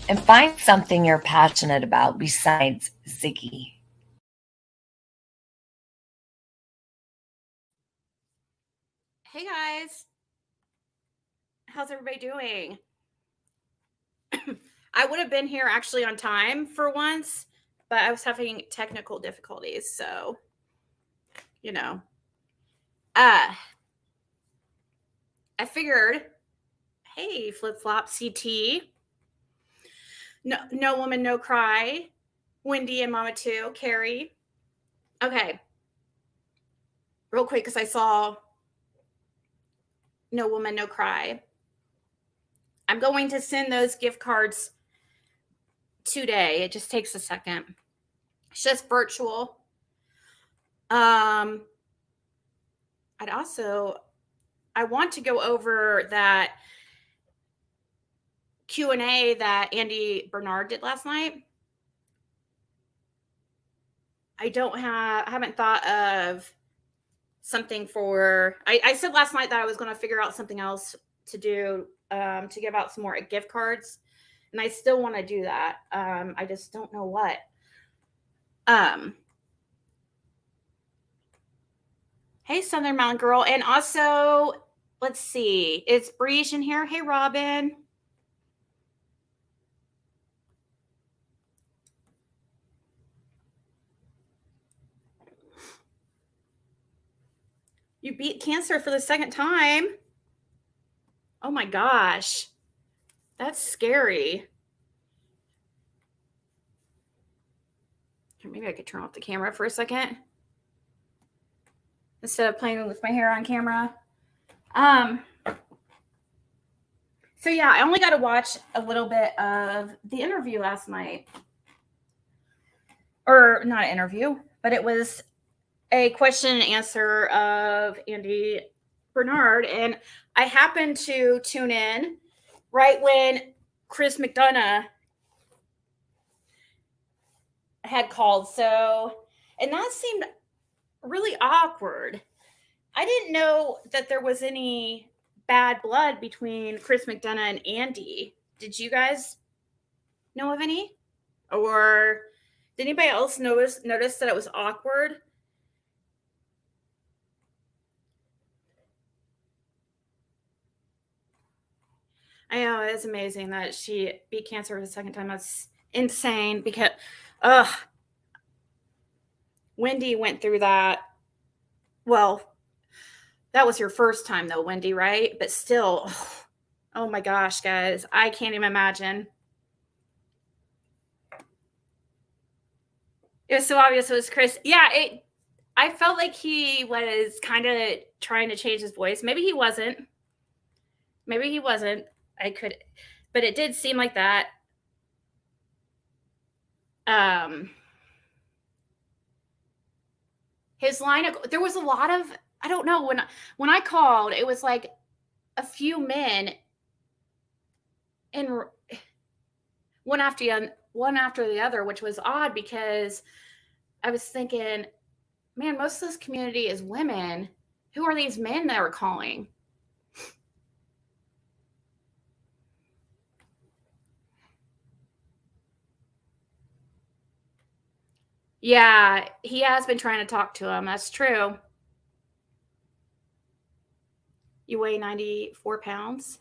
and find something you're passionate about besides Ziggy. Hey guys, how's everybody doing? I would have been here actually on time for once, but I was having technical difficulties, so you know. I figured, hey, flip flop CT, no woman, no cry, Wendy and Mama too, Carrie. Okay, real quick because I saw no woman, no cry. I'm going to send those gift cards today. It just takes a second. It's just virtual. I want to go over that Q&A that Andy Bernard did last night. I haven't thought of something for, I said last night that I was going to figure out something else to do, to give out some more gift cards. And I still want to do that. I just don't know what. Hey, Southern Mountain Girl. And also, let's see, is Breege in here? Hey, Robin. You beat cancer for the second time. Oh my gosh. That's scary. Maybe I could turn off the camera for a second instead of playing with my hair on camera. So yeah, I only got to watch a little bit of the interview last night. Or not an interview, but it was a question and answer of Andy Bernard. And I happened to tune in right when Chris McDonough had called. So, and that seemed really awkward. I didn't know that there was any bad blood between Chris McDonough and Andy. Did you guys know of any? Or did anybody else notice that it was awkward? I know, it's amazing that she beat cancer for the second time. That's insane because, Wendy went through that. Well, that was your first time though, Wendy, right? But still, oh my gosh, guys, I can't even imagine. It was so obvious it was Chris. Yeah, I felt like he was kind of trying to change his voice. Maybe he wasn't. But it did seem like that. His line there was a lot of, I don't know, when I called, it was like a few men and one after the other, which was odd because I was thinking, man, most of this community is women. Who are these men that are calling? Yeah, he has been trying to talk to him. That's true. You weigh 94 pounds?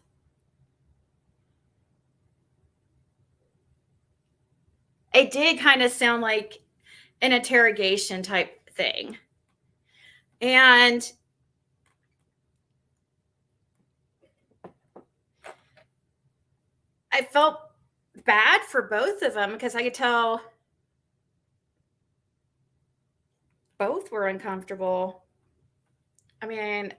It did kind of sound like an interrogation type thing. And I felt bad for both of them because I could tell both were uncomfortable. I mean,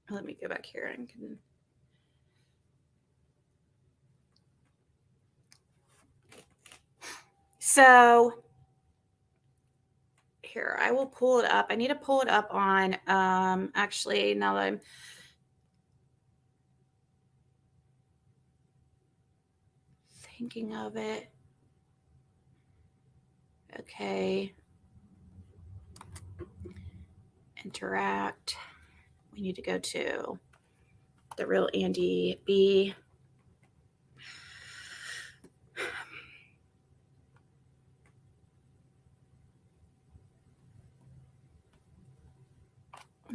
let me go back here and can. So here, I will pull it up. I need to pull it up on, actually, now that I'm thinking of it. Okay. interact. We need to go to the real Andy B.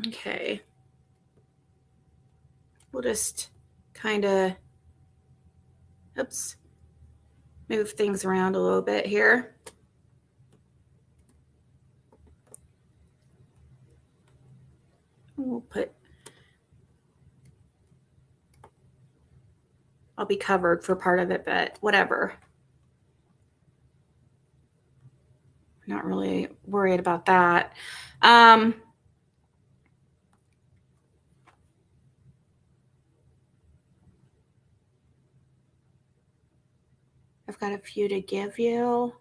Okay. We'll just kind of, move things around a little bit here. We'll put, I'll be covered for part of it, but whatever. I'm not really worried about that. I've got a few to give you.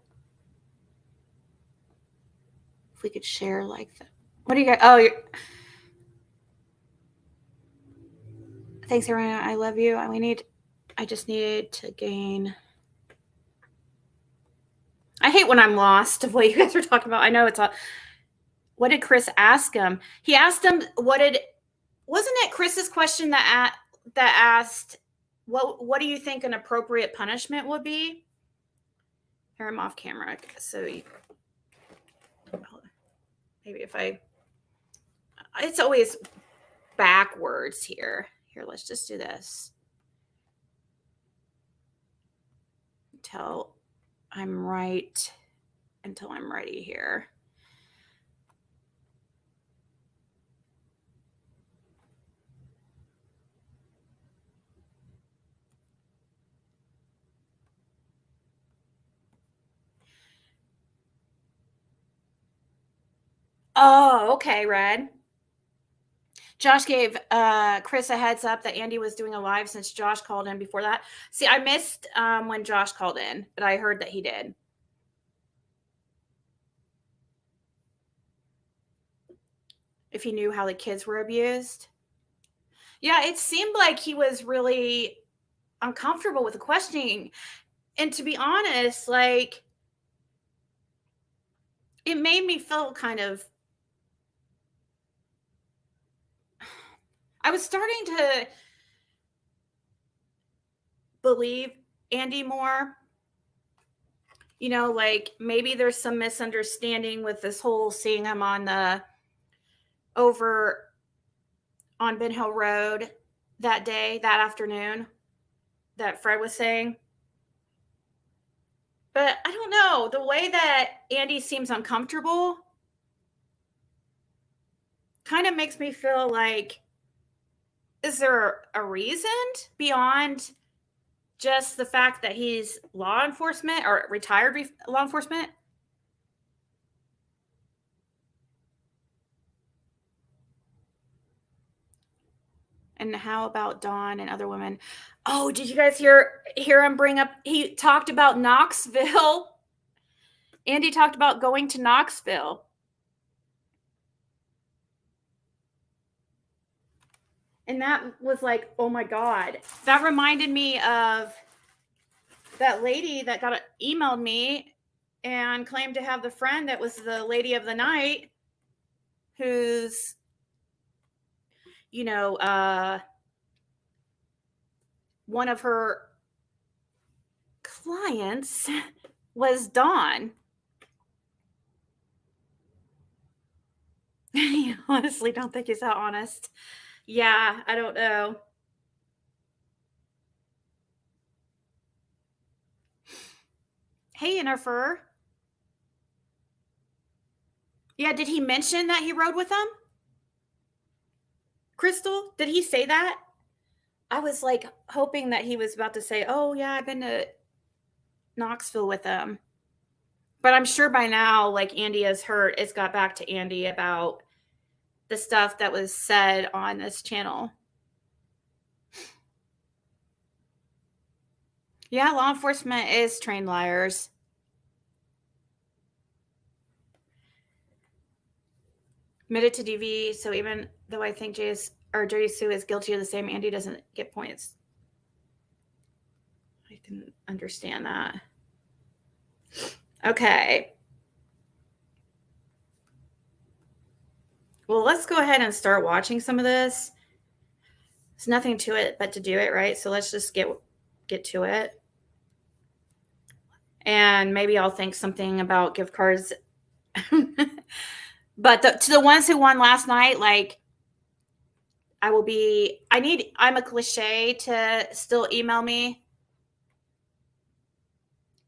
If we could share like that. What do you got? Oh, thanks, everyone. I love you. I just needed to gain. I hate when I'm lost of what you guys are talking about. I know it's a. What did Chris ask him? He asked him, wasn't it Chris's question that asked, what do you think an appropriate punishment would be? Here, I'm off camera. So maybe if it's always backwards here. Here, let's just do this. Until I'm ready here. Oh, okay, Red. Josh gave Chris a heads up that Andy was doing a live since Josh called in before that. See, I missed when Josh called in, but I heard that he did. If he knew how the kids were abused. Yeah, it seemed like he was really uncomfortable with the questioning. And to be honest, like, it made me feel kind of, I was starting to believe Andy more. You know, like maybe there's some misunderstanding with this whole seeing him over on Ben Hill Road that afternoon that Fred was saying. But I don't know, the way that Andy seems uncomfortable kind of makes me feel like, is there a reason beyond just the fact that he's law enforcement or retired law enforcement? And how about Dawn and other women? Oh, did you guys hear him bring up? He talked about Knoxville. Andy talked about going to Knoxville. And that was like, oh my God. That reminded me of that lady that emailed me and claimed to have the friend that was the lady of the night, who's, you know, one of her clients was Dawn. I honestly don't think he's that honest. Yeah, I don't know. Hey, Jennifer. Yeah, did he mention that he rode with them? Crystal, did he say that? I was like hoping that he was about to say, oh yeah, I've been to Knoxville with them. But I'm sure by now, like, Andy has heard, it's got back to Andy about the stuff that was said on this channel. Yeah, law enforcement is trained liars. Admitted to DV, so even though I think Jody Sue is guilty of the same, Andy doesn't get points. I didn't understand that. Okay. Well, let's go ahead and start watching some of this. There's nothing to it but to do it, right? So let's just get to it. And maybe I'll think something about gift cards. But to the ones who won last night, like, I'm a cliche to still email me.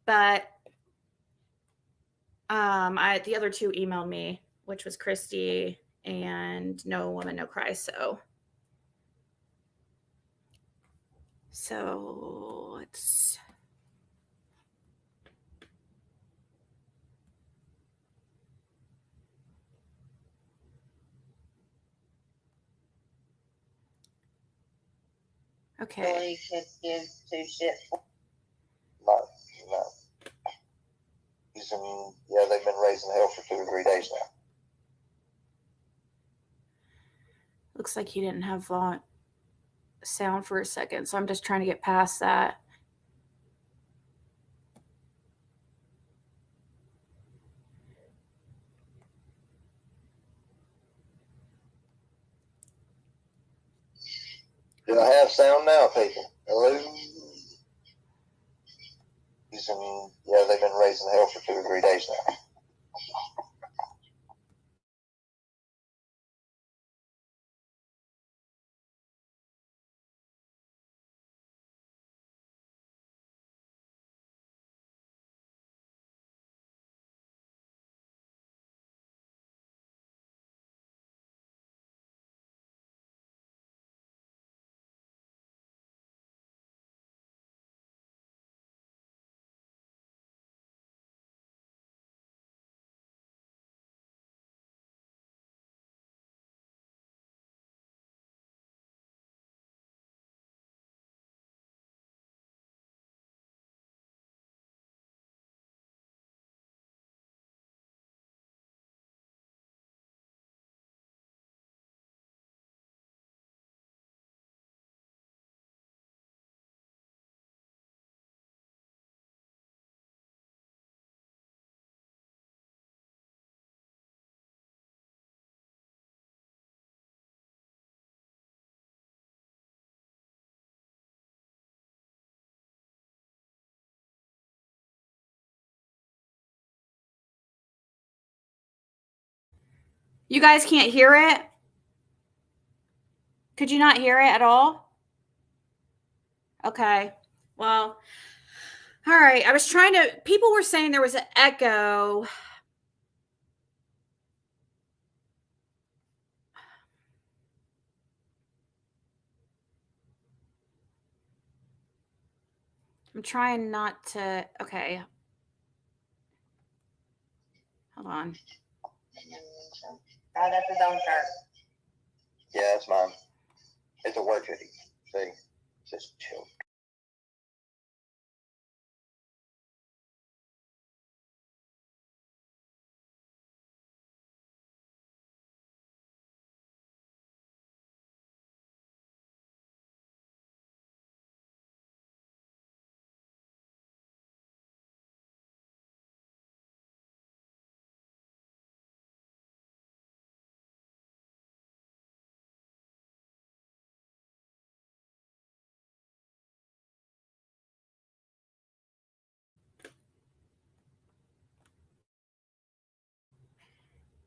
But the other two emailed me, which was Christy and No Woman, No Cry. So let's. Okay. Kids give two shit. No. Yeah, they've been raising hell for 2 or 3 days now. Looks like he didn't have sound for a second, so I'm just trying to get past that. Do I have sound now, people? Hello? Yeah, they've been raising hell for 2 or 3 days now. You guys can't hear it? Could you not hear it at all? Okay. Well, all right. I was trying to. People were saying there was an echo. I'm trying not to. Okay. Hold on. Oh, that's his own shirt. Yeah, it's mine. It's a work hoodie. See? Just chill.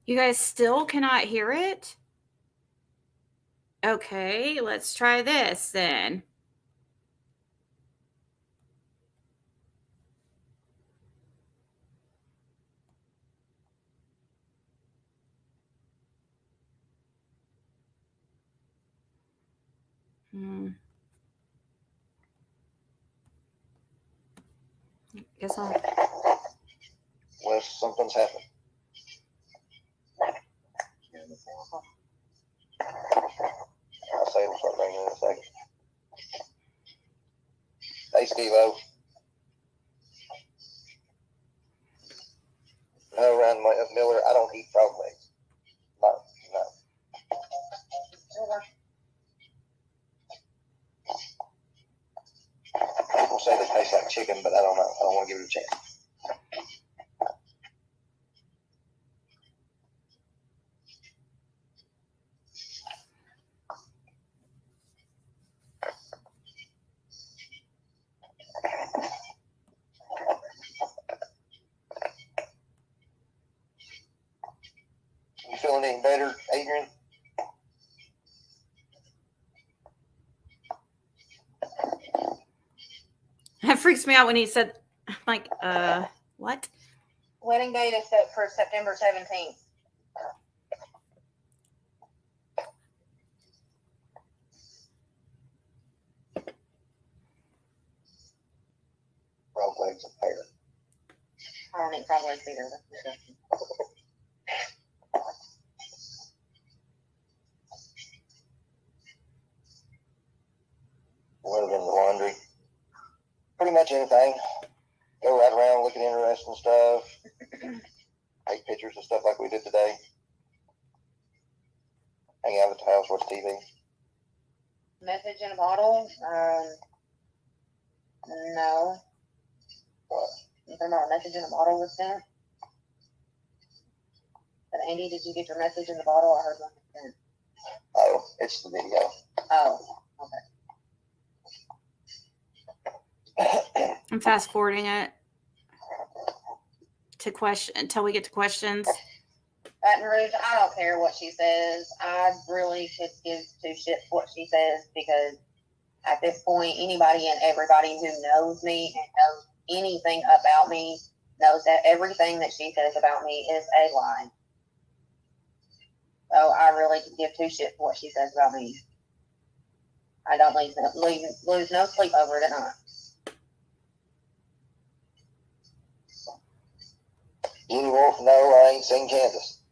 You guys still cannot hear it? Okay, let's try this then. Guess I'll. Well, something's happened. I'll say it'll start ringing in a second. Hey, Steve-O. No, around Miller, I don't eat frog legs. No. People say they taste like chicken, but I don't know. I don't want to give it a chance. feeling any better, Adrian? That freaks me out when he said, I'm like, what? Wedding date is set for September 17th. Frog legs a pair. I don't eat frog legs either. That's disgusting. Would have been the laundry. Pretty much anything. Go right around, look at interesting stuff. Take pictures of stuff like we did today. Hang out at the house, watch TV. Message in a bottle? No. What? You talking about a message in a bottle was sent? But Andy, did you get your message in the bottle? I heard one was sent. Oh, it's the video. Oh, okay. I'm fast forwarding it to question until we get to questions. Baton Rouge, I don't care what she says. I really could give two shits what she says, because at this point, anybody and everybody who knows me and knows anything about me knows that everything that she says about me is a lie. So I really could give two shits what she says about me. I don't lose no sleep over it at night. You won't know I ain't seen Kansas.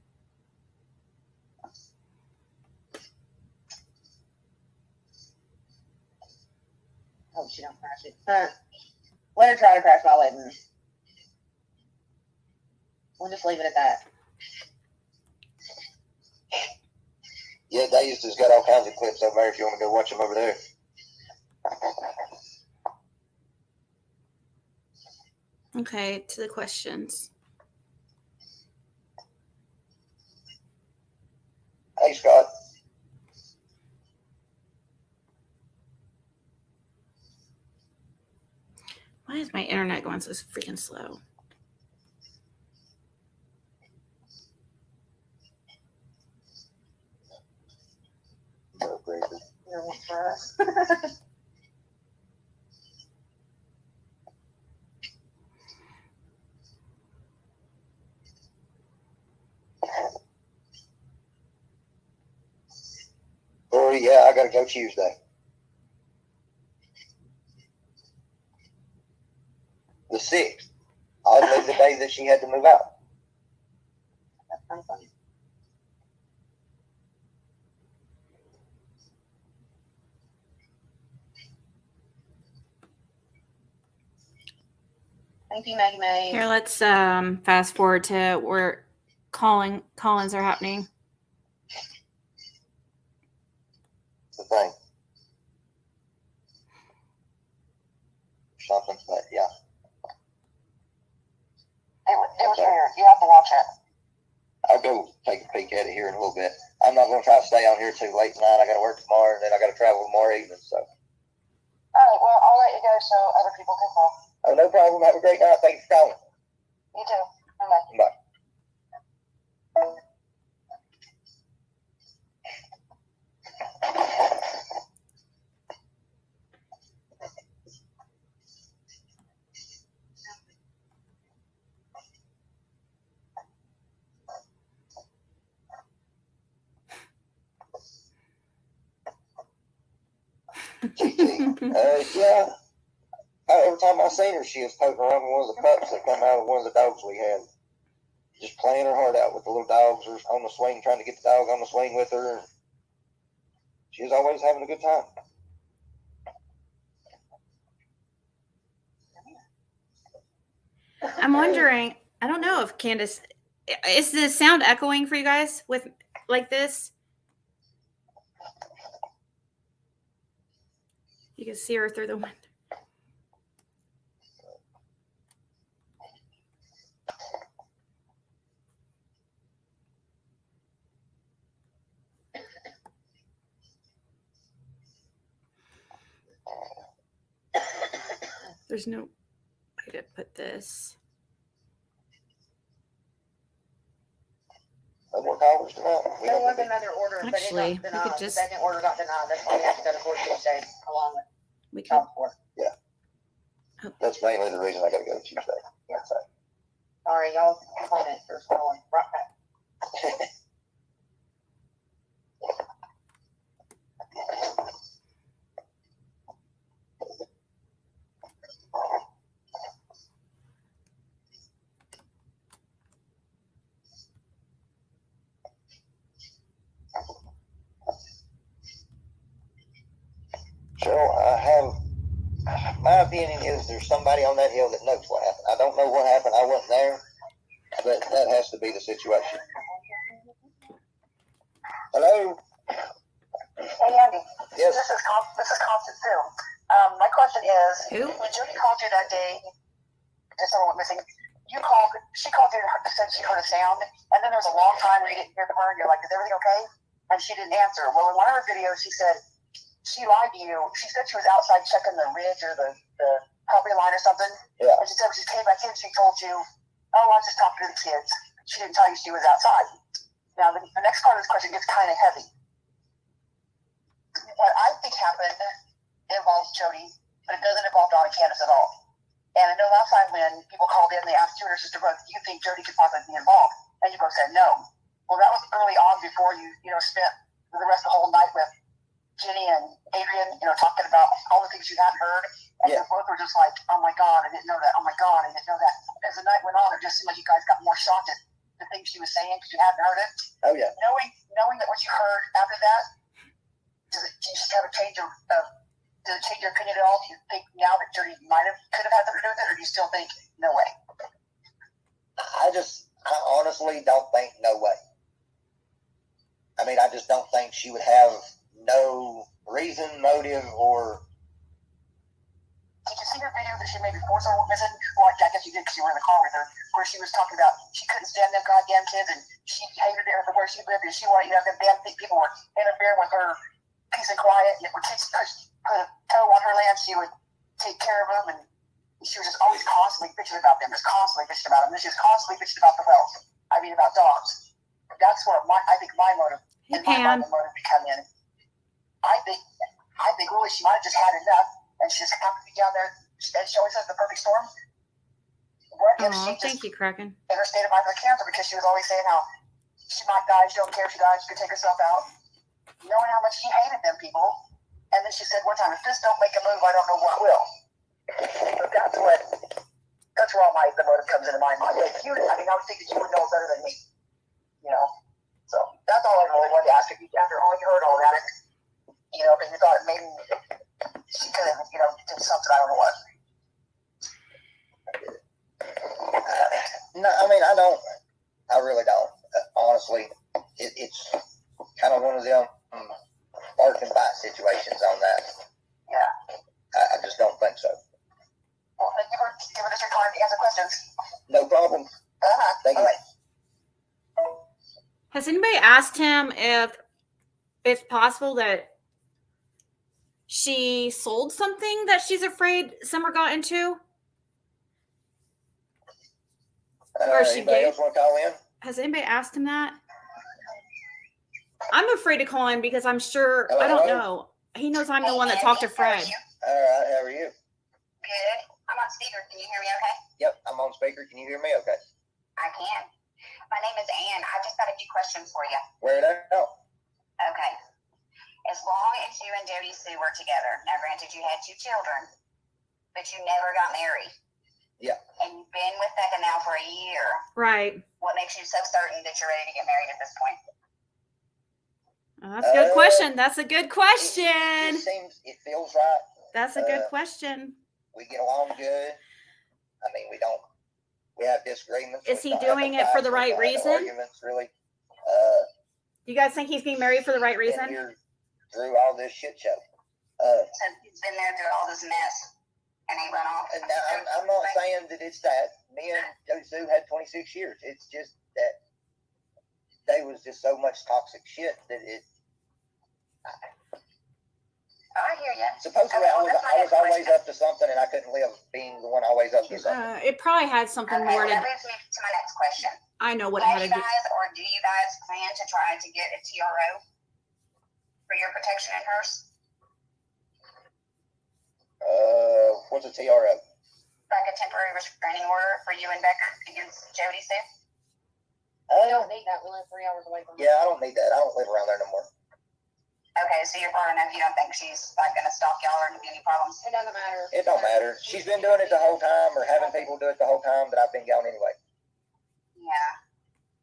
Hope she don't crash it. Let her try to crash my wedding. We'll just leave it at that. Yeah, Dave's has got all kinds of clips over there if you want to go watch them over there. Okay, to the questions. Hey, Scott. Why is my internet going so freaking slow? No, crazy. You want for us. Oh, yeah, I got to go Tuesday. The 6th. Oddly, the day that she had to move out. That's kind of funny. Thank you, Maggie May. Here, let's fast forward to where call-ins are happening. The thing. Something, but yeah. It was weird. You have to watch it. I'll go take a peek at it here in a little bit. I'm not going to try to stay on here too late tonight. I got to work tomorrow, and then I got to travel tomorrow evening. So. All right. Well, I'll let you go so other people can call. Oh, no problem. Have a great night. Thanks for calling. You too. Bye. Bye. Yeah. Every time I seen her, she was poking around with one of the pups that come out of one of the dogs we had. Just playing her heart out with the little dogs, or on the swing, trying to get the dog on the swing with her. She was always having a good time. I'm wondering, I don't know if Candace, is the sound echoing for you guys with like this? You can see her through the window. There's no way to put this. No more callers tonight. We There don't was need- another order, but Actually, it we got could denied. just- The second order got denied. That's why we have to go to court Tuesday along with We could. child support. That's mainly the reason I gotta go Tuesday. That's it. Sorry, y'all comments are scrolling right back. Cheryl, my opinion is there's somebody on that hill that knows what happened. I don't know what happened. I wasn't there, but that has to be the situation. Hello? Hey Andy, Yes. this is Constance Sue. My question is, Who? when Judy called you that day, that someone went missing, she called you and said she heard a sound, and then there was a long time where you didn't hear from her, and you're like, is everything okay? And she didn't answer. Well, in one of her videos, she said she lied to you. She said she was outside checking the ridge or the property line or something. Yeah. And she said when she came back in, she told you, oh, I was just talking to the kids. She didn't tell you she was outside. Now, the next part of this question gets kind of heavy. What I think happened involves Jody, but it doesn't involve Donnie Candace at all. And I know last time when people called in, they asked you and her sister both, do you think Jody could possibly be involved? And you both said no. Well, that was early on before you spent the rest of the whole night with Jenny and Adrian, talking about all the things you hadn't heard. And Yeah. you both were just like, oh my God, I didn't know that. Oh my God, I didn't know that. As the night went on, it just seemed like you guys got more shocked at the things she was saying because you hadn't heard it. Oh, yeah. Knowing that what you heard after that, do you just have a change of did it change your opinion at all? Do you think now that Jody could have had something to do with it, or do you still think no way? I honestly don't think no way. I mean, I just don't think she would have no reason, motive, or... Did you see her video that she made before someone went missing? Well, I guess you did because you were in the car with her, where she was talking about she couldn't stand them goddamn kids, and she hated it where she lived, and she wanted, them damn people were interfering with her peace and quiet, and when kids put a toe on her land, she would take care of them, and she was just always constantly bitching about them, just constantly bitching about them, and she was constantly bitching about the wealth. I mean, about dogs. That's where I think my motive Hey, and my Pam. motive come in. I think really she might have just had enough, and she just happened to be down there, and she always says the perfect storm. What if she Oh, just, thank you, Kraken. in her state of bipolar cancer, because she was always saying how she might die, she don't care if she dies, she could take herself out, knowing how much she hated them people. And then she said one time, if this don't make a move, I don't know what will. So that's where all the motive comes into my mind. Like you, I would think that you would know better than me. So that's all I really wanted to ask you. After all you heard all that, because you thought maybe she could have, did something, I don't know what. No, I mean, I don't. I really don't. Honestly, it's kind of one of them bark and bite situations on that. Yeah. I just don't think so. Well, thank you for giving us your time to answer questions. No problem. Thank you. All right. Has anybody asked him if it's possible that she sold something that she's afraid Summer got into? Or she Anybody gave- else want to call in? Has anybody asked him that? I'm afraid to call him because I'm sure, I Hello? don't know. He knows I'm the one that talked to Fred. All right, how are you? Good. I'm on speaker. Can you hear me okay? Yep, I'm on speaker. Can you hear me okay? I can. My name is Ann. I just got a few questions for you. Wear it out. Okay. As long as you and Jody Sue were together, now granted you had 2 children, but you never got married. Yeah. And you've been with Becca now for a year. Right. What makes you so certain that you're ready to get married at this point? Oh, that's a good question. That's a good question. It feels right. That's a good question. We get along good. I mean, we have disagreements. Is he We don't have doing to it for fight. the We right don't have reason? Arguments, really. Do you guys think he's being married for the right Been reason? here through all this shit show. So he's been there through all this mess and he went off. And now, I'm not saying that it's that. Me and Jody Sue had 26 years. It's just that there was just so much toxic shit that it. I hear you. Supposedly, I was always up to something, and I couldn't live being the one always up to something. It probably had something Okay, more well, that to. brings me to my next question. I know what Have had you to do. guys, or do you guys plan to try to get a TRO for your protection and hers? What's a TRO? Like a temporary restraining order for you and Becca against Jody, Sue? We don't need that. We live 3 hours away from her. Yeah, I don't need that. I don't live around there no more. Okay, so you're far enough. You don't think she's like going to stalk y'all or give you any problems? It doesn't matter. It don't matter. She's been doing it the whole time, or having people do it the whole time that I've been gone anyway. Yeah.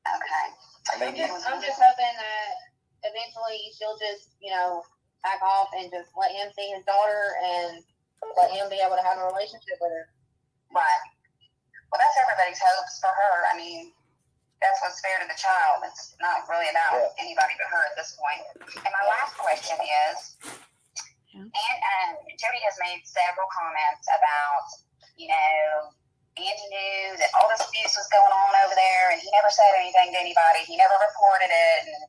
Okay. I mean, I'm just hoping that eventually she'll just, back off and just let him see his daughter and let him be able to have a relationship with her. Right. Well, that's everybody's hopes for her. I mean, that's what's fair to the child. It's not really about anybody but her at this point. And my last question is, and Jody has made several comments about, Andy knew that all this abuse was going on over there, and he never said anything to anybody. He never reported it, and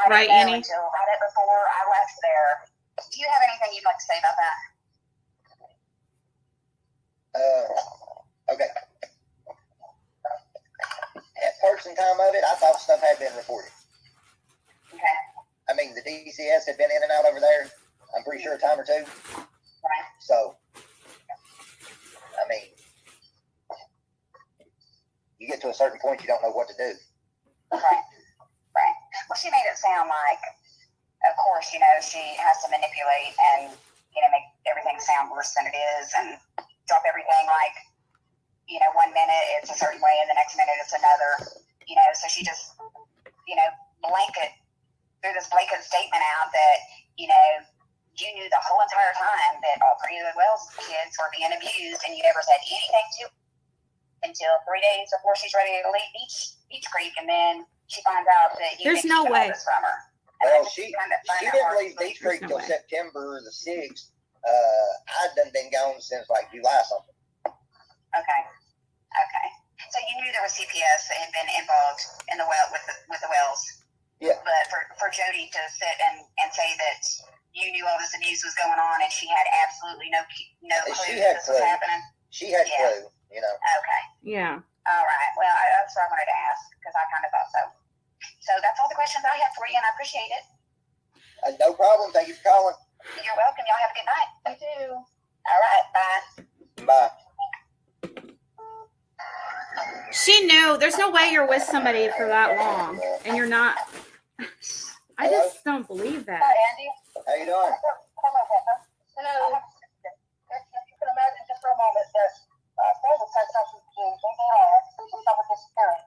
I didn't know until right before I left there. Do you have anything you'd like to say about that? Okay. At first in time of it, I thought stuff had been reported. Okay. I mean, the DCS had been in and out over there, I'm pretty sure, a time or two. Right. So, I mean, you get to a certain point, you don't know what to do. Right. Right. Well, she made it sound like, of course, she has to manipulate and, make everything sound worse than it is and drop everything like, 1 minute it's a certain way and the next minute it's another, so she just, threw this blanket statement out that, you knew the whole entire time that all 3 of the Wells kids were being abused and you never said anything to until 3 days before she's ready to leave Beach Creek, and then she finds out that There's no way. This from her. Well, she didn't leave Beach Creek until September the 6th. I'd done been gone since like July something. Okay. So you knew there was CPS that had been involved in the with the Wells. Yeah. But for Jody to sit and say that you knew all this abuse was going on and she had absolutely no clue that this was happening. She had clue, Okay. Yeah. All right. Well, that's what I wanted to ask because I kind of thought so. So that's all the questions I have for you, and I appreciate it. No problem. Thank you for calling. You're welcome. Y'all have a good night. You too. All right. Bye. Bye. She knew. There's no way you're with somebody for that long, and you're not. I just don't believe that. Hi, Andy. How you doing? Hello. If you can imagine just for a moment that David said something to someone disappearing.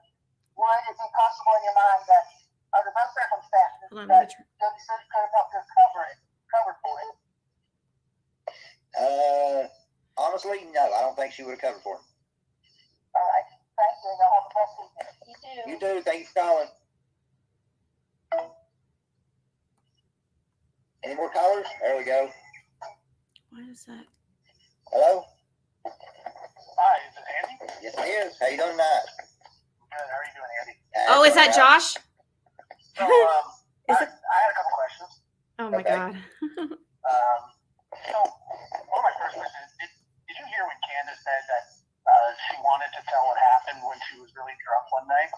Would it be possible in your mind that under most circumstances Hold on, that Jody City could have helped her cover for it? Honestly, no. I don't think she would have covered for him. All right. Thank you. Y'all have a blessed evening. You too. You do. Thank you for calling. Any more callers? There we go. What is that? Hello? Hi, is it Andy? Yes, it is. How you doing tonight? Good. How are you doing, Andy? Oh, is that Josh? So, Is I had a couple questions. Oh my God. So, one of my first questions is, did you hear when Candace said that she wanted to tell what happened when she was really drunk one night?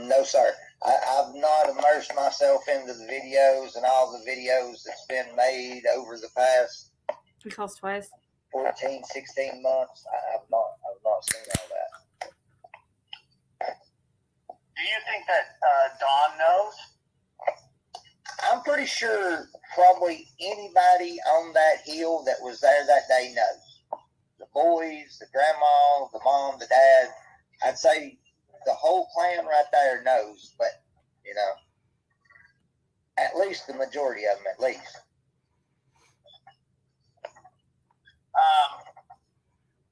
No, sir. I've not immersed myself into the videos and all the videos that's been made over the past He calls twice. 14, 16 months. I've not seen all that. Do you think that Dawn knows? I'm pretty sure probably anybody on that hill that was there that day knows. The boys, the grandma, the mom, the dad. I'd say the whole clan right there knows, but, at least the majority of them, at least.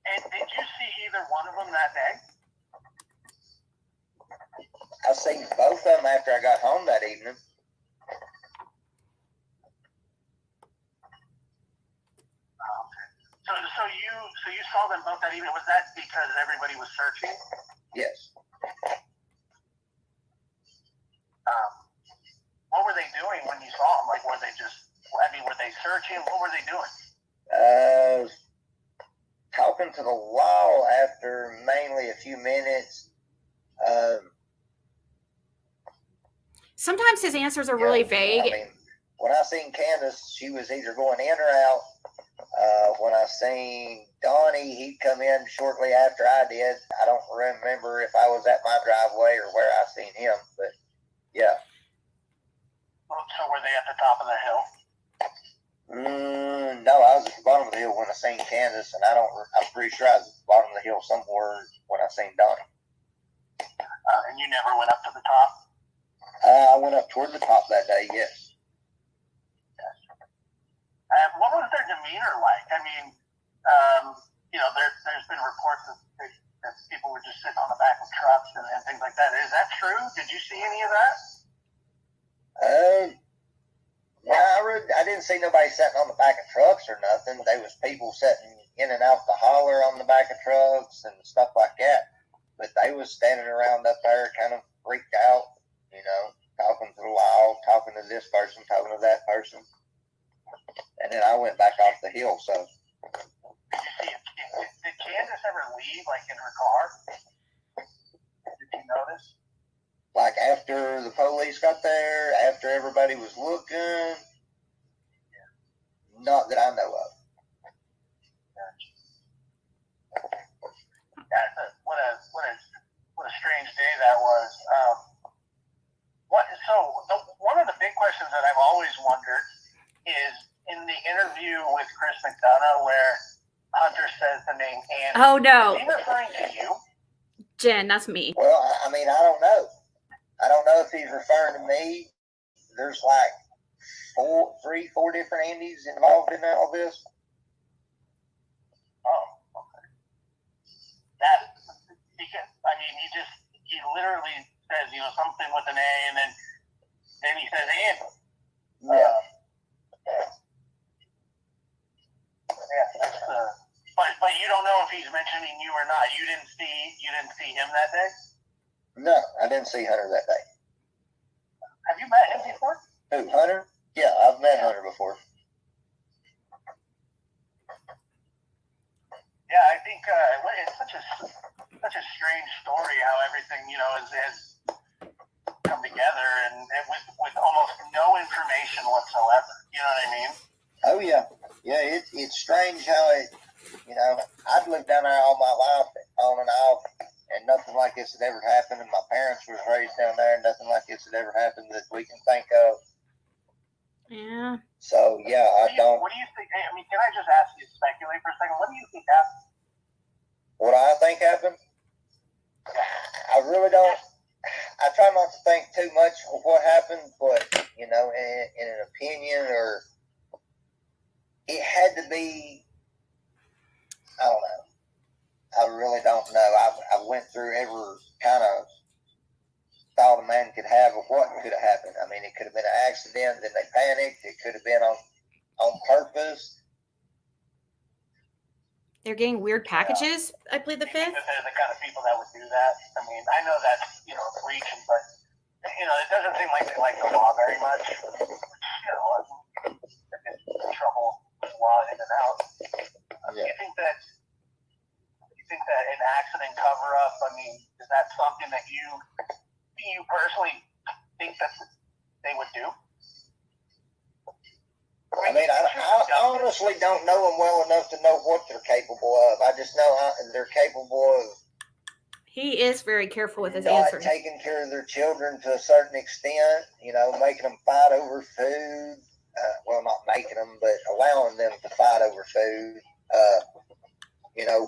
And did you see either one of them that day? I seen both of them after I got home that evening. So you saw them both that evening. Was that because everybody was searching? Yes. What were they doing when you saw them? Like, were they searching? What were they doing? Talking to the wall after mainly a few minutes. Sometimes his answers are really vague. I mean, when I seen Candace, she was either going in or out. When I seen Donnie, he'd come in shortly after I did. I don't remember if I was at my driveway or where I seen him, but yeah. So were they at the top of the hill? No, I was at the bottom of the hill when I seen Candace, and I'm pretty sure I was at the bottom of the hill somewhere when I seen Donnie. And you never went up to the top? I went up toward the top that day, yes. What was their demeanor like? I mean, there's been reports that people were just sitting on the back of trucks and things like that. Is that true? Did you see any of that? I didn't see nobody sitting on the back of trucks or nothing. There was people sitting in and out the holler on the back of trucks and stuff like that. But they was standing around up there kind of freaked out, talking to the wall, talking to this person, talking to that person. And then I went back off the hill, so. Did Candace ever leave, like in her car? Did you notice? Like after the police got there, after everybody was looking? Not that I know of. What a strange day that was. One of the big questions that I've always wondered is in the interview with Chris McDonough where Hunter says the name Andy. Oh, no. Is he referring to you? Jen, that's me. Well, I mean, I don't know. I don't know if he's referring to me. There's like four different Andys involved in all this. Oh, okay. That, because, I mean, he literally says, something with an A, and then he says Andy. Yeah. But you don't know if he's mentioning you or not. You didn't see him that day? No, I didn't see Hunter that day. Have you met him before? Who, Hunter? Yeah, I've met Hunter before. Yeah, I think it's such a strange story how everything has come together and with almost no information whatsoever. You know what I mean? Oh yeah, it's strange how it. I've lived down there all my life, on and off, and nothing like this had ever happened. And my parents were raised down there, and nothing like this had ever happened that we can think of. Yeah. So yeah, What do you think? I mean, can I just ask you to speculate for a second? What do you think happened? What I think happened? I really don't. I try not to think too much of what happened, but in an opinion, or it had to be. I don't know. I really don't know. I went through every kind of thought a man could have of what could have happened. I mean, it could have been an accident, then they panicked. It could have been on purpose. They're getting weird packages. I plead the fifth. They're the kind of people that would do that. I mean, I know that's reaching, but it doesn't seem like they like the law very much. In trouble with law in and out. Yeah. You think that an accident cover up? I mean, is that something that you personally think that they would do? I mean, I honestly don't know them well enough to know what they're capable of. I just know they're capable of. He is very careful with his not answers. taking care of their children to a certain extent. Making them fight over food. Well, not making them, but allowing them to fight over food.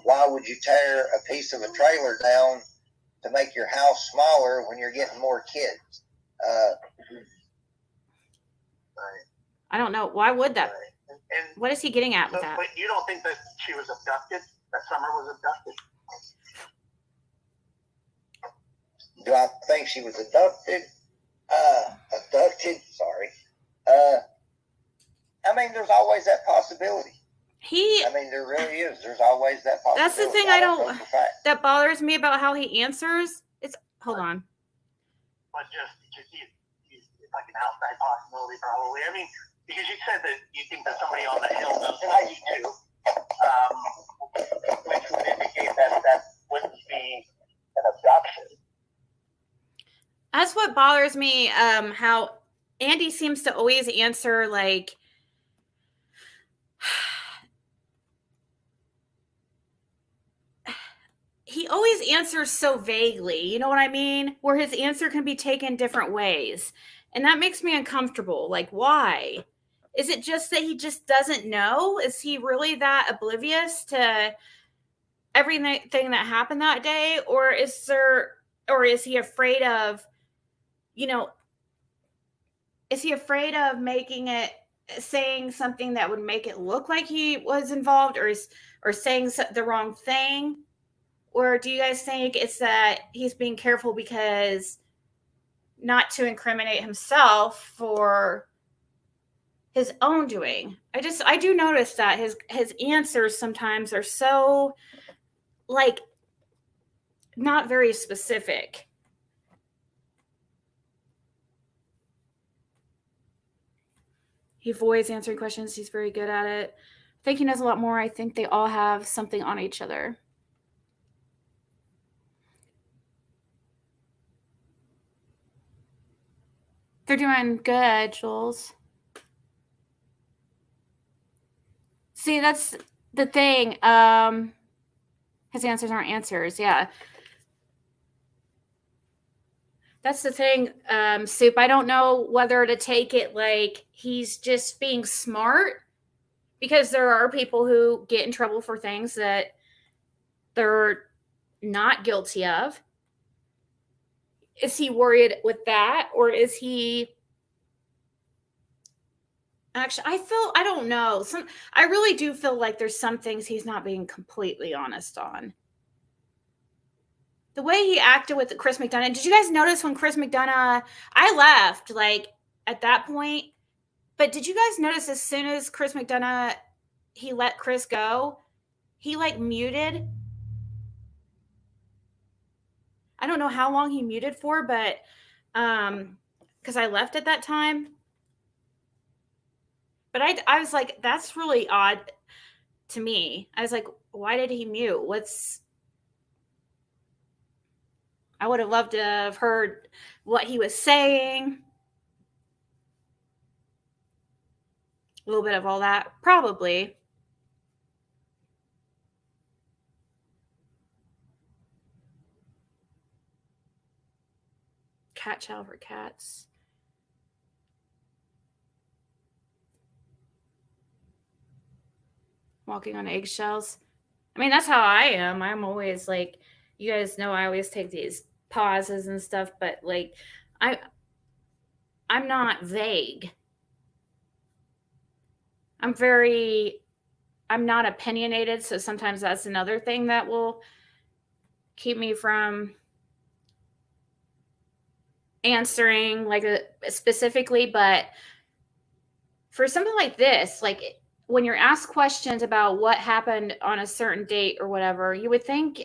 Why would you tear a piece of a trailer down to make your house smaller when you're getting more kids? I don't know. Why would that? And What is he getting at with that? But you don't think that she was abducted? That Summer was abducted? Do I think she was abducted? Sorry. I mean, there's always that possibility. I mean, there really is. There's always that possibility. That's the thing that bothers me about how he answers. Hold on. But it's like an outside possibility, probably. I mean, because you said that you think that somebody on the hill knows how you do, which would indicate that wouldn't be an abduction. That's what what bothers me? How Andy seems to always answer like he always answers so vaguely. You know what I mean? Where his answer can be taken different ways. And that makes me uncomfortable. Like, why? Is it just that he just doesn't know? Is he really that oblivious to everything that happened that day? Or is he afraid of, is he afraid of saying something that would make it look like he was involved, or saying the wrong thing? Or do you guys think it's that he's being careful because not to incriminate himself for his own doing? I do notice that his answers sometimes are so like not very specific. He avoids answering questions. He's very good at it. I think he knows a lot more. I think they all have something on each other. They're doing good, Jules. See, that's the thing. His answers aren't answers. Yeah. That's the thing, Soup. I don't know whether to take it like he's just being smart, because there are people who get in trouble for things that they're not guilty of. Is he worried with that? Or is he actually, I don't know. I really do feel like there's some things he's not being completely honest on. The way he acted with Chris McDonough. Did you guys notice when Chris McDonough, I left like at that point, but did you guys notice as soon as Chris McDonough, he let Chris go, he like muted? I don't know how long he muted for, but because I left at that time. But I was like, that's really odd to me. I was like, why did he mute? I would have loved to have heard what he was saying. A little bit of all that, probably. Cat chow for cats. Walking on eggshells. I mean, that's how I am. I'm always like, you guys know I always take these pauses and stuff, but like I'm not vague. I'm not opinionated, so sometimes that's another thing that will keep me from answering like specifically. But for something like this, like when you're asked questions about what happened on a certain date or whatever, you would think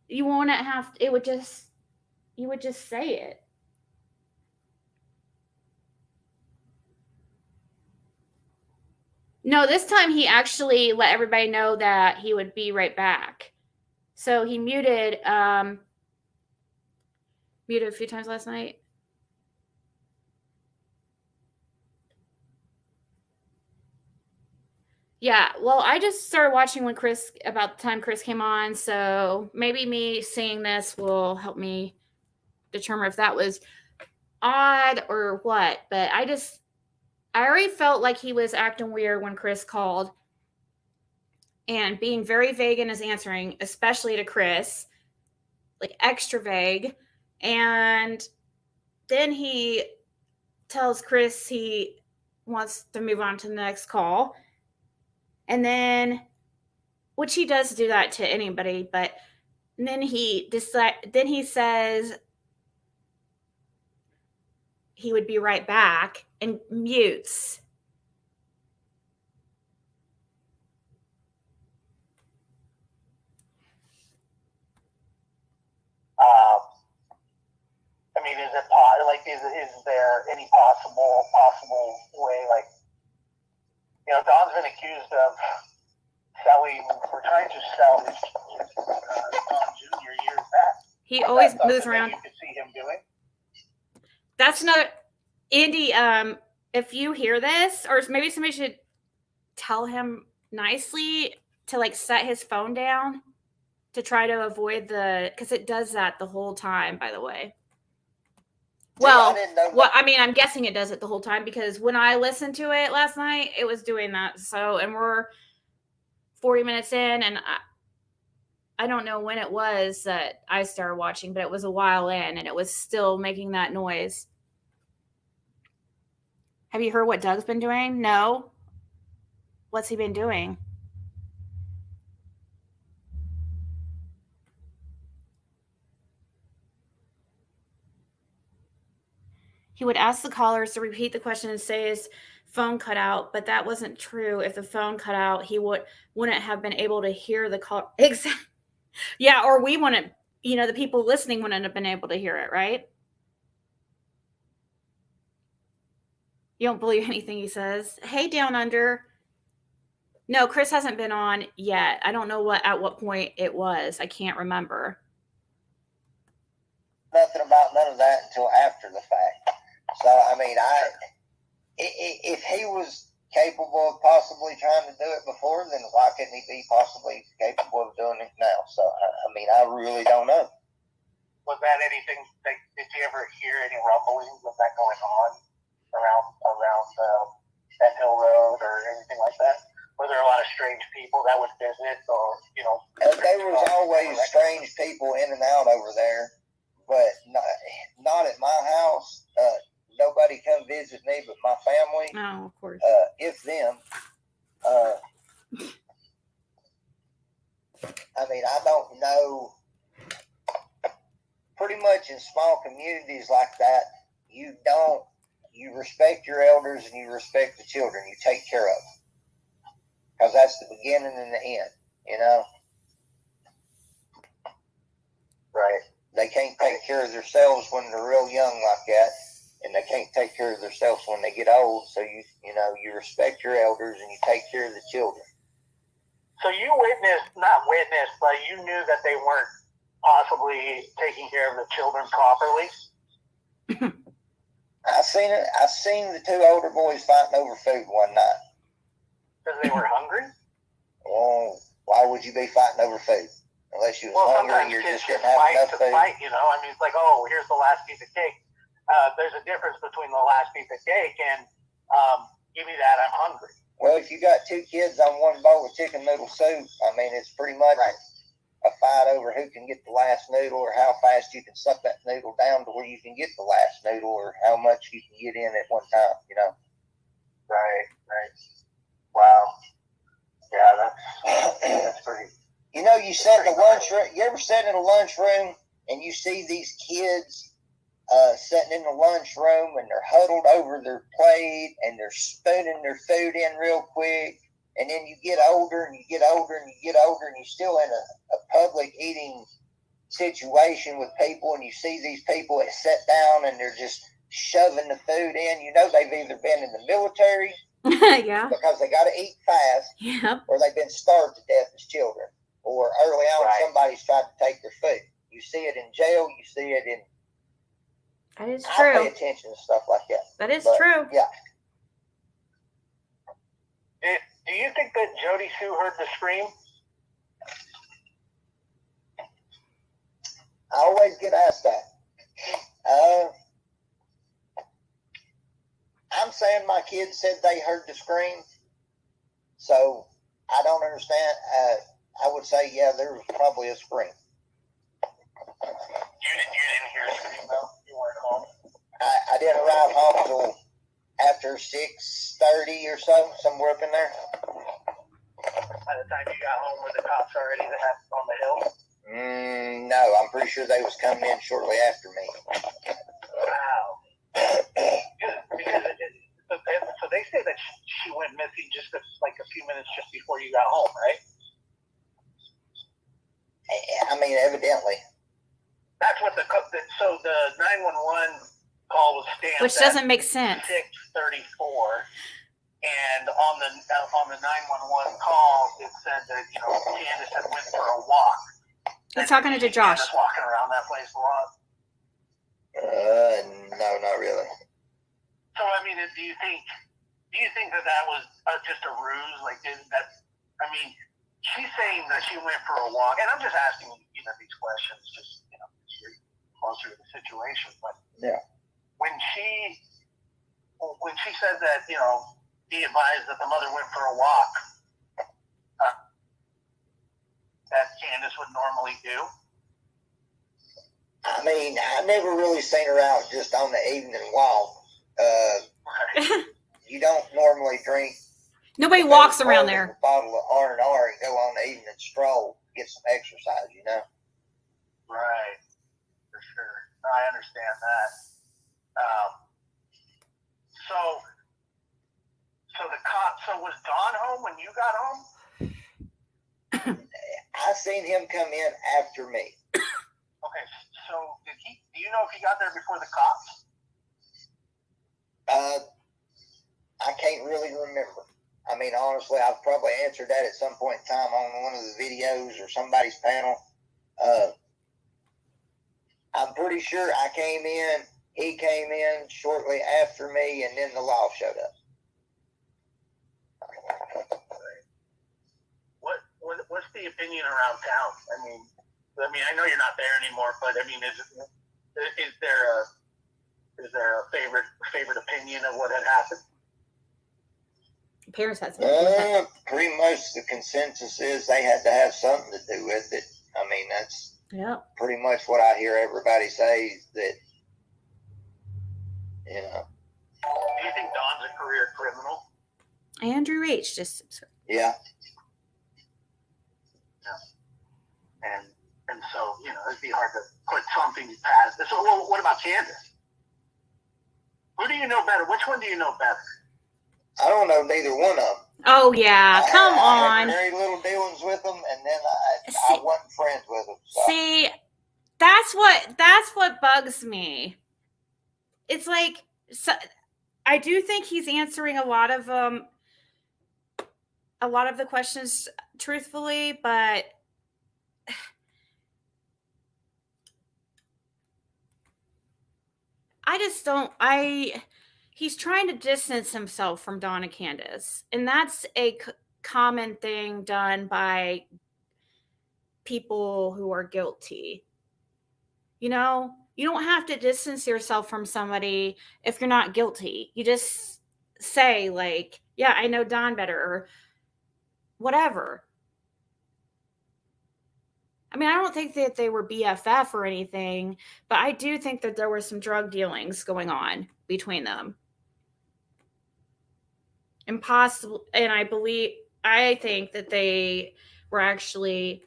you wouldn't have, you would just say it. No, this time he actually let everybody know that he would be right back. So he muted a few times last night. Yeah, well, I just started watching about the time Chris came on, so maybe me seeing this will help me determine if that was odd or what. But I already felt like he was acting weird when Chris called and being very vague in his answering, especially to Chris, like extra vague. And then he tells Chris he wants to move on to the next call. And then, which he does do that to anybody, but then he says he would be right back and mutes. I mean, is there any possible way, like, Don's been accused of trying to sell his Don Jr. years back. He always moves around. You could see That's another, Andy, if you hear this, or maybe somebody should tell him nicely to like set his phone down to try to avoid because it does that the whole time, by the way. Well, I didn't know well, I mean, I'm guessing it does it the whole time because when I listened to it last night, it was doing that. So, and we're 40 minutes in, and I don't know when it was that I started watching, but it was a while in, and it was still making that noise. Have you heard what Doug's been doing? No. What's he been doing? He would ask the callers to repeat the question and say his phone cut out, but that wasn't true. If the phone cut out, he wouldn't have been able to hear the call. Exactly. Yeah, or we wouldn't, the people listening wouldn't have been able to hear it, right? You don't believe anything he says. Hey, Down Under. No, Chris hasn't been on yet. I don't know at what point it was. I can't remember. Nothing about none of that until after the fact. So, I mean, if he was capable of possibly trying to do it before, then why couldn't he be possibly capable of doing it now? So, I mean, I really don't know. Was that anything? Did you ever hear any rumblings of that going on around that Hill Road or anything like that? Were there a lot of strange people that would visit, or there was always strange people in and out over there, but not at my house. Nobody come visit me but my family. Oh, of course. If them. I mean, I don't know. Pretty much in small communities like that, you respect your elders and you respect the children. You take care of them. Because that's the beginning and the end, Right. They can't take care of themselves when they're real young like that, and they can't take care of themselves when they get old. So you respect your elders and you take care of the children. So you not witnessed, but you knew that they weren't possibly taking care of the children properly? I seen it. I seen the two older boys fighting over food one night. Because they were hungry? Well, why would you be fighting over food? Unless you was hungry and you just didn't have enough food. Fight, I mean, it's like, oh, here's the last piece of cake. There's a difference between the last piece of cake and give me that, I'm hungry. Well, if you got two kids on one bowl of chicken noodle soup, I mean, it's pretty much a fight over who can get the last noodle or how fast you can suck that noodle down to where you can get the last noodle or how much you can get in at one time, Right. Wow. Yeah, that's pretty. You sit in a lunchroom. You ever sit in a lunchroom and you see these kids sitting in the lunchroom and they're huddled over their plate and they're spooning their food in real quick, and then you get older and you get older and you get older and you're still in a public eating situation with people, and you see these people that sit down and they're just shoving the food in. They've either been in the military. Yeah. Because they got to eat fast. Yep. Or they've been starved to death as children. Or early on, somebody's tried to take their food. You see it in jail. You see it in. That is I true. pay attention to stuff like that. That is true. Yeah. Do you think that Jody Sue heard the scream? I always get asked that. I'm saying my kids said they heard the scream, so I don't understand. I would say, yeah, there was probably a scream. You didn't hear a scream, though? You weren't home? I didn't arrive home until after 6:30 or so, somewhere up in there. By the time you got home, were the cops already on the hill? No, I'm pretty sure they was coming in shortly after me. Wow. Because so they say that she went missing just like a few minutes just before you got home, right? I mean, evidently. That's what so the 911 call was stamped, Which doesn't make sense. 6:34, and on the 911 call it said that Candace had went for a walk. He's talking to Josh. Candace walking around that place a lot. No, No, not really. So, I mean, do you think that was just a ruse? Like, I mean, she's saying that she went for a walk, and I'm just asking, these questions, just, you're closer to the situation. But yeah, when she said that, he advised that the mother went for a walk, that Candace would normally do. I mean, I never really seen her out just on the evening walk. You don't normally drink. Nobody walks around there. A bottle of R&R and go on the evening stroll, get some exercise, Right, for sure. No, I understand that. So was Don home when you got home? I seen him come in after me. Okay, so do you know if he got there before the cops? I can't really remember. I mean, honestly, I've probably answered that at some point in time on one of the videos or somebody's panel. I'm pretty sure I came in, he came in shortly after me, and then the law showed up. What's the opinion around town? I mean, I know you're not there anymore, but I mean, is there a favorite opinion of what had happened? Parents had something. Pretty much the consensus is they had to have something to do with it. I mean, that's pretty much what I hear everybody say, that, Do you think Don's a career criminal? Andrew H. just subscribed. Yeah. And so, it'd be hard to put something past. So, what about Candace? Who do you know better? Which one do you know better? I don't know neither one of them. Oh yeah, come I on. had very little dealings with them, and then I wasn't friends with them. So. See, that's what bugs me. It's like, I do think he's answering a lot of the questions truthfully, but I just don't. He's trying to distance himself from Dawn and Candace, and that's a common thing done by people who are guilty. You don't have to distance yourself from somebody if you're not guilty. You just say, like, yeah, I know Dawn better, or whatever. I mean, I don't think that they were BFF or anything, but I do think that there were some drug dealings going on between them. Impossible. And I think that they were actually,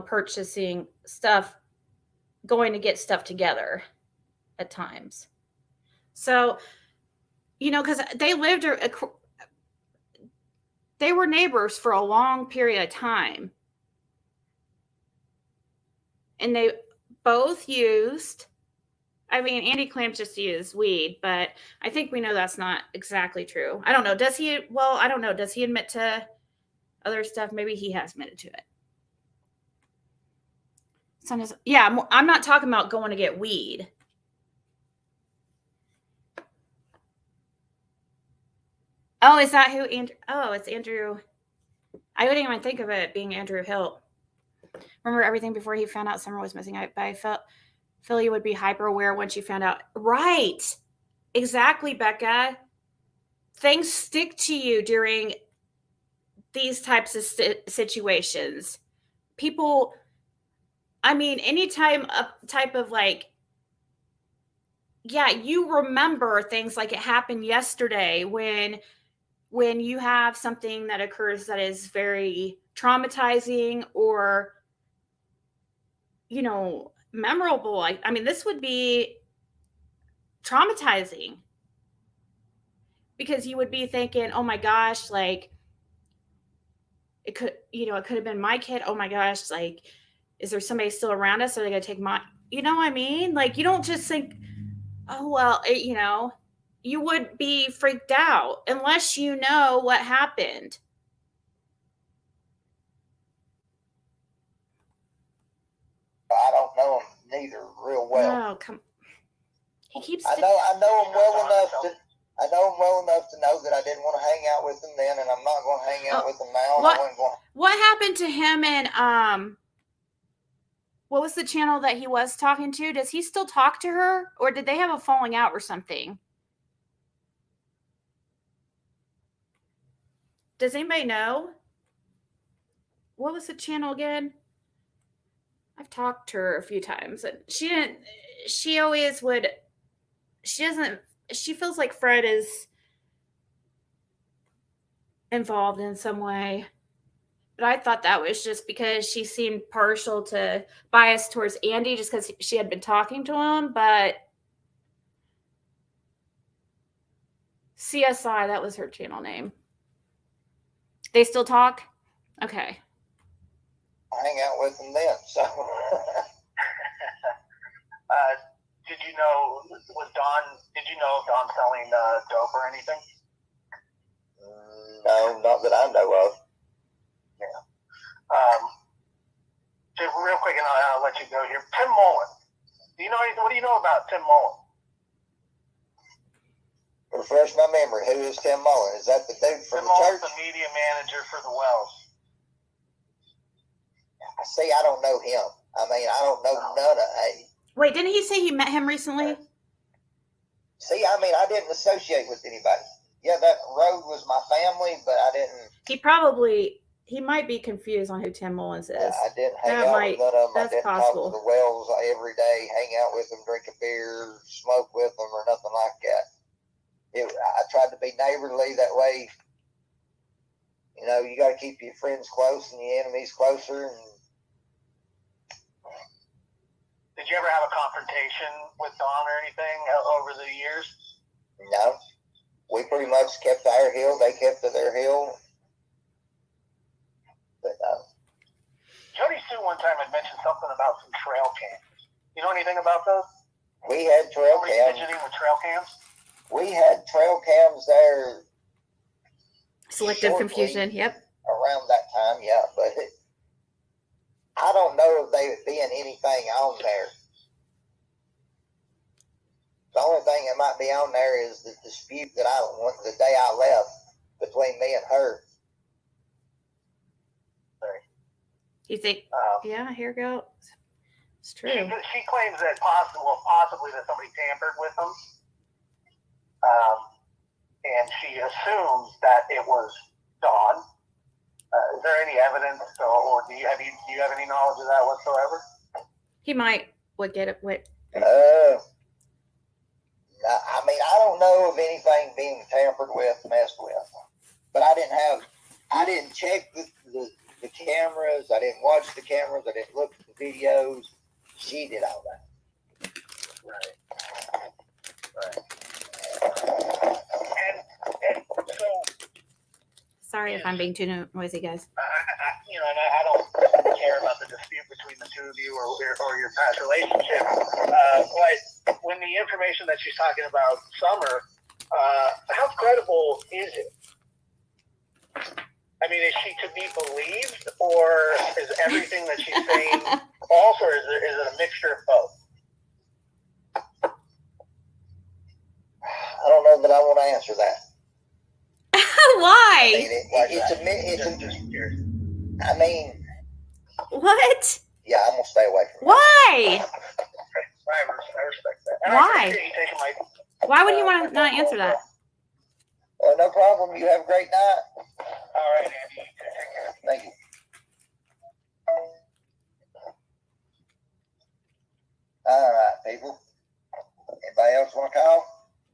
purchasing stuff, going to get stuff together at times. So, because they were neighbors for a long period of time. And they both used, Andy claims just to use weed, but I think we know that's not exactly true. I don't know. Does he? Well, I don't know. Does he admit to other stuff? Maybe he has admitted to it. I'm not talking about going to get weed. Oh, is that who Andrew? Oh, it's Andrew. I wouldn't even think of it being Andrew Hill. Remember everything before he found out Summer was missing? I felt Philly would be hyper aware when she found out. Right. Exactly, Becca. Things stick to you during these types of situations. People, any type of you remember things like it happened yesterday when you have something that occurs that is very traumatizing or, memorable. This would be traumatizing because you would be thinking, oh my gosh, it could have been my kid. Oh my gosh, is there somebody still around us? Are they going to take my, you don't just think, oh, well, you would be freaked out unless you know what happened. I don't know them either real well. No, come. He keeps. I know him well enough to. I know him well enough to know that I didn't want to hang out with him then, and I'm not going to hang out with him now. What happened to him and what was the channel that he was talking to? Does he still talk to her, or did they have a falling out or something? Does anybody know? What was the channel again? I've talked to her a few times, and she always would. She feels like Fred is involved in some way. But I thought that was just because she seemed biased towards Andy just because she had been talking to him. But CSI, that was her channel name. They still talk? Okay. I hang out with them then, so. Did you know of Don selling dope or anything? No, not that I know of. Yeah. Just real quick, and I'll let you go here. Tim Mullen. Do you know anything? What do you know about Tim Mullen? Refresh my memory. Who is Tim Mullen? Is that the dude from Tim the Mullen's church? the media manager for the Wells. See, I don't know him. I mean, I don't know none of. Wait, didn't he say he met him recently? See, I mean, I didn't associate with anybody. Yeah, that road was my family, but I didn't. He might be confused on who Tim Mullins is. I didn't hang out with none of them. That's I didn't possible. talk to the Wells every day, hang out with them, drink a beer, smoke with them, or nothing like that. I tried to be neighborly that way. You know, you got to keep your friends close and your enemies closer. And did you ever have a confrontation with Don or anything over the years? no, we pretty much kept our hill. They kept to their hill. But Jody Sue one time had mentioned something about some trail cams. You know anything about those? we had trail Somebody cams. fidgeting with trail cams? We had trail cams there Selective shortly confusion. Yep. around that time, yeah. But I don't know if they being anything on there. The only thing that might be on there is the dispute that the day I left between me and her. You think? Yeah, here goes. It's true. She claims that possibly that somebody tampered with them. And she assumes that it was Dawn. Is there any evidence, or do you have any knowledge of that whatsoever? He might get it. What? I mean, I don't know of anything being tampered with, messed with. But I didn't check the cameras. I didn't watch the cameras. I didn't look at the videos. She did all that. Right. And so. Sorry if I'm being too noisy, guys. I don't care about the dispute between the two of you or your past relationship. But when the information that she's talking about, Summer, how credible is it? I mean, is she to be believed, or is everything that she's saying false, or is it a mixture of both? I don't know that I want to answer that. Why? I mean, What? yeah, I'm gonna stay away from it. Why? I respect that. And Why? I appreciate you taking Why would he want to not answer that? No problem. You have a great night. all right, Andy. Take care. Thank you. All right, people. Anybody else want to call?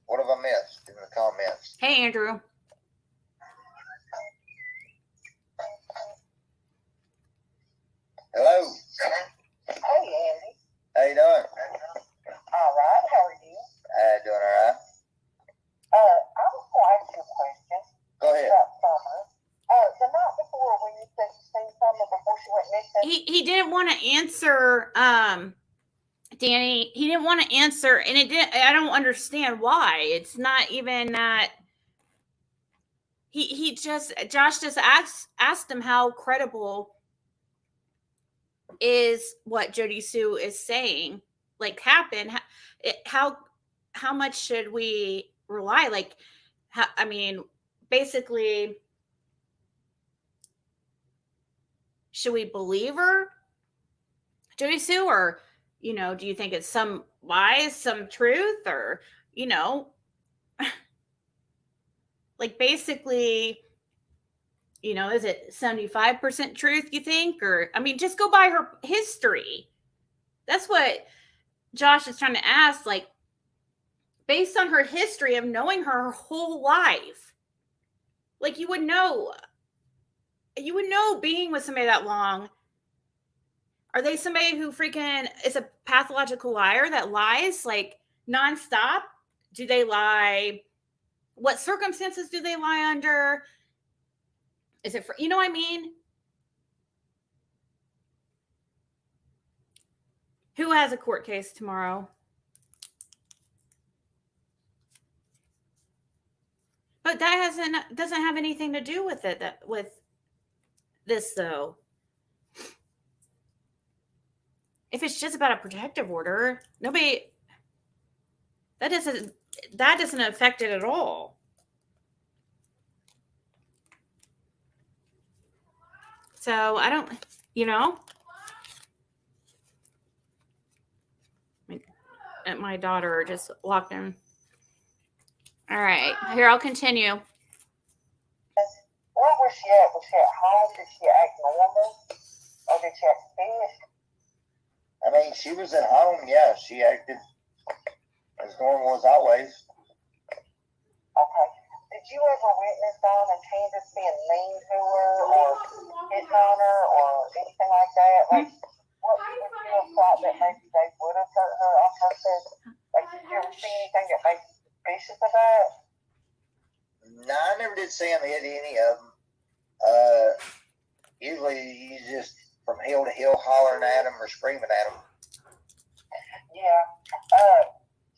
What have I missed in the comments? Hey, Andrew. Hello. Hey, Andy. How you doing? All right. How are you? Doing all right. I was going to ask you a question Go ahead. about Summer. The night before, when you said you seen Summer before she went missing. He didn't want to answer, Danny. He didn't want to answer, and I don't understand why. It's not even that. Josh just asked him how credible is what Jody Sue is saying. like happen, how much should we rely? Like, I mean, basically, should we believe her? Do we sue, or do you think it's some lies, some truth, or like basically, is it 75% truth, you think? Or, I mean, just go by her history. That's what Josh is trying to ask. Like, based on her history of knowing her whole life, like you would know being with somebody that long. Are they somebody who freaking is a pathological liar that lies like nonstop? Do they lie? What circumstances do they lie under? Is it for, what I mean? Who has a court case tomorrow? But that doesn't have anything to do with it, with this though. If it's just about a protective order, that doesn't affect it at all. So I don't, my daughter just walked in. All right, here, I'll continue. Where was she at? Was she at home? Did she act normal? Or did she act finished? I mean, she was at home, yeah. She acted as normal as always. Okay. Did you ever witness Dawn and Candace being mean to her or hitting on her or anything like that? Like, what would you have thought that maybe they would have hurt her on purpose? Like, did you ever see anything that made you suspicious of that? No, I never did see him hit any of them. Usually he's just from hill to hill hollering at them or screaming at them. Yeah.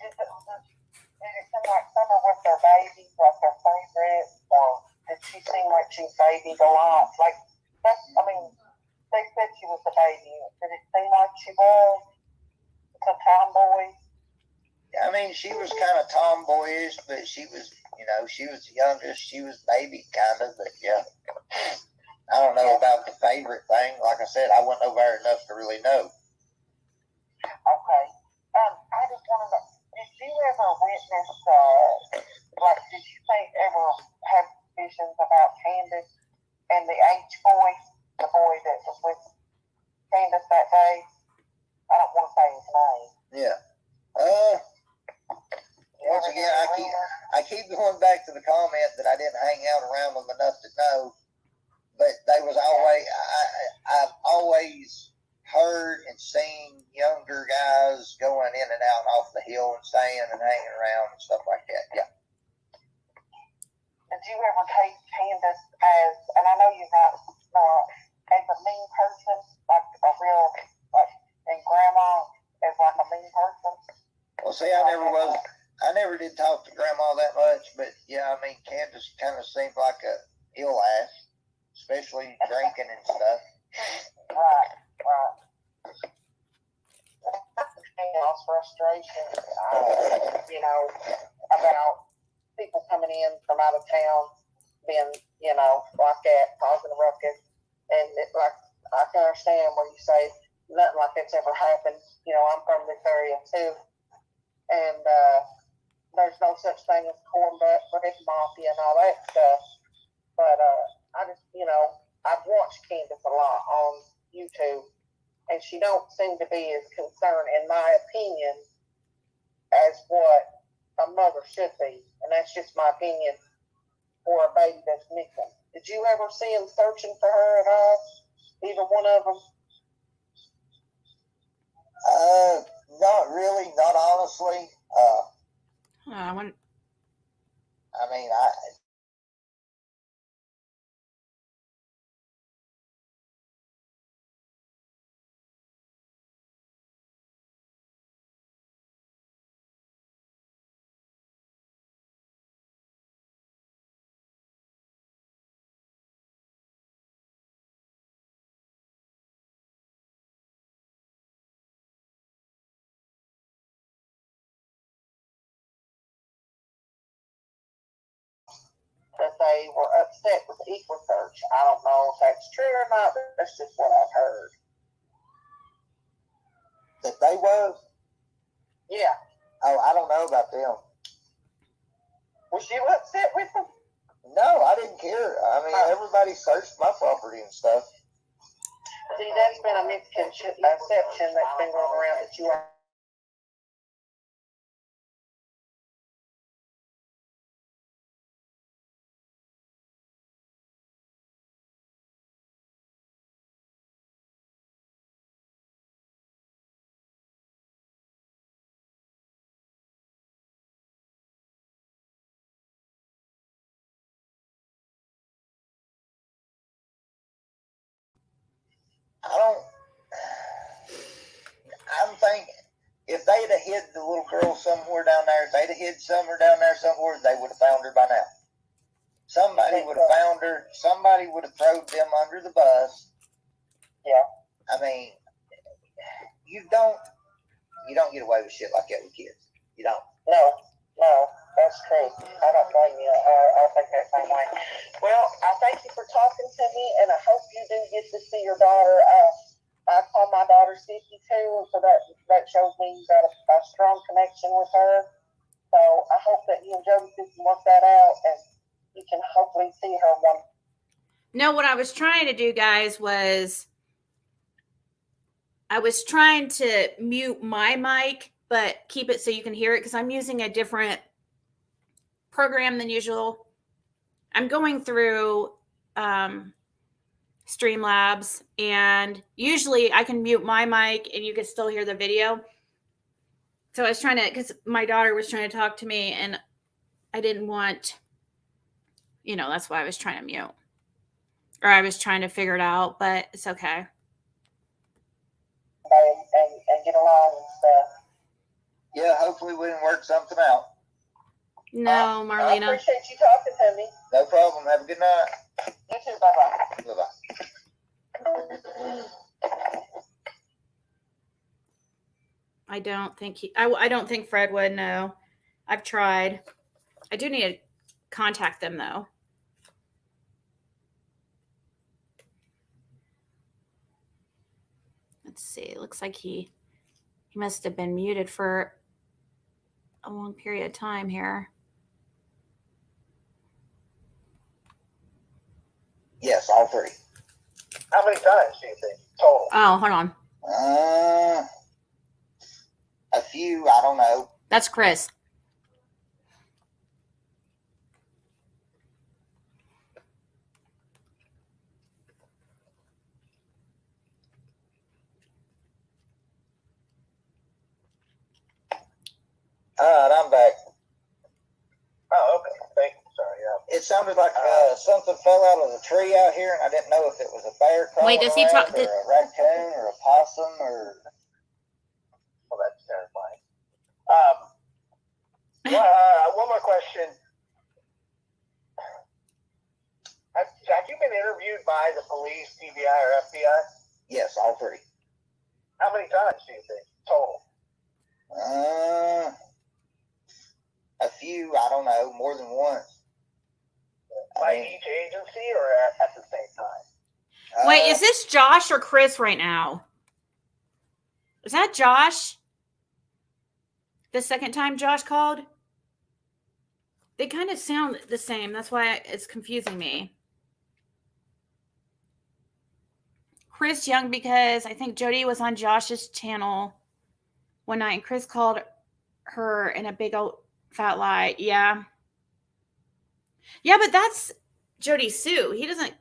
Did it seem like Summer was their baby, like their favorite, or did she seem like she babied a lot? Like, they said she was the baby. Did it seem like she was a tomboy? I mean, she was kind of tomboyish, but she was the youngest. She was baby kind of, but yeah. I don't know about the favorite thing. Like I said, I wasn't over there enough to really know. Okay. I just want to know, did you ever witness, did you ever have visions about Candace and the H boy, the boy that was with Candace that day? I don't want to say his name. Yeah. Once again, I keep going back to the comment that I didn't hang out around them enough to know. But they was always, I've always heard and seen younger guys going in and out off the hill and staying and hanging around and stuff like that. Yeah. Did you ever take Candace as, and I know you're not, as a mean person, like a real, and Grandma as like a mean person? Well, see, I never did talk to Grandma that much, but yeah, I mean, Candace kind of seemed like a ill ass. Especially drinking and stuff. Right. Lost frustration, about people coming in from out of town, being, like that, causing a ruckus. And I can understand where you say nothing like that's ever happened. I'm from this area too. And there's no such thing as cornbread mafia and all that stuff. But I just, I've watched Candace a lot on YouTube, and she don't seem to be as concerned, in my opinion, as what a mother should be. And that's just my opinion for a baby that's missing. Did you ever see them searching for her at all? Either one of them? Not really, not honestly. I mean, that they were upset with the Equal Church. I don't know if that's true or not, but that's just what I've heard. That they were? Yeah. Oh, I don't know about them. Was you upset with them? No, I didn't care. I mean, everybody searched my property and stuff. See, that's been a misconception that's been going around that you are. I'm thinking, if they'd have hid the little girl somewhere down there, if they'd have hid somewhere down there somewhere, they would have found her by now. Somebody would have found her. Somebody would have thrown them under the bus. Yeah. I mean, you don't get away with shit like that with kids. You don't. No, that's true. I don't blame you. I think that same way. Well, I thank you for talking to me, and I hope you do get to see your daughter. I call my daughter Ziggy too, so that shows me you got a strong connection with her. So I hope that you and Jody can work that out, and you can hopefully see her one. No, what I was trying to do, guys, was I was trying to mute my mic, but keep it so you can hear it because I'm using a different program than usual. I'm going through Streamlabs, and usually I can mute my mic and you can still hear the video. So I was trying to, because my daughter was trying to talk to me and I didn't want, that's why I was trying to mute. Or I was trying to figure it out, but it's okay. And get along and stuff. Yeah, hopefully we can work something out. No, Marlena. I appreciate you talking to me. No problem. Have a good night. You too. Bye-bye. Bye-bye. I don't think Fred would. No, I've tried. I do need to contact them though. Let's see. It looks like he must have been muted for a long period of time here. Yes, all three. How many times do you think total? Oh, hold on. A few. I don't know. That's Chris. All right, I'm back. Oh, okay. Thank you. Sorry. It sounded like something fell out of the tree out here, and I didn't know if it was a bear crawling Wait, does he around, talk? or a raccoon, or a possum, or... Well, that's terrifying. One more question. Have you been interviewed by the police, TBI, or FBI? Yes, all three. How many times do you think total? A few. I don't know. More than once. By each agency or at the same time? Wait, is this Josh or Chris right now? Is that Josh? The second time Josh called? They kind of sound the same. That's why it's confusing me. Chris Young, because I think Jody was on Josh's channel one night and Chris called her in a big old fat lie. Yeah. Yeah, but that's Jody Sue. He doesn't.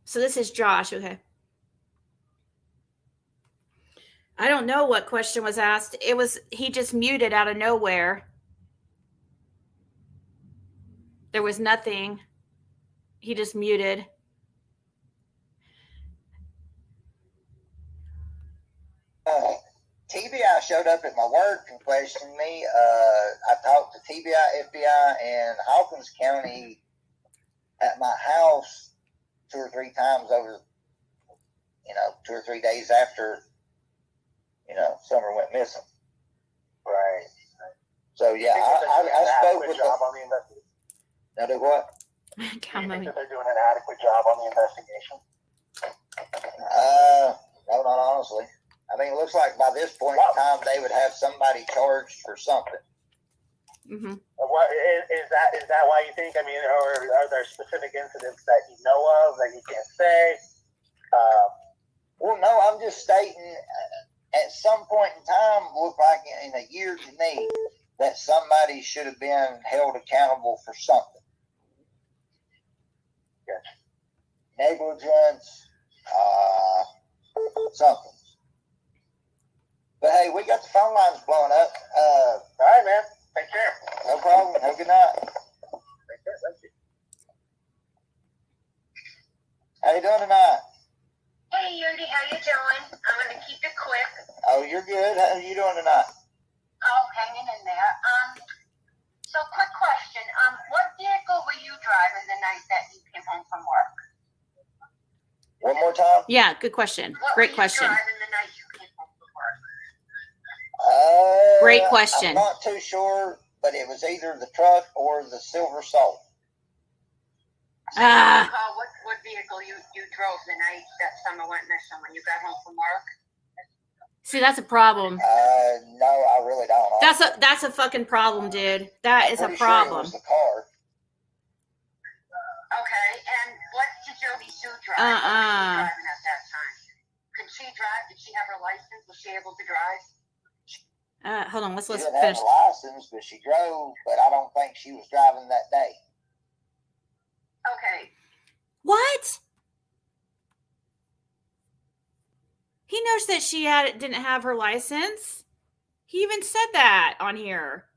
So this is Josh. Okay. I don't know what question was asked. He just muted out of nowhere. There was nothing. He just muted. TBI showed up at my work and questioned me. I talked to TBI, FBI, and Hawkins County at my house 2 or 3 times over, 2 or 3 days after, Summer went missing. Right. So yeah, I spoke with job on the investigation. Now do what? Do you think that they're doing an adequate job on the investigation? No, not honestly. I mean, it looks like by this point in time, they would have somebody charged for something. Mm-hmm. What is that? Why you think? I mean, or are there specific incidents that you know of that you can't say? Well, no, I'm just stating. At some point in time, look like in a year to me, that somebody should have been held accountable for something. Yes. Negligence, something. But hey, we got the phone lines blowing up. All right, man. Take care. No problem. Have a good night. Take care. Thank you. How you doing tonight? Hey, Yuri, how you doing? I'm going to keep it quick. Oh, you're good. How are you doing tonight? Oh, hanging in there. So quick question. What vehicle were you driving the night that you came home from work? One more time? Yeah, good question. What Great were you question. driving the night you came home from work? Great question. I'm not too sure, but it was either the truck or the Silver Salt. So you don't recall what vehicle you drove the night that Summer went missing when you got home from work? See, that's a problem. No, I really don't. That's a fucking problem, dude. That is a problem. Sure it was the car. Okay, and what did Jody Sue drive? What was she driving at that time? Could she drive? Did she have her license? Was she able to drive? Hold on, let's She didn't finish. have a license, but she drove. But I don't think she was driving that day. Okay. What? He knows that she didn't have her license. He even said that on here.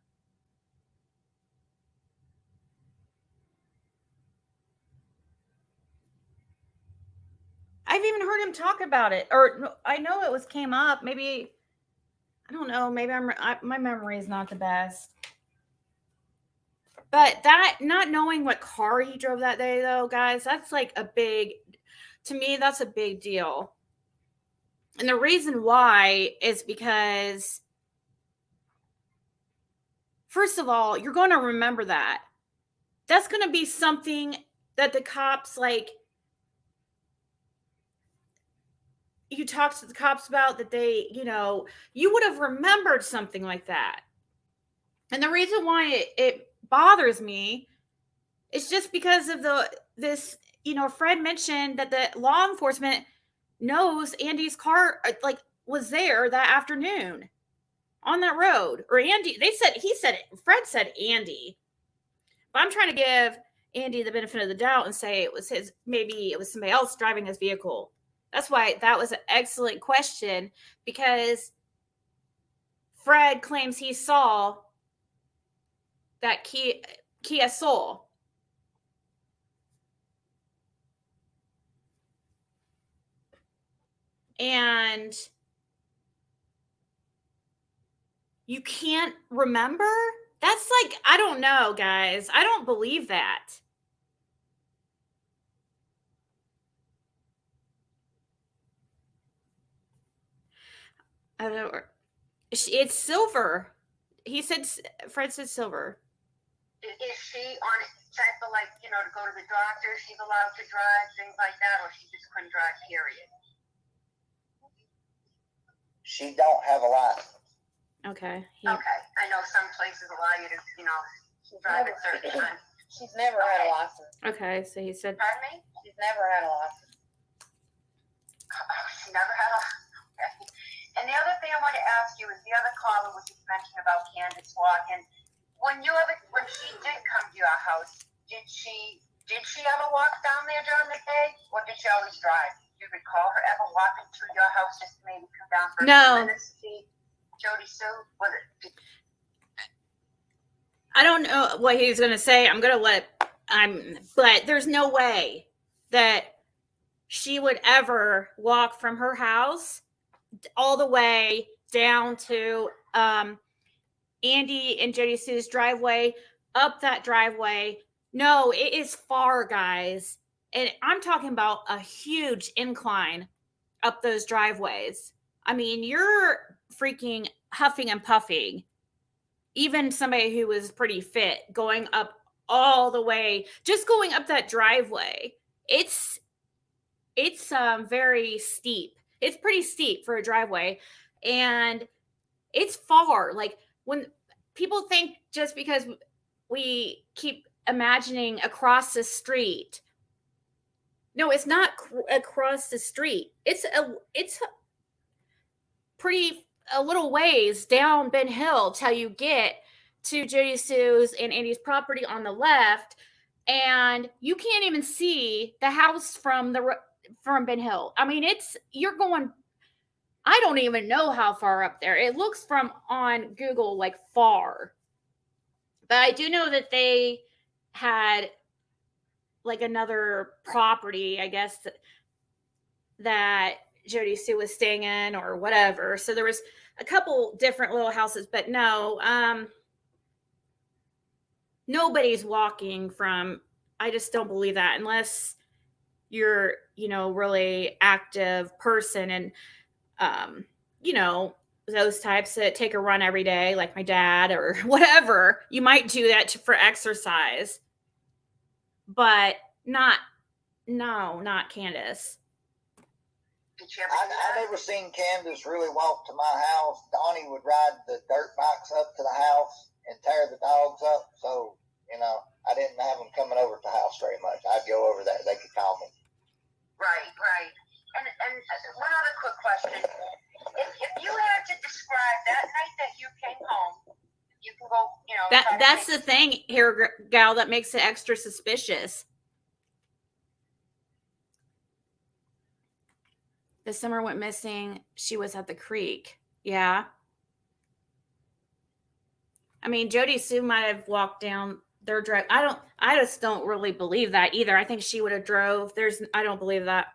I've even heard him talk about it, or I know it came up. Maybe I don't know. Maybe my memory is not the best. But that, not knowing what car he drove that day, though, guys, that's like to me, that's a big deal. And the reason why is because, first of all, you're going to remember that. That's going to be something that the cops, like, you talk to the cops about, that they, you would have remembered something like that. And the reason why it bothers me is just because of this, Fred mentioned that the law enforcement knows Andy's car, like, was there that afternoon on that road. Or Andy, Fred said Andy. But I'm trying to give Andy the benefit of the doubt and say maybe it was somebody else driving his vehicle. That's why that was an excellent question, because Fred claims he saw that Kia Soul. And you can't remember? That's like, I don't know, guys. I don't believe that. I don't know. It's silver. Fred said silver. Is she on type of, like, to go to the doctor, she's allowed to drive, things like that, or she just couldn't drive, period? She don't have a license. Okay. Okay. I know some places allow you to, drive at certain times. She's never had a license. Okay, so he said. Pardon me? She's never had a license. She never had a. Okay. And the other thing I want to ask you is the other caller was just mentioning about Candace walking. When she did come to your house, did she ever walk down there during the day, or did she always drive? Do you recall her ever walking to your house just to maybe come down for a few minutes to see Jody Sue? I don't know what he's going to say. But there's no way that she would ever walk from her house all the way down to Andy and Jody Sue's driveway, up that driveway. No, it is far, guys. And I'm talking about a huge incline up those driveways. I mean, you're freaking huffing and puffing even somebody who was pretty fit going up all the way, just going up that driveway, it's very steep. It's pretty steep for a driveway, and it's far. Like, when people think just because we keep imagining across the street, no, it's not across the street. It's a little ways down Ben Hill till you get to Jody Sue's and Andy's property on the left, and you can't even see the house from Ben Hill. I mean, you're going, I don't even know how far up there. It looks from on Google like far. But I do know that they had like another property, I guess, that Jody Sue was staying in or whatever. So there was a couple different little houses, but no, nobody's walking from, I just don't believe that unless you're, really active person and, those types that take a run every day, like my dad or whatever. You might do that for exercise, but not Candace. I never seen Candace really walk to my house. Donnie would ride the dirt bikes up to the house and tear the dogs up. So, I didn't have them coming over to the house very much. I'd go over there. They could call me. Right. And one other quick question. If you had to describe that night that you came home, you can go, that's the thing here, gal, that makes it extra suspicious. The summer went missing. She was at the creek. Yeah. I mean, Jody Sue might have walked down their drive. I just don't really believe that either. I think she would have drove. I don't believe that.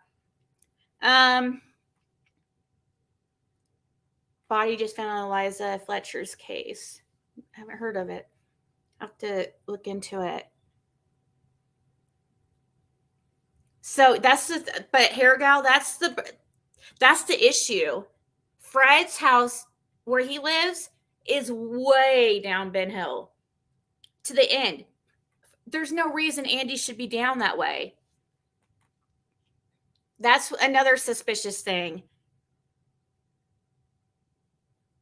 Body just found on Eliza Fletcher's case. I haven't heard of it. I have to look into it. So but here, gal, that's the issue. Fred's house where he lives is way down Ben Hill to the end. There's no reason Andy should be down that way. That's another suspicious thing.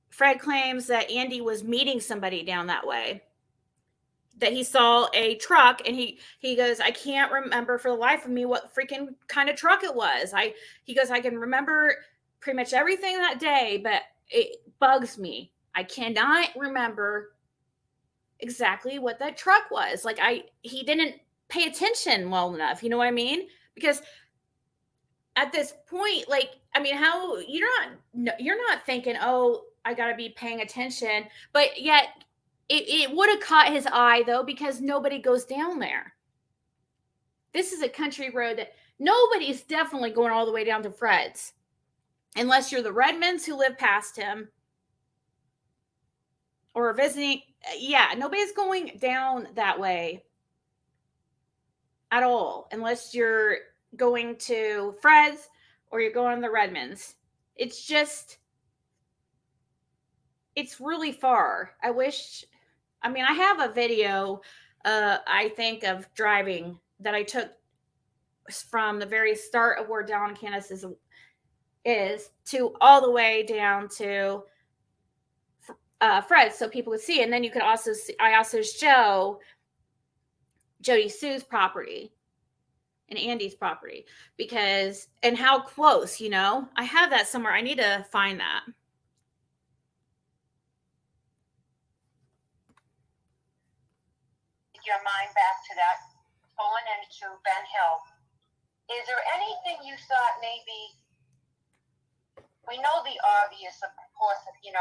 Fred claims that Andy was meeting somebody down that way, that he saw a truck, and he goes, I can't remember for the life of me what freaking kind of truck it was. He goes, I can remember pretty much everything that day, but it bugs me. I cannot remember exactly what that truck was. Like, he didn't pay attention well enough. You know what I mean? Because at this point, like, I mean, how you're not thinking, oh, I got to be paying attention, but yet it would have caught his eye though, because nobody goes down there. This is a country road that nobody's definitely going all the way down to Fred's, unless you're the Redmonds who live past him or visiting. Yeah, nobody's going down that way at all, unless you're going to Fred's or you're going to the Redmonds. It's really far. I have a video, I think, of driving that I took from the very start of where down Candace is to all the way down to Fred, so people would see. And then you could also see, I also show Jody Sue's property and Andy's property, and how close, I have that somewhere. I need to find that. Your mind back to that, pulling into Ben Hill. Is there anything you thought maybe, we know the obvious, of course, we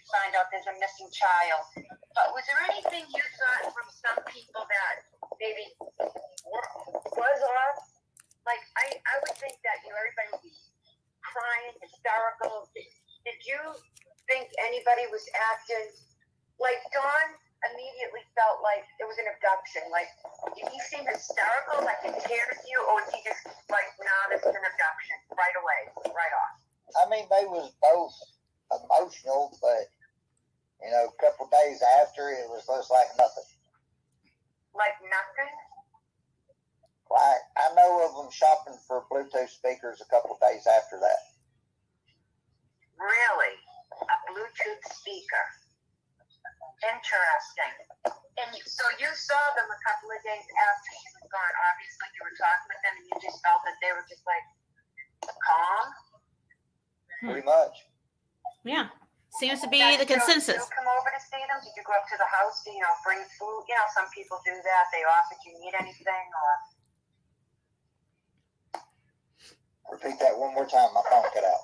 find out there's a missing child, but was there anything you thought from some people that maybe was off? Like, I would think that, everybody would be crying, hysterical. Did you think anybody was acting like Dawn immediately felt like it was an abduction? Like, did he seem hysterical, like it tears you, or was he just like, nah, this is an abduction right away, right off? I mean, they was both emotional, but a couple days after, it was just like nothing. Like nothing? Like, I know of them shopping for Bluetooth speakers a couple of days after that. Really? A Bluetooth speaker. Interesting. And so you saw them a couple of days after she was gone. Obviously, you were talking with them and you just felt that they were just like calm? Pretty much. Yeah. Seems to be Now, the did consensus. you come over to see them? Did you go up to the house to, bring food? Some people do that. They offer, do you need anything? Or Repeat that one more time. My phone cut out.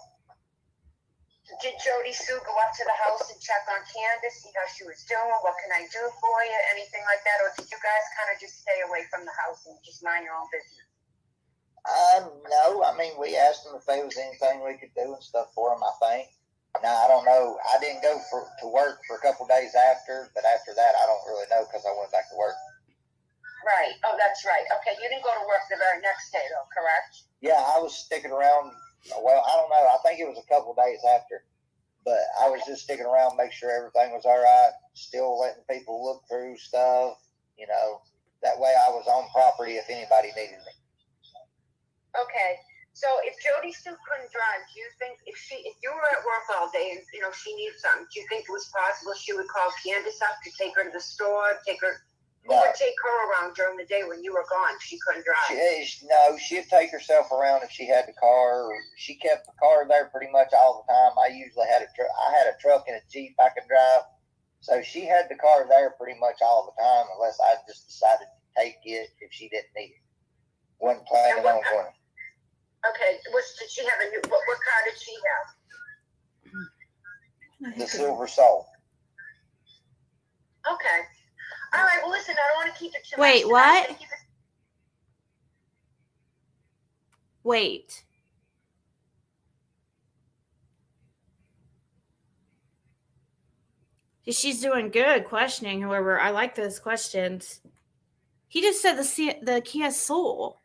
did Jody Sue go up to the house and check on Candace, see how she was doing? What can I do for you? Anything like that? Or did you guys kind of just stay away from the house and just mind your own business? No. I mean, we asked them if there was anything we could do and stuff for them, I think. Now, I don't know. I didn't go to work for a couple days after, but after that, I don't really know because I went back to work. Right. Oh, that's right. Okay, you didn't go to work the very next day, though, correct? Yeah, I was sticking around. Well, I don't know. I think it was a couple days after, but I was just sticking around, make sure everything was all right. Still letting people look through stuff, That way I was on property if anybody needed me. Okay. So if Jody Sue couldn't drive, do you think if you were at work all day and she needs something, do you think it was possible she would call Candace up to take her to the store, who would take her around during the day when you were gone if she couldn't drive? She'd take herself around if she had the car. She kept the car there pretty much all the time. I usually had I had a truck and a Jeep I could drive. So she had the car there pretty much all the time unless I just decided to take it if she didn't need it. Wasn't planning on going. Okay, did she have what car did she have? The Silver Soul. Okay. All right, well, listen, I don't want to keep it too much. Wait, what? Wait. She's doing good questioning, however. I like those questions. He just said the Kia Soul.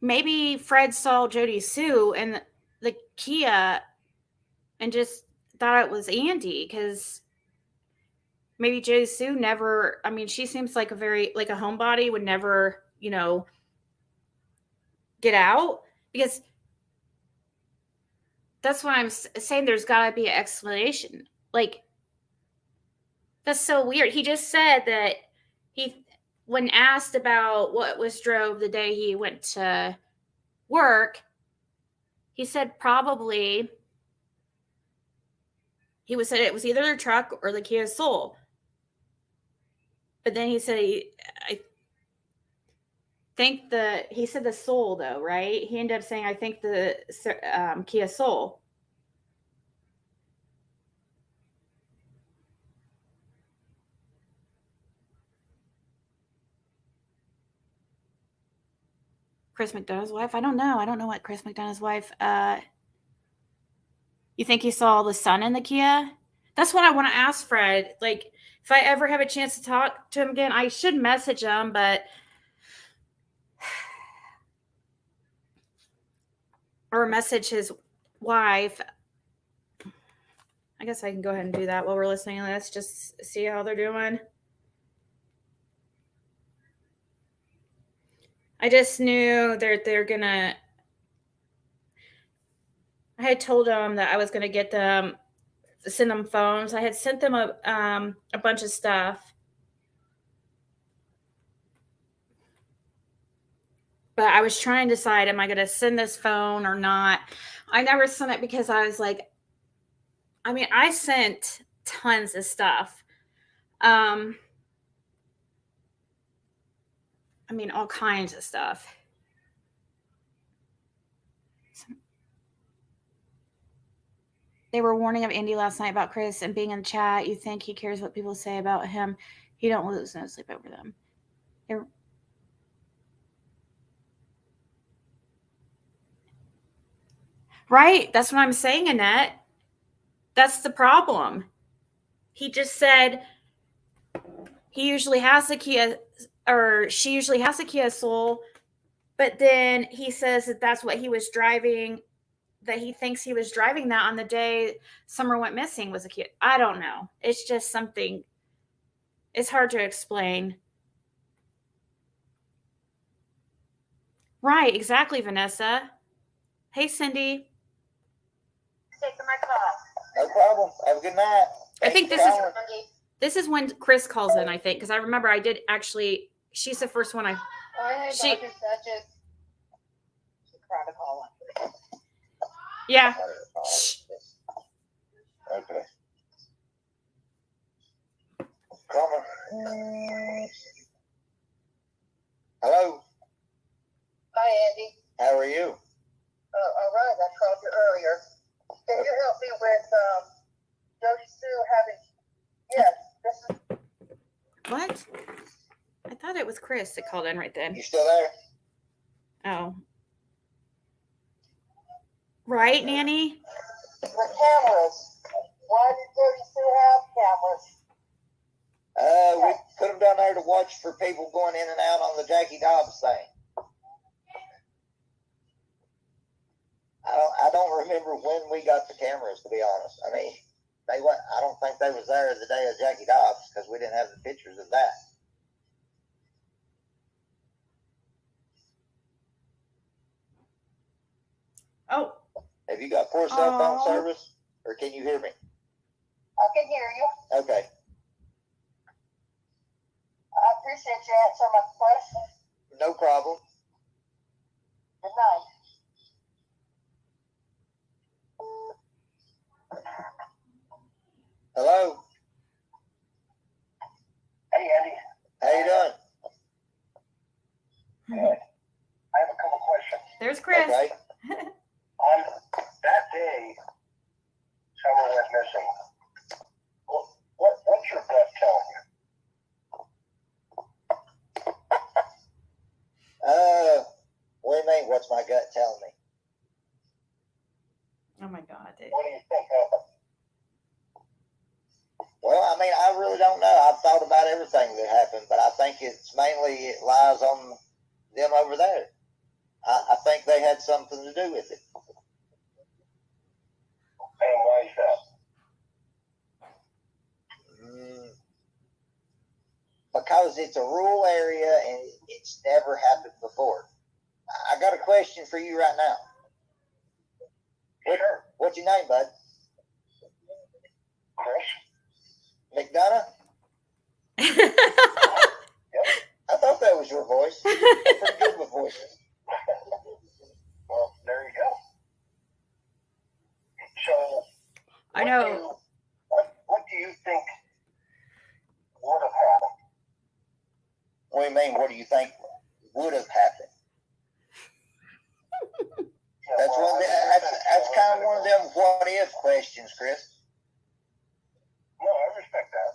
Maybe Fred saw Jody Sue and the Kia and just thought it was Andy because maybe Jody Sue never, she seems like a homebody, would never, get out, because that's what I'm saying. There's got to be an explanation. Like, that's so weird. He just said that when asked about what was drove the day he went to work, he said probably said it was either the truck or the Kia Soul. But then he said he said the Soul though, right? He ended up saying, I think the Kia Soul. Chris McDonough's wife? I don't know. I don't know what Chris McDonough's wife. You think he saw the sun in the Kia? That's what I want to ask Fred. Like, if I ever have a chance to talk to him again, I should message him, but or message his wife. I guess I can go ahead and do that while we're listening to this. Just see how they're doing. I just knew they're gonna. I had told them that I was gonna send them phones. I had sent them a bunch of stuff, but I was trying to decide: am I gonna send this phone or not? I never sent it because I was like, I sent tons of stuff. All kinds of stuff. They were warning of Andy last night about Chris and being in the chat. You think he cares what people say about him? He don't lose no sleep over them. Right? That's what I'm saying, Annette. That's the problem. He just said he usually has a Kia, or she usually has a Kia Soul, But then he says that that's what he was driving, that he thinks he was driving that on the day Summer went missing was a kid. I don't know. It's just something, it's hard to explain. Right, exactly, Vanessa. Hey, Cindy. Taking my call. No problem. Have a good night. I think Thanks this for is calling. this is when Chris calls in, I think, because I remember I did actually, she's the first one I, She- She tried to call him. yeah. Okay. Caller. Hello. Hi, Andy. How are you? All right, I called you earlier. Can you help me with Jody Sue having? Yes, this is. What? I thought it was Chris that called in right then. You still there? Oh. Right, Nanny? The cameras. Why did Jody Sue have cameras? We put them down there to watch for people going in and out on the Jackie Dobbs thing. I don't remember when we got the cameras, to be honest. I mean, they went. I don't think they was there the day of Jackie Dobbs because we didn't have the pictures of that. Oh. Have you got poor cell phone Aw. service, or can you hear me? I can hear you. Okay. I appreciate you answering my question. No problem. Good night. Hello. Hey, Andy, How you doing? I have a couple questions. There's Chris. Okay. On that day, Summer went missing. What's your gut telling you? What do you mean? What's my gut telling me? Oh my God. What do you think happened? Well, I mean, I really don't know. I've thought about everything that happened, but I think it's mainly it lies on them over there. I think they had something to do with it. And why is that? Because it's a rural area and it's never happened before. I got a question for you right now. Sure. What's your name, bud? Chris? McDonough? I thought that was your voice. You're pretty good with voices. Well, there you go. So, I know. What do you think would have happened? What do you mean? What do you think would have happened? That's one. That's kind of one of them what if questions, Chris. No, I respect that.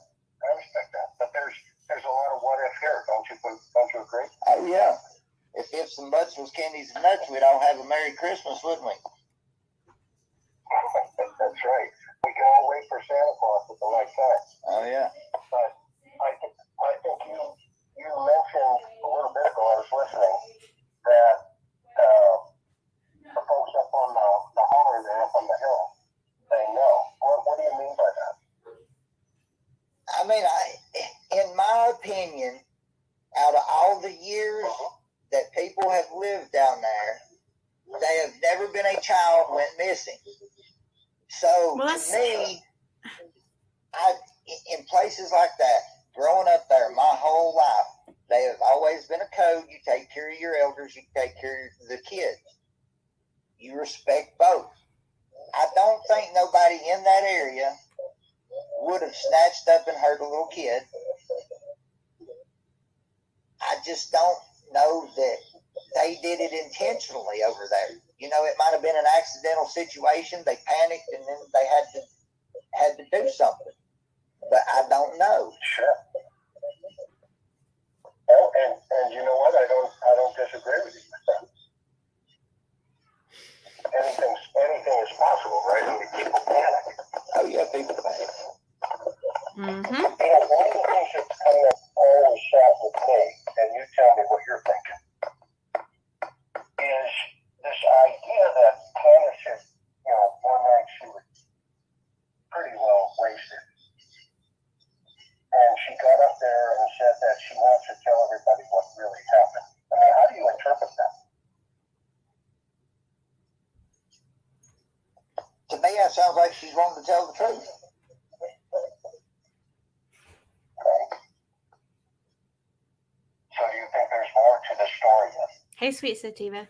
But there's a lot of what if here. Don't you agree? Oh yeah. If ifs and buts was candies and nuts, we'd all have a Merry Christmas, wouldn't we? That's right. We can all wait for Santa Claus at the right time. Oh yeah. But I think you mentioned a little bit ago, I was listening, that the folks up on the holler there up on the hill, they know. What do you mean by that? I mean, in my opinion, out of all the years that people have lived down there, they have never been a child went missing. So Well, to me, in places like that, growing up there my whole life, they have always been a code. You take care of your elders, you take care of the kids. You respect both. I don't think nobody in that area would have snatched up and hurt a little kid. I just don't know that they did it intentionally over there. You know, it might have been an accidental situation. They panicked and then they had to do something. But I don't know. Sure. Oh, and you know what? I don't disagree with you. Anything is possible, right? I mean, people panic. Oh yeah, people panic. Mm-hmm. You know, one of the things that's kind of always shot with me, and you tell me what you're thinking. like she's wanting to tell the truth. So do you think there's more to the story then? Hey, sweet sativa.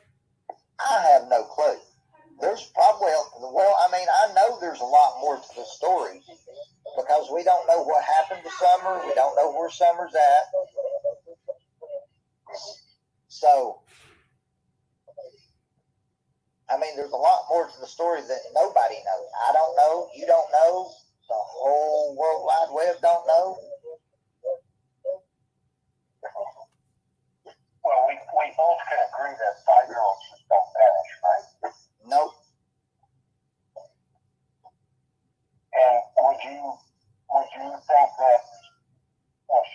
I have no clue. There's probably, I mean, I know there's a lot more to the story because we don't know what happened to Summer. We don't know where Summer's at. So, I mean, there's a lot more to the story that nobody knows. I don't know. You don't know. The whole World Wide Web don't know. Well, we both can agree that 5-year-olds just don't vanish, right? Nope. And would you think that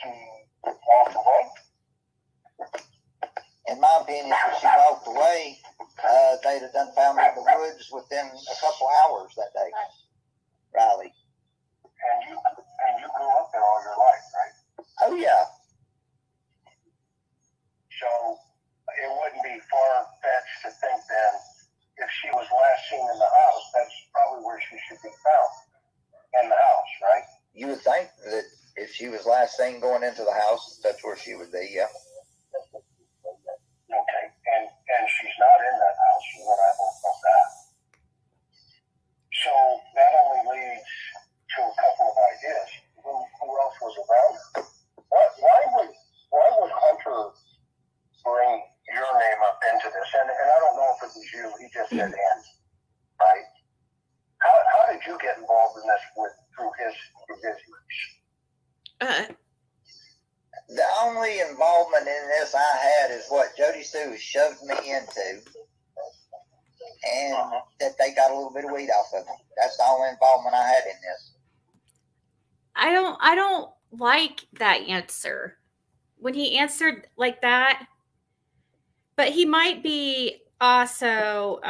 she walked away? In my opinion, if she walked away, they'd have done found her in the woods within a couple hours that day. Riley. And you grew up there all your life, right? Oh, yeah. So it wouldn't be far-fetched to think then if she was last seen in the house, that's probably where she should be found, in the house, right? You would think that if she was last seen going into the house, that's where she would be, yeah. Okay, and she's not in that house, you and I both know that. So that only leads to a couple of ideas. Who else was around her? Why would Hunter bring your name up into this? And I don't know if it was you. He just said Andy, right? How did you get involved in this through his reach? The only involvement in this I had is what Jody Sue shoved me into, and that they got a little bit of weed off of me. That's the only involvement I had in this. I don't like that answer when he answered like that, but he might be also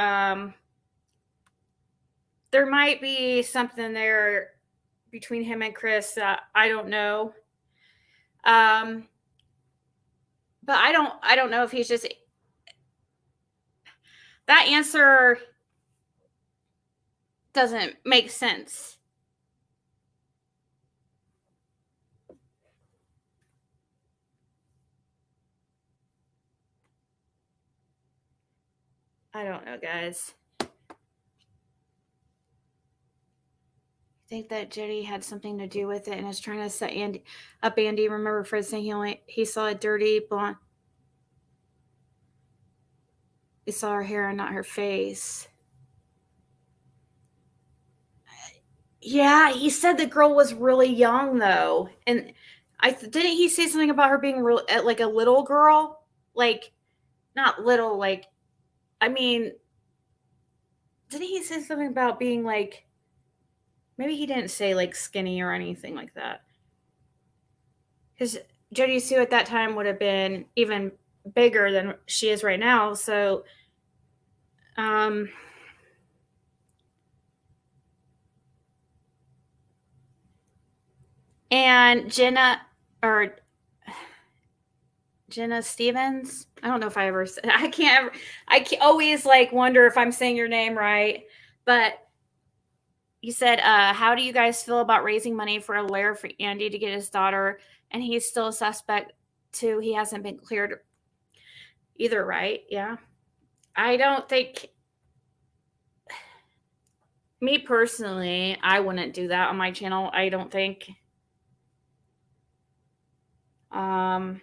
there might be something there between him and Chris that I don't know. But I don't know if he's just that answer doesn't make sense. I don't know, guys. I think that Jody had something to do with it and is trying to set up Andy. Remember Fred saying he saw a dirty blonde. He saw her hair and not her face. Yeah, he said the girl was really young though, and didn't he say something about her being like a little girl, like not little, like I mean, didn't he say something about being like? Maybe he didn't say like skinny or anything like that. Because Jody Sue at that time would have been even bigger than she is right now. So, and Jenna Stevens. I don't know if I ever said, I always like wonder if I'm saying your name right, but you said, how do you guys feel about raising money for a lawyer for Andy to get his daughter? And he's still a suspect too. He hasn't been cleared either, right? Yeah. I don't think, me personally, I wouldn't do that on my channel. I don't think. And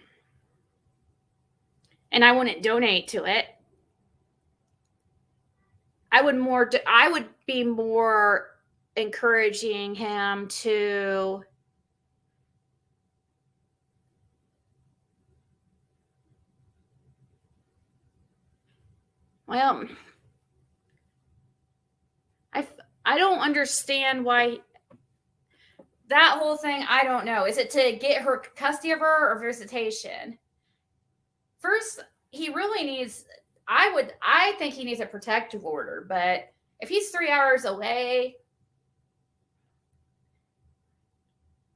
I wouldn't donate to it. I would be more encouraging him to I don't understand why that whole thing. I don't know. Is it to get her custody of her or visitation? First, he really needs, I think he needs a protective order, but if he's 3 hours away,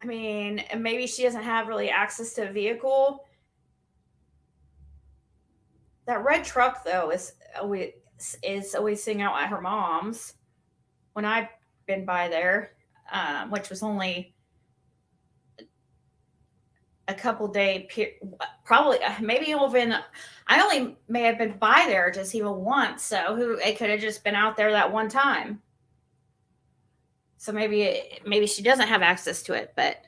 I mean, and maybe she doesn't have really access to a vehicle. That red truck though is always sitting out at her mom's when I been by there, which was only a couple day probably maybe even I only may have been by there just even once, so it could have just been out there that one time. So maybe she doesn't have access to it, but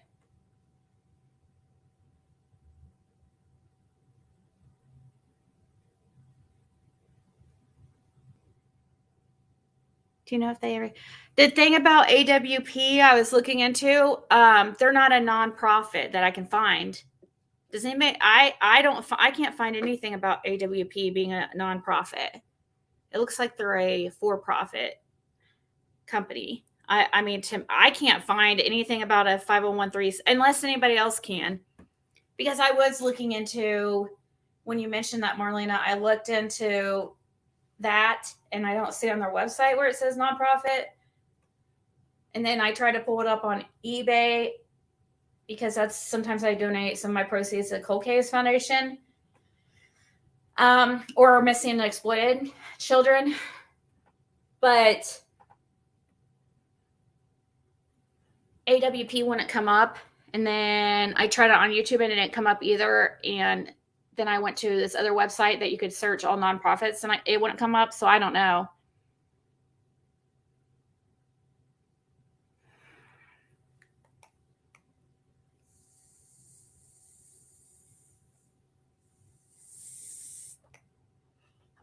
do you know if they ever? The thing about AWP I was looking into, they're not a nonprofit that I can find. Does anybody? I can't find anything about AWP being a nonprofit. It looks like they're a for-profit company. I mean, I can't find anything about a 501(c)(3) unless anybody else can, because I was looking into when you mentioned that, Marlena. I looked into that, and I don't see on their website where it says nonprofit. And then I try to pull it up on eBay because that's sometimes I donate some of my proceeds to the Cold Case Foundation, or missing and exploited children. But AWP wouldn't come up, and then I tried it on YouTube and it didn't come up either. And then I went to this other website that you could search all nonprofits, and it wouldn't come up. So I don't know.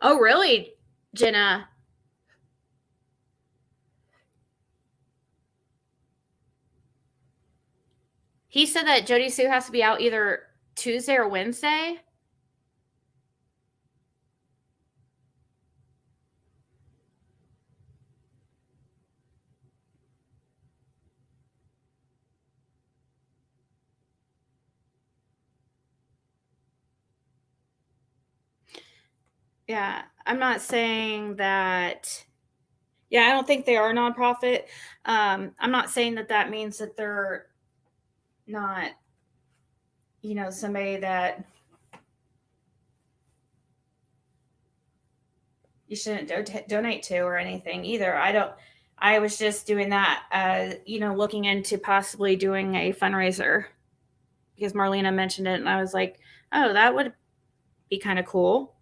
Oh, really, Jenna? He said that Jody Sue has to be out either Tuesday or Wednesday. Yeah, I'm not saying that. Yeah, I don't think they are a nonprofit. I'm not saying that means that they're not, somebody that you shouldn't donate to or anything either. I was just doing that, looking into possibly doing a fundraiser because Marlena mentioned it, and I was like, oh, that would be kind of cool.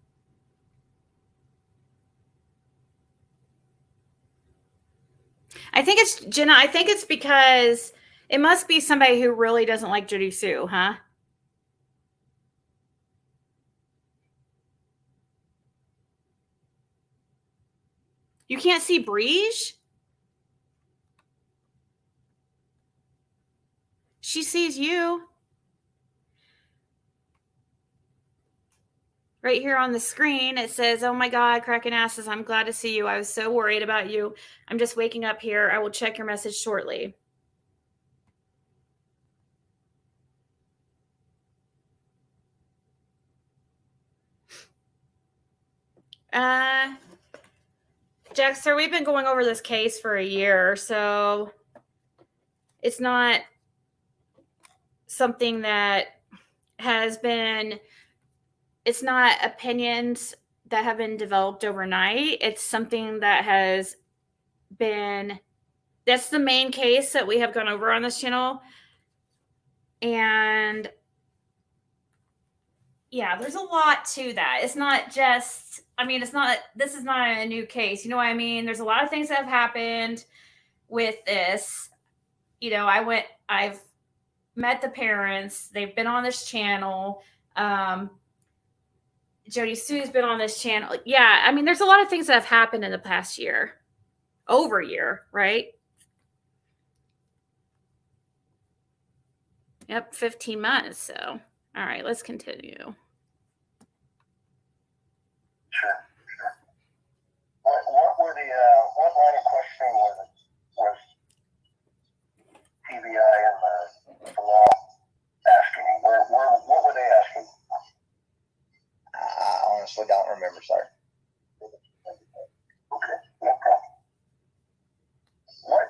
I think it's Jenna. I think it's because it must be somebody who really doesn't like Jody Sue, huh? You can't see Breege? She sees you. Right here on the screen, it says, oh my God, cracking asses. I'm glad to see you. I was so worried about you. I'm just waking up here. I will check your message shortly. Jackster, we've been going over this case for a year, so it's not something that has been, it's not opinions that have been developed overnight. It's something that has been, that's the main case that we have gone over on this channel. And yeah, there's a lot to that. It's not just, this is not a new case. You know what I mean? There's a lot of things that have happened with this. I've met the parents. They've been on this channel. Jody Sue's been on this channel. Yeah, there's a lot of things that have happened in the past year. Over a year, right? Yep, 15 months. So, all right, let's continue. Sure. What were what line of questioning was TBI and the law asking? What were they asking? I honestly don't remember, sir. Okay, no problem. What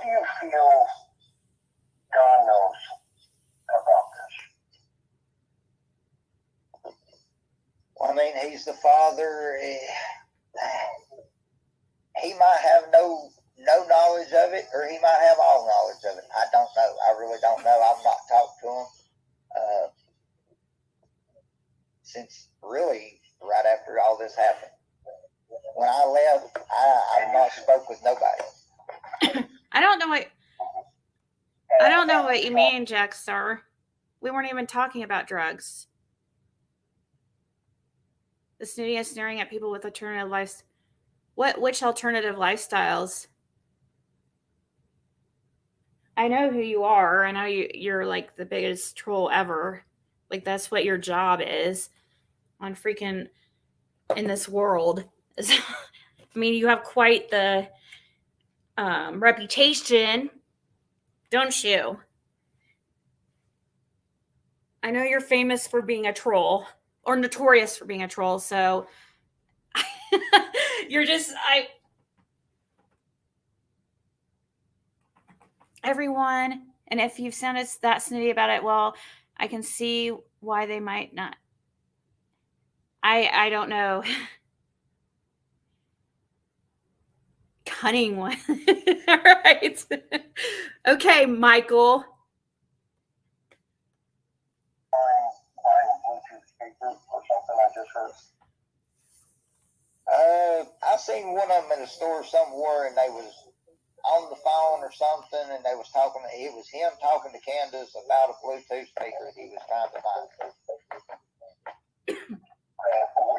do you feel Don knows about this? Well, he's the father. He might have no knowledge of it, or he might have all knowledge of it. I don't know. I really don't know. I've not talked to him since really right after all this happened. When I left, I've not spoke with nobody. I don't know what you mean, Jack Star. We weren't even talking about drugs. The snooty is staring at people with alternative lives. Which alternative lifestyles? I know who you are. I know you're like the biggest troll ever. Like that's what your job is on freaking in this world. I mean, you have quite the reputation, don't you? I know you're famous for being a troll or notorious for being a troll. So you're just everyone. And if you've sounded that snooty about it, well, I can see why they might not. I don't know. Cunning one. All right. Okay, Michael. Buying a Bluetooth speaker or something I just heard. I seen one of them in a store somewhere, and they was on the phone or something, and they was talking. It was him talking to Candace about a Bluetooth speaker that he was trying to find.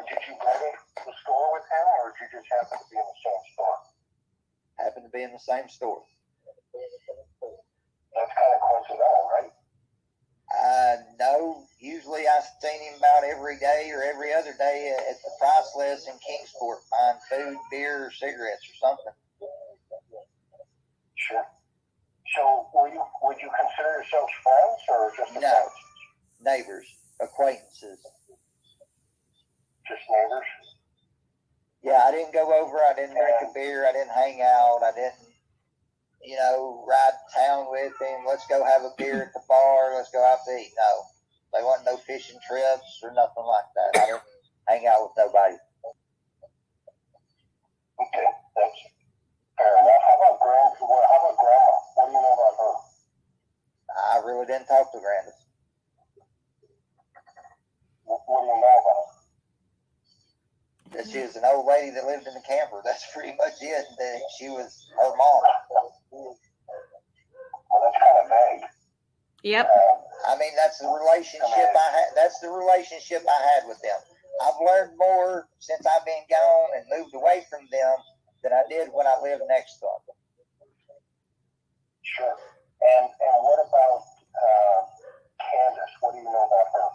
Did you go to the store with him, or did you just happen to be in the same store? Happened to be in the same store. That's kind of coincidental, right? No. Usually I seen him about every day or every other day at the Priceless in Kingsport buying food, beer, or cigarettes or something. Sure. So, would you consider yourselves friends or just acquaintances? Neighbors, acquaintances. Just neighbors? Yeah, I didn't go over. I didn't drink a beer. I didn't hang out. I didn't, ride town with him. Let's go have a beer at the bar. Let's go out to eat. No, there wasn't no fishing trips or nothing like that. I didn't hang out with nobody. Okay, that's fair enough. How about Grandma? What do you know about her? I really didn't talk to Grandis. What do you know about her? That she was an old lady that lived in the camper. That's pretty much it. That she was her mom. Well, that's kind of vague. Yep. I mean, that's the relationship I had. That's the relationship I had with them. I've learned more since I've been gone and moved away from them than I did when I lived next to them. Sure. And what about Candace? What do you know about her?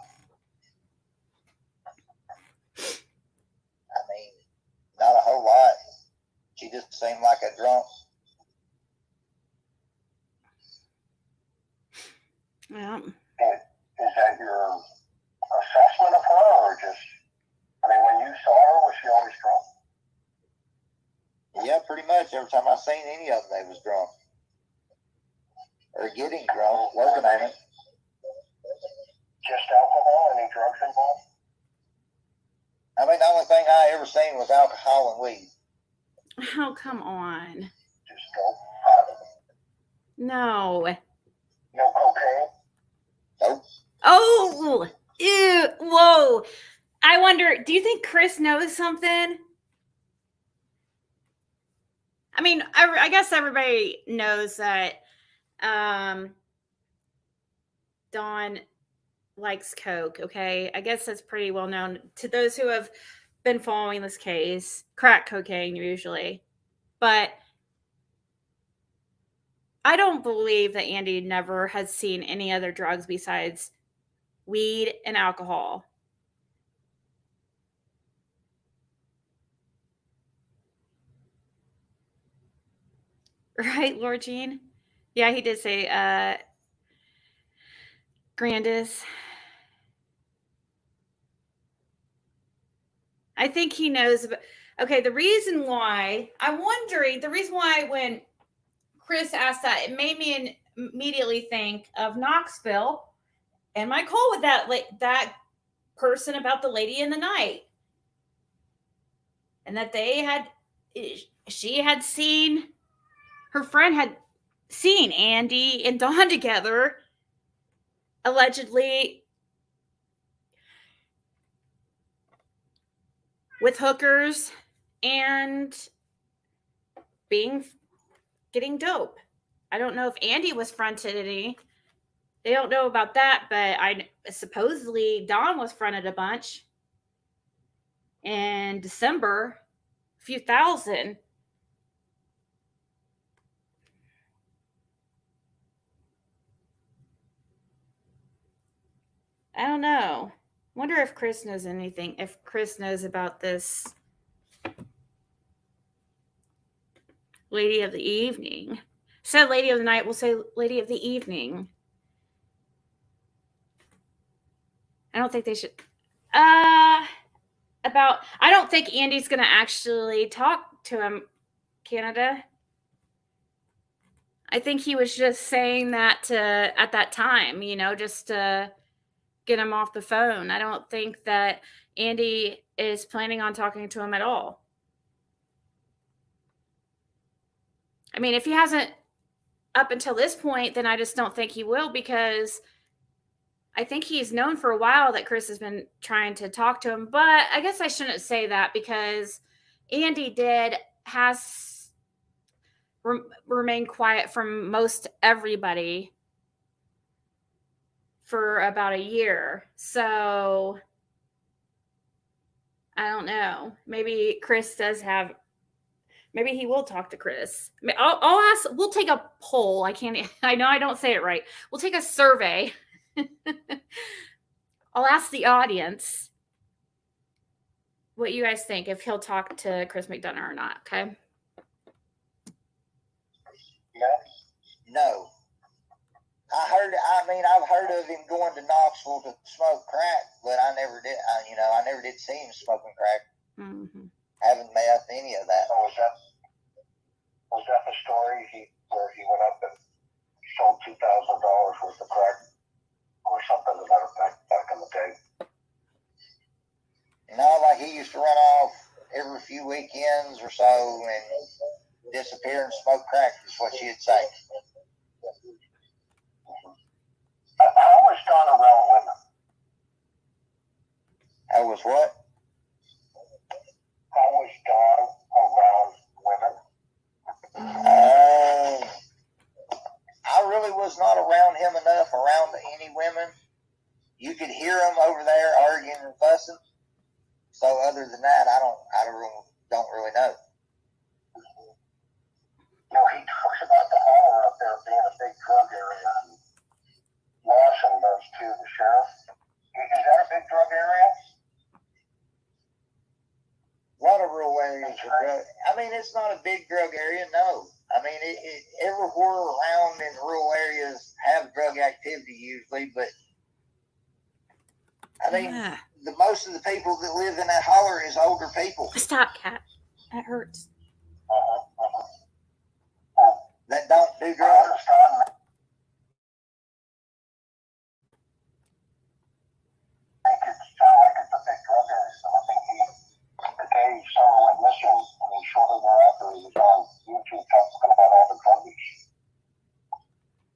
I mean, not a whole lot. She just seemed like a drunk. Yeah. Is that your assessment of her, or just, when you saw her, was she always drunk? Yeah, pretty much. Every time I seen any of them, they was drunk. Or getting drunk, working on it. Just alcohol? Any drugs involved? I mean, the only thing I ever seen was alcohol and weed. Oh, come on. Just dope? No. No cocaine? Nope. Oh, ew, whoa. I wonder, do you think Chris knows something? I mean, I guess everybody knows that Dawn likes coke, okay? I guess that's pretty well known to those who have been following this case. Crack cocaine, usually. But I don't believe that Andy never has seen any other drugs besides weed and alcohol. Right, Lord Jean? Yeah, he did say Grandis. I think he knows about, okay, the reason why when Chris asked that, it made me immediately think of Knoxville and my call with that person about the lady in the night. And that she had seen her friend had seen Andy and Dawn together, allegedly with hookers and getting dope. I don't know if Andy was fronted any. They don't know about that, but supposedly Dawn was fronted a bunch in December, a few thousand. I don't know. Wonder if Chris knows anything. If Chris knows about this lady of the evening. Said lady of the night, we'll say lady of the evening. I don't think they should. I don't think Andy's going to actually talk to him, Canada. I think he was just saying that at that time, just to get him off the phone. I don't think that Andy is planning on talking to him at all. I mean, if he hasn't up until this point, then I just don't think he will, because I think he's known for a while that Chris has been trying to talk to him. But I guess I shouldn't say that, because Andy has remained quiet from most everybody for about a year. So I don't know. Maybe Chris does have. Maybe he will talk to Chris. I'll ask. We'll take a poll. I know I don't say it right. We'll take a survey. I'll ask the audience what you guys think, if he'll talk to Chris McDonough or not. Okay. No. I've heard of him going to Knoxville to smoke crack, but I never did. I never did see him smoking crack. Mm-hmm. Haven't met any of that. So was that the story where he went up and sold $2,000 worth of crack or something to that effect back in the day? Like he used to run off every few weekends or so and disappear and smoke crack, is what she'd say. How was Don around women? That was what? How was Don around women? I really was not around him enough around any women. You could hear him over there arguing and fussing. So other than that, I don't really know. He talks about the holler up there being a big drug area. Lawson does too, the sheriff. Is that a big drug area? A lot of rural areas are drug. It's not a big drug area, no. Everywhere around in rural areas have drug activity usually, but the most of the people that live in that holler is older people. Stop, Kat. That hurts. That don't do drugs. Make it sound like it's a big drug area. So I think the day someone went missing, and shortly thereafter he was on YouTube talking about all the drug use.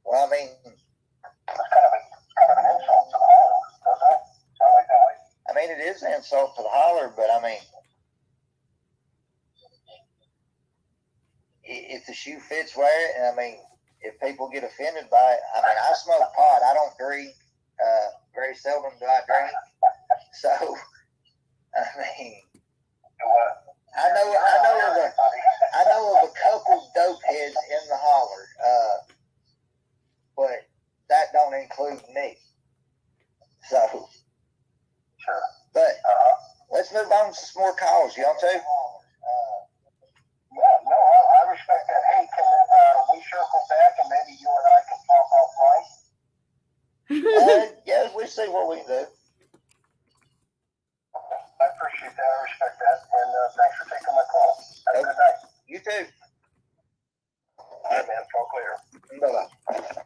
Well, it's kind of an insult to the holler, doesn't it? Sound like that way? it is an insult to the holler, but if the shoe fits, wear it. And if people get offended by it, I smoke pot. I don't drink. Very seldom do I drink. So, I know of a couple dope heads in the holler, but that don't include me. So, sure. But let's move on to some more calls. You want to? I respect that. Hey, can we circle back and maybe you and I can talk offline? Yeah, we'll see what we can do. I appreciate that. I respect that. And thanks for taking my call. Have a good night. You too. All right, man. Talk later. Bye-bye.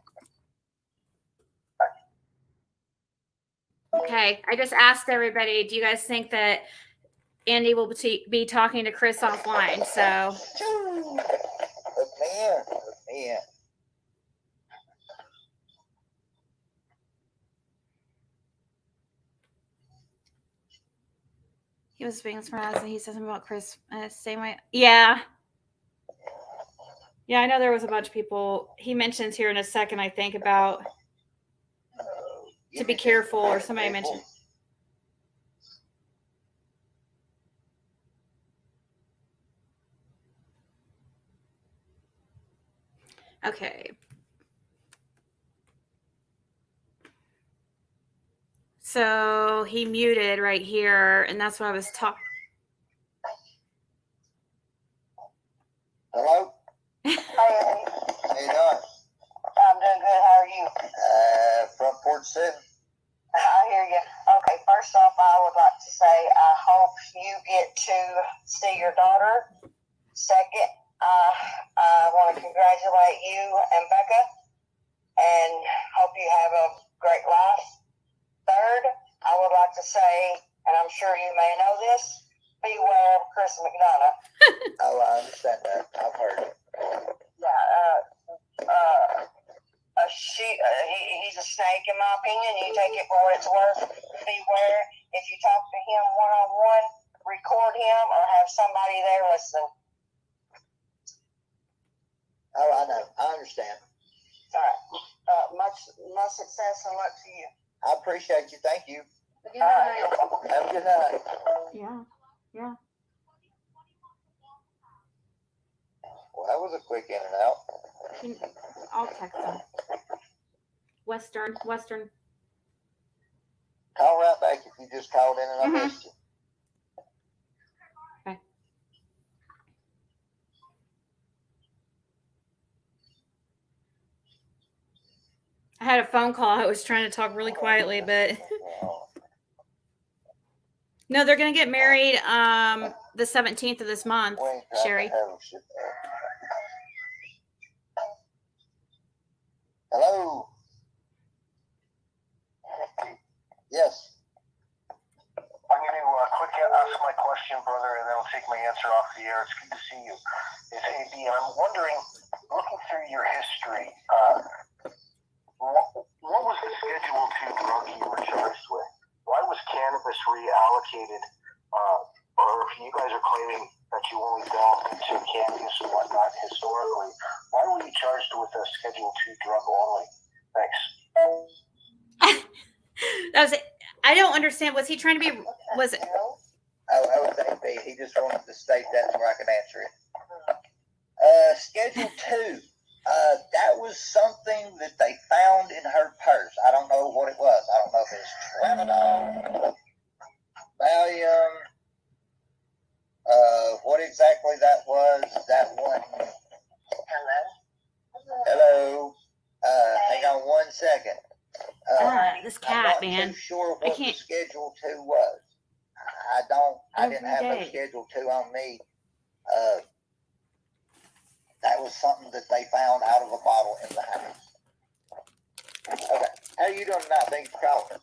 Okay, I just asked everybody, do you guys think that Andy will be talking to Chris offline? So Look, me man. Man. He was being smart and he said something about Chris same way. Yeah. Yeah, I know there was a bunch of people. He mentions here in a second, I think, about to be careful, or somebody mentioned. Okay. So he muted right here, and that's what I was talking. Hello? Hi, Anthony. How you doing? I'm doing good. How are you? Front porch sitting. I hear you. Okay, first off, I would like to say I hope you get to see your daughter. Second, I want to congratulate you and Becca and hope you have a great life. Third, I would like to say, and I'm sure you may know this, beware of Chris McDonough. Oh, I understand that. I've heard it. He's a snake in my opinion. You take it for what it's worth. Beware. If you talk to him one-on-one, record him or have somebody there listen. Oh, I know. I understand. All right. Much success and luck to you. I appreciate you. Thank you. Good night. Have a good night. Yeah. Yeah. Well, that was a quick in and out. I'll text him. Western. Call right back if you just called in and I missed you. Okay. I had a phone call. I was trying to talk really quietly, but no, they're gonna get married the 17th of this month, Sherry. Hello. Yes. I'm going to quick ask my question, brother, and then I'll take my answer off the air. It's good to see you. It's AB. I'm wondering, looking through your history, what was the Schedule 2 drug you were charged with? Why was cannabis reallocated? Or if you guys are claiming that you only delved into cannabis and whatnot historically, why were you charged with a Schedule 2 drug only? Thanks. That was it. I don't understand. Was he trying to be? Was it? I would think he just wanted to state that so I can answer it. Schedule 2. That was something that they found in her purse. I don't know what it was. I don't know if it was Tramadol, Valium, what exactly that was. That one. Hello. Hang on 1 second. This cat, I'm not man. too sure what the Schedule 2 was. I didn't have no Schedule 2 on me. That was something that they found out of a bottle in the house. Okay. How are you doing tonight? Thanks for calling.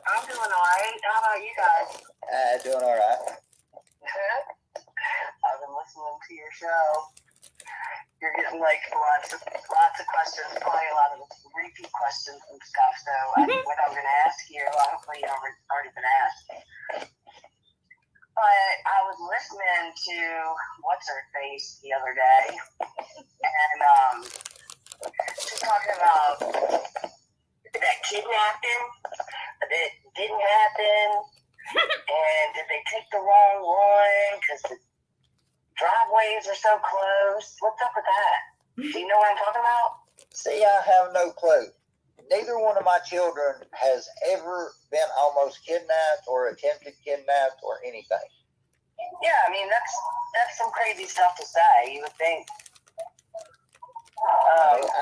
I'm doing all right. How about you guys? Doing all right. I've been listening to your show. You're getting like lots of questions, probably a lot of repeat questions and stuff. So what I'm going to ask you, hopefully you've already been asked. But I was listening to what's her face the other day, and she's talking about that kidnapping that didn't happen, and did they take the wrong one because the driveways are so close? What's up with that? Do you know what I'm talking about? See, I have no clue. Neither one of my children has ever been almost kidnapped or attempted kidnapped or anything. Yeah, I mean, that's some crazy stuff to say. You would think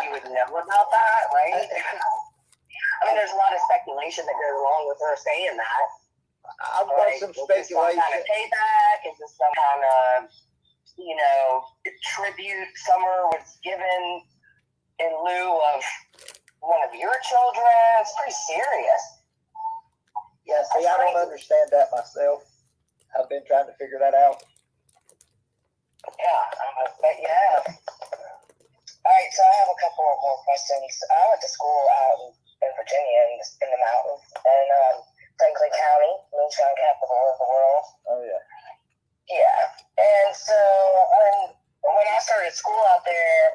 you would know about that, right? I mean, there's a lot of speculation that goes along with her saying that. I've got some speculation. Is this some kind of payback? Is this some kind of, tribute Summer was given in lieu of one of your children? It's pretty serious. Yeah, see, I don't understand that myself. I've been trying to figure that out. Yeah, I bet you have. right, so I have a couple of more questions. I went to school out in Virginia, in the mountains, and Franklin County, moonshine capital of the world. Oh yeah. Yeah, and so when I started school out there,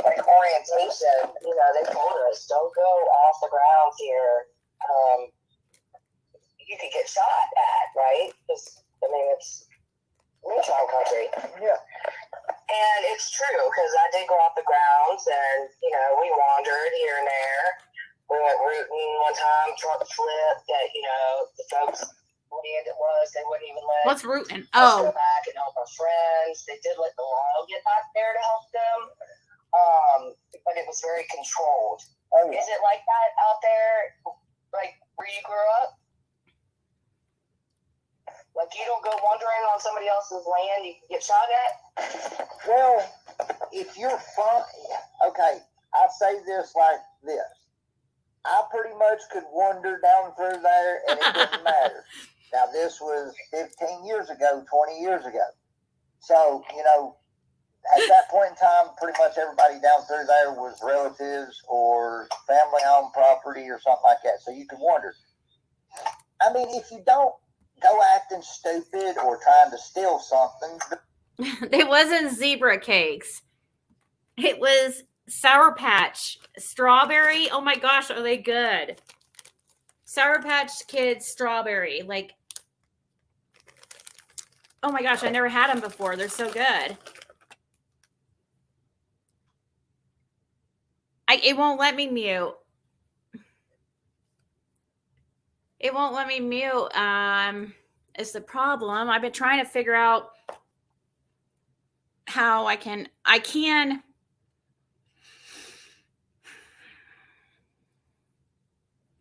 like orientation, they told us, don't go off the ground here. You could get shot at, right? Because it's moonshine country. Yeah. And it's true, because I did go off the grounds, and, we wandered here and there. We went rooting one time, truck flipped that, the folks land it was, they wouldn't even let What's rooting? us Oh, go back and help our friends. They did let the law get back there to help them, but it was very controlled. Oh yeah. Is it like that out there, like where you grew up? Like you don't go wandering on somebody else's land, you get shot at? Well, if you're from, okay, I say this like this. I pretty much could wander down through there and it didn't matter. Now, this was 15 years ago, 20 years ago. So, at that point in time, pretty much everybody down through there was relatives or family-owned property or something like that. So you could wander. I mean, if you don't go acting stupid or trying to steal something. it wasn't zebra cakes. It was Sour Patch strawberry. Oh my gosh, are they good? Sour Patch Kids strawberry. Like, oh my gosh, I never had them before. They're so good. It won't let me mute. It won't let me mute. Is the problem. I've been trying to figure out how I can.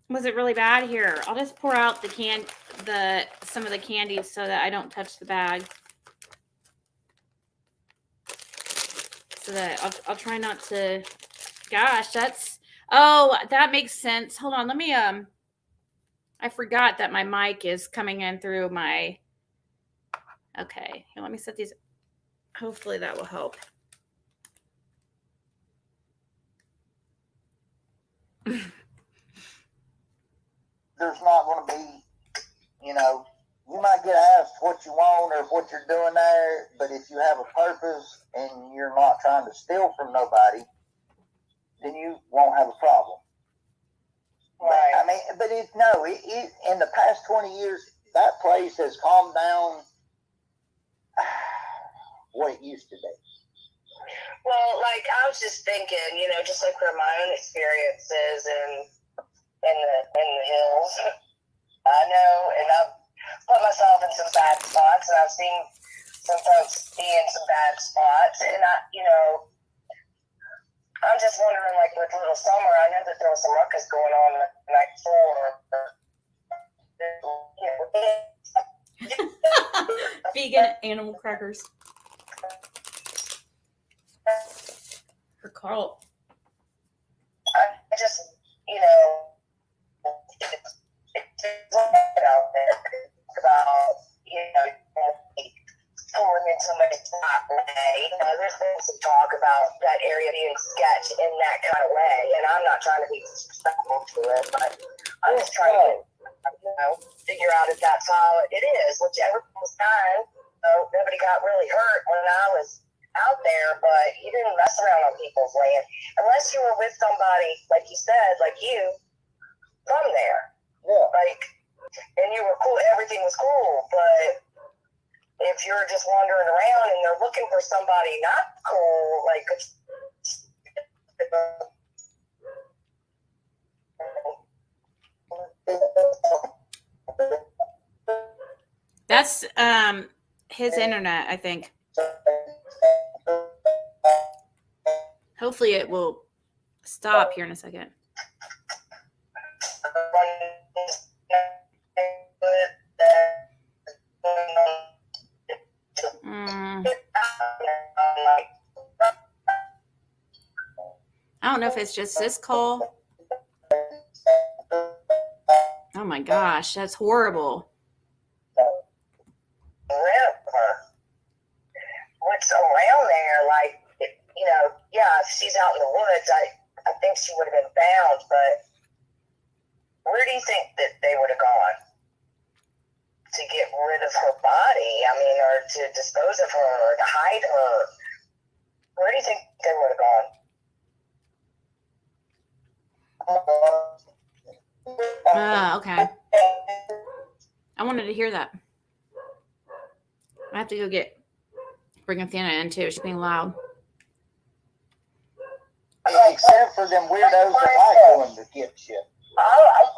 Was it really bad? Here, I'll just pour out some of the candies so that I don't touch the bag. So that I'll try not to. Gosh, that makes sense. Hold on, let me I forgot that my mic is coming in through my. Okay, here, let me set these. Hopefully that will help. There's not going to be, you might get asked what you want or what you're doing there, but if you have a purpose and you're not trying to steal from nobody, then you won't have a problem. Right. But, I mean, but in the past 20 years, that place has calmed down what it used to be. Well, like I was just thinking, just like from my own experiences in the hills, I know, and I've put myself in some bad spots, and I've seen some folks be in some bad spots, and I'm just wondering, like with Little Summer, I know that there was some ruckus going on the night before. Vegan animal crackers. For Carl. I just, it's out there about, pulling in somebody's way. There's been some talk about that area being sketched in that kind of way, and I'm not trying to be disrespectful to it, but I'm just trying to, figure out if that's how it is. Whichever was fine, nobody got really hurt when I was out there, but you didn't mess around on people's land unless you were with somebody, like you said, like you, from there. Yeah. Like, and you were cool, everything was cool, but if you're just wandering around and they're looking for somebody not cool, like That's his internet, I think. Hopefully it will stop here in a second. I don't know if it's just this call. Oh my gosh, that's horrible. what's around there, like, yeah, if she's out in bounds, but where do you think that they would have gone to get rid of her body? I mean, or to dispose of her, or to hide her? Where do you think they would have gone? Okay. I wanted to hear that. I have to go bring Athena in too. She's being loud. Except for them weirdos that like going to get shit. I like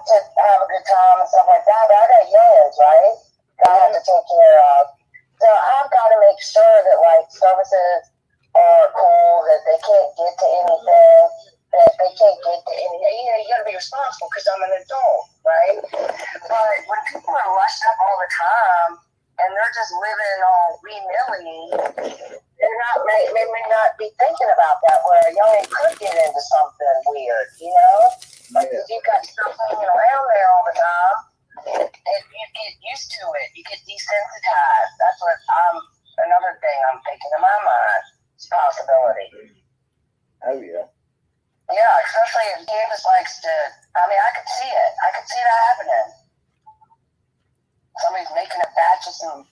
to have a good time and stuff like that, but I got youngins, right? That I have to take care of. So I've got to make sure that, like, services are cool, that they can't get to anything, that they can't get to anything. You know, you got to be responsible because I'm an adult, right? But when people are rushed up all the time and they're just living all willy-nilly, they're not, maybe not be thinking about that, where a youngin could get into something weird, you know? Like, if you've got stuff hanging around there all the time, and you get used to it, you get desensitized. That's what another thing I'm thinking in my mind. It's a possibility. Oh, yeah. Yeah, especially if Candace likes to, I mean, I could see it. I could see that happening. Somebody's making a batch of some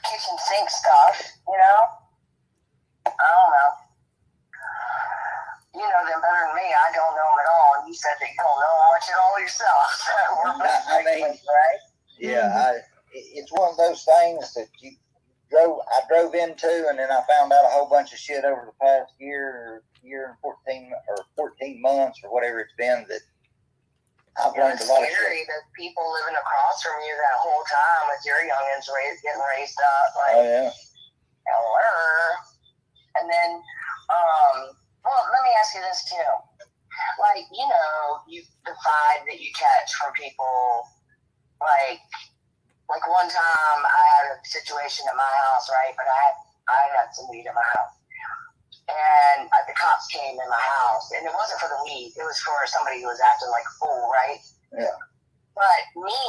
kitchen sink stuff, you know? I don't know. You know them better than me. I don't know them at all. And you said that you don't know much at all yourself. I mean, right? Yeah, it's one of those things that I drove into, and then I found out a whole bunch of shit over the past year and 14 months or whatever it's been that I've learned a lot of shit. It's scary that people living across from you that whole time with your youngins getting raised up. Like, oh, yeah. And then, well, let me ask you this too. Like, you know, the vibe that you catch from people, like one time I had a situation at my house, right? But I had some weed in my house. And the cops came in my house, and it wasn't for the weed. It was for somebody who was acting like a fool, right? Yeah. But me,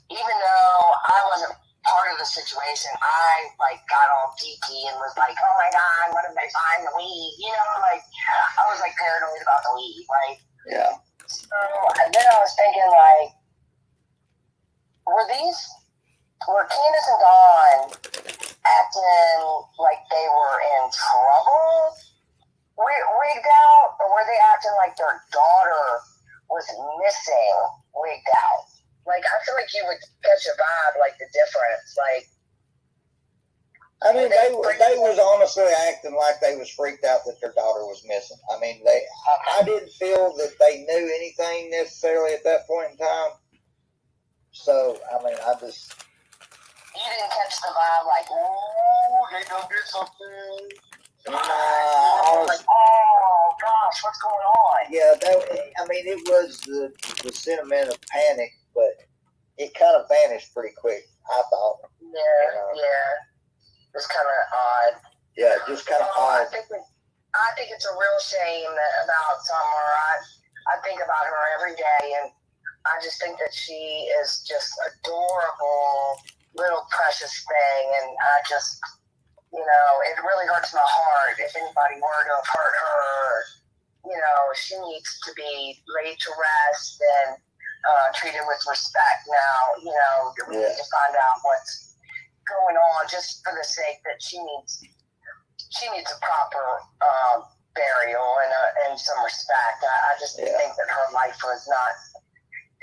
even though I wasn't part of the situation, I got all geeky and was like, "Oh my God, what if they find the weed?" You know, like I was like paranoid about the weed, right? Yeah. So then I was thinking, like, were Candace and Dawn acting like they were in trouble, wigged out, or were they acting like their daughter was missing, wigged out? Like, I feel like you would catch a vibe, like the difference. Like, I mean, they was honestly acting like they was freaked out that their daughter was missing. I mean, I didn't feel that they knew anything necessarily at that point in time. So, I mean, you didn't catch the vibe like, "Oh, they done did something." Like, "Oh gosh, what's going on?" Yeah, I mean, it was the sentiment of panic, but it kind of vanished pretty quick, I thought. Yeah. It's kind of odd. Yeah, just kind of odd. I think it's a real shame about Summer. I think about her every day, and I just think that she is just adorable, little precious thing, and I just, you know, it really hurts my heart if anybody were to have hurt her. You know, she needs to be laid to rest and treated with respect now. You know, we need to find out what's going on just for the sake that she needs a proper burial and some respect. I just think that her life was not,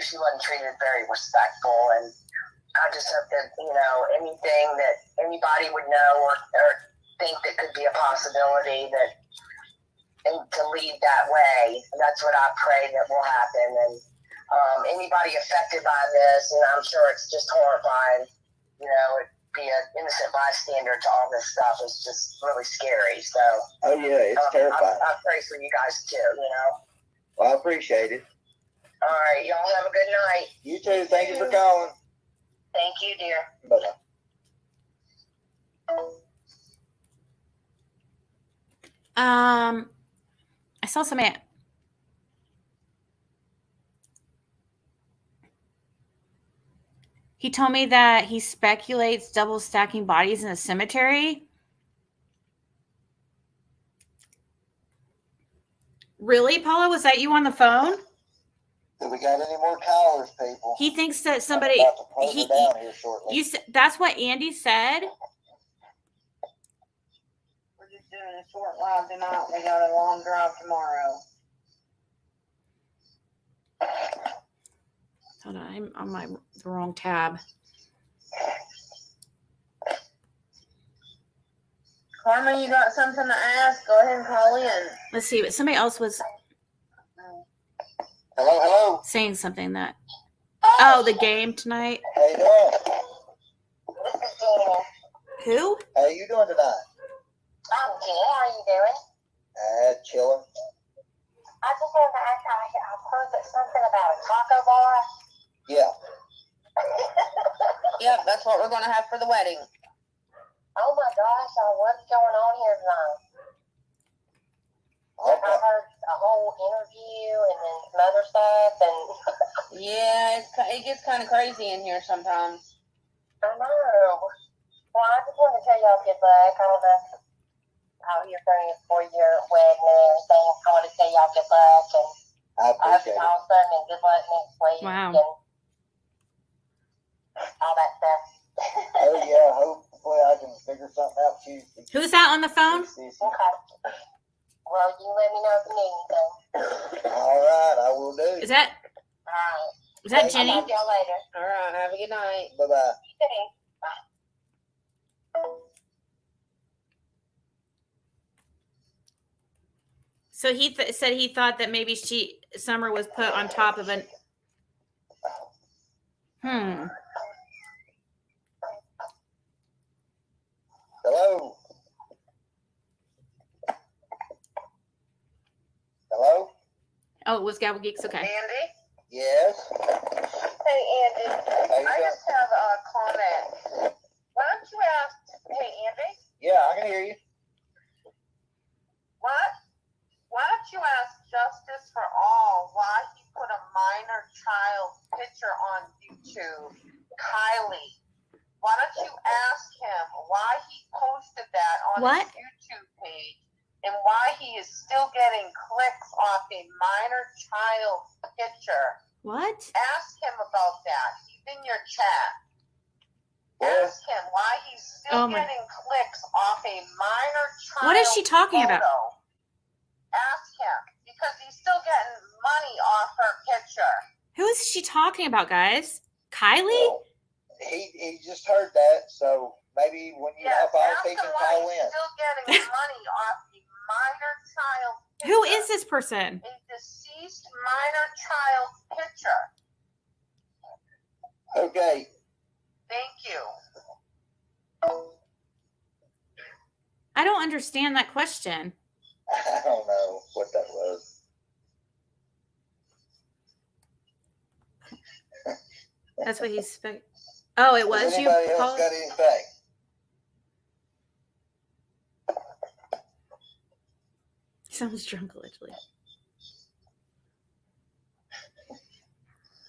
she wasn't treated very respectful, and I just hope that, you know, anything that anybody would know or think that could be a possibility and to lead that way, that's what I pray that will happen. And anybody affected by this, and I'm sure it's just horrifying, you know, be an innocent bystander to all this stuff is just really scary. So, oh yeah, it's terrifying. I pray for you guys too, you know. Well, I appreciate it. All right, y'all have a good night. You too. Thank you for calling. Thank you, dear. Bye-bye. I saw somebody. He told me that he speculates double stacking bodies in a cemetery. Really, Paula? Was that you on the phone? Do we got any more callers, people? He thinks that I'm somebody. about to close He, her down here shortly. you. That's what Andy said. We're just doing a short live tonight. We got a long drive tomorrow. Hold on, I'm on the wrong tab. Carmen, you got something to ask? Go ahead and call in. Let's see, but somebody else was Hello. saying something that. Oh, the game tonight. How you doing? This is Gina. Who? How you doing tonight? I'm good. How are you doing? Chilling. I just wanted to ask, I've heard that something about a taco bar. Yeah. Yep, that's what we're going to have for the wedding. Oh my gosh, what's going on here tonight? I Okay. heard a whole interview and then some other stuff, and Yeah, it gets kind of crazy in here sometimes. I know. Well, I just wanted to tell y'all good luck. I don't know how you're doing for your wedding and everything. I want to tell y'all good luck, and I I hope appreciate it's it. awesome, and good luck next week, Wow. and all that stuff. Oh yeah, hopefully I can figure something out Tuesday. Who's that on the phone? Okay. Well, you let me know if you need anything. All right, I will do. Is that All right. Jenny? Thank I'll talk to y'all later. All right, have a good night. Bye bye. You too. So he said he thought that maybe Summer was put on top of an. Hello. Hello. Oh, it was Gabble Geeks. Okay. Andy? Yes. Hey, Andy. How you I doing? just have a comment. Why don't you ask, hey, Andy, Yeah, I can hear you. why don't you ask Justice for All why he put a minor child picture on YouTube? Kylie. Why don't you ask him why he posted that on What? his YouTube page and why he is still getting clicks off a minor child picture? What? Ask him about that. He's in your chat. Yeah. Ask him why he's still Oh my- getting clicks off a minor child. What is she talking about? photo. Ask him because he's still getting money off her picture. Who is she talking about, guys? Kylie? Well, he just heard that, so maybe when you Yes, hop off, ask he him can why call he's in. still getting money off the minor child picture. Who is this person? A deceased minor child picture. Okay. Thank you. I don't understand that question. I don't know what that was. That's what he's. Oh, it was Has you, anybody else Paula? got anything? Sounds drunk allegedly.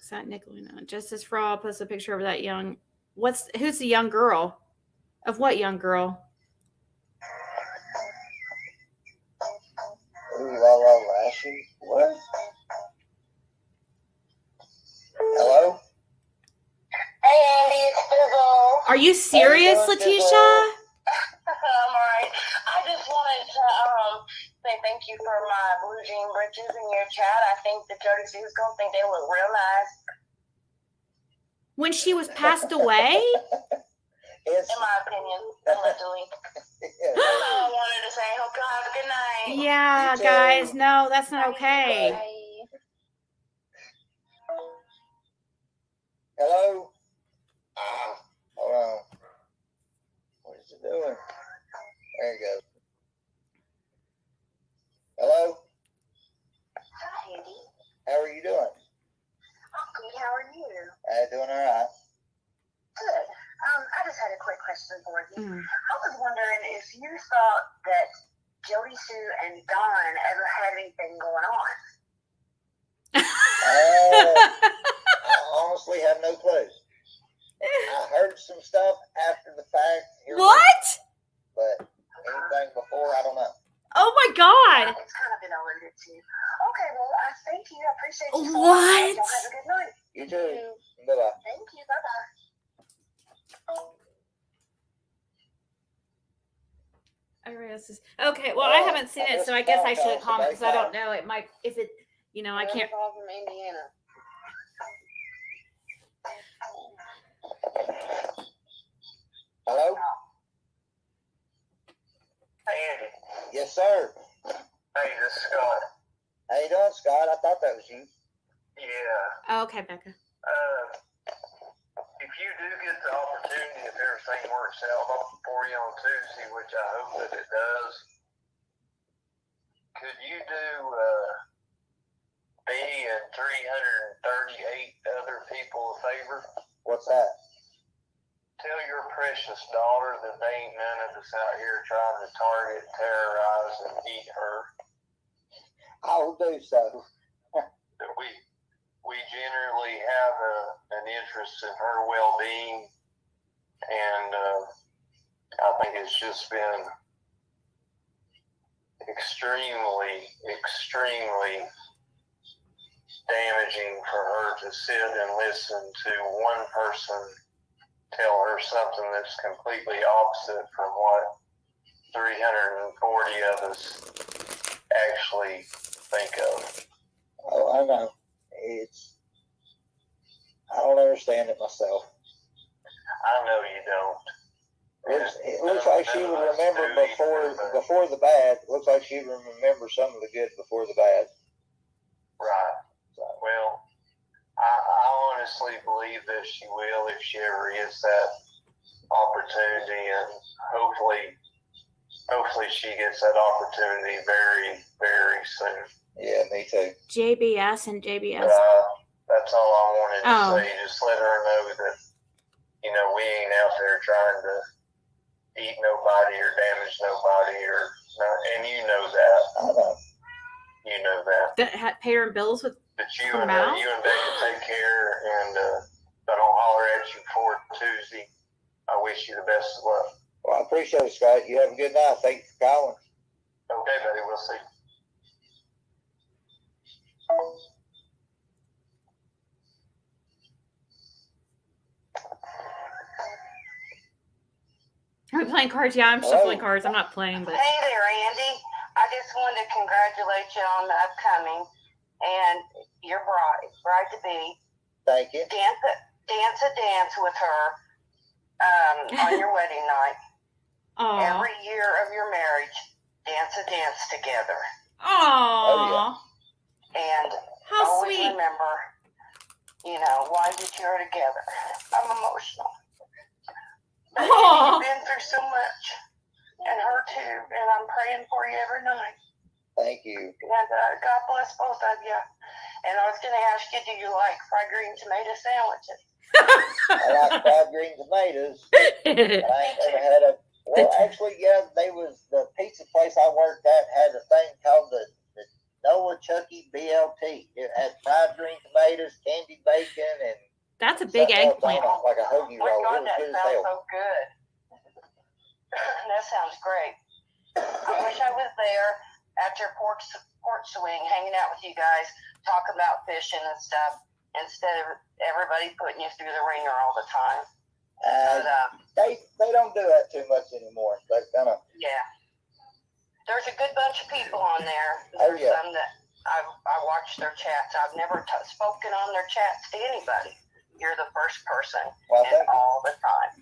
Is that Nicolina? Justice for All posts a picture of that young. Who's the young girl? Of what young girl? Ooh, la la lashy. What? Hello? Hey, Andy, it's Fizzle. Are you serious, How you doing, Letitia? I'm alright. I just wanted to say thank you for my blue jean britches in your chat. I think the Jody Sue's gonna think they look real nice. When she was passed away? It's, In my opinion, allegedly. That's all I wanted to say. Hope y'all have a good night. Yeah, You too. guys. No, that's not okay. Bye. hello? Hold on. What is it doing? There you go. Hello? Hi, Andy. How are you doing? I'm good. How are you? Doing all right. Good. I just had a quick question for you. Mm. I was wondering if you thought that Jody Sue and Don ever had anything going on. I honestly have no clue. I heard some stuff after the fact. Here, What? But anything before, I don't know. Oh my God. It's kind of been alluded to. Thank you so much. What? Y'all have a good night. You too. Bye-bye. Thank you. Bye-bye. I realize this. Okay, well, I haven't seen it, so I guess I shouldn't comment because I don't know. It might, if it, I can't. Call from Indiana. Hello? Hey, Andy. Yes, sir. Hey, this is Scott. How you doing, Scott? I thought that was you. Yeah. Oh, okay, Becca. If you do get the opportunity, if everything works out for you on Tuesday, which I hope that it does, could you do me and 338 other people a favor? What's that? Tell your precious daughter that they ain't none of us out here trying to target, terrorize, and eat her. I will do so. That we generally have an interest in her well-being, and I think it's just been extremely damaging for her to sit and listen to one person tell her something that's completely opposite from what 340 of us actually think of. Oh, I know. I don't understand it myself. I know you don't. It looks like she would remember before the bad. It looks like she would remember some of the good before the bad. Right. So, Well, I honestly believe that she will if she ever gets that opportunity, and hopefully she gets that opportunity very, very soon. yeah, me too. JBS and JBS. That's all I wanted to Oh. say. Just let her know that, we ain't out there trying to eat nobody or damage nobody, and you know that. I know. You know that. That pay her bills with. That you From and Mal? you and Becca take care, and if I don't holler at you before Tuesday, I wish you the best of luck. Well, I appreciate it, Scott. You have a good night. Thank you for calling. Okay, buddy. We'll see. Are we playing cards? Yeah, I'm shuffling cards. I'm not playing, but. Hey there, Andy. I just wanted to congratulate you on the upcoming and your bride to be. Thank you. Dance a dance with her on your wedding night. Aww. Every year of your marriage, dance a dance together. Aww. And How always sweet. remember, why you two are together. I'm emotional. But Aw. you've been through so much, and her too, and I'm praying for you every night. Thank you. And God bless both of you. And I was going to ask you, do you like fried green tomato sandwiches? I like fried green tomatoes. And I ain't never had a. Well, actually, yeah, the pizza place I worked at had a thing called the Noah Chucky BLT. It had fried green tomatoes, candied bacon, and That's a big something else on eggplant. it, like a hoagie Oh my roll. God, It was that good as sounds hell. so good. That sounds great. I wish I was there at your porch swing, hanging out with you guys, talking about fishing and stuff, instead of everybody putting you through the ringer all the time. They don't do that too much anymore. They kind of. Yeah. There's a good bunch of people on there. Oh, There's yeah. some that I watch their chats. I've never spoken on their chats to anybody. You're the first person Well, and thank you. all the time.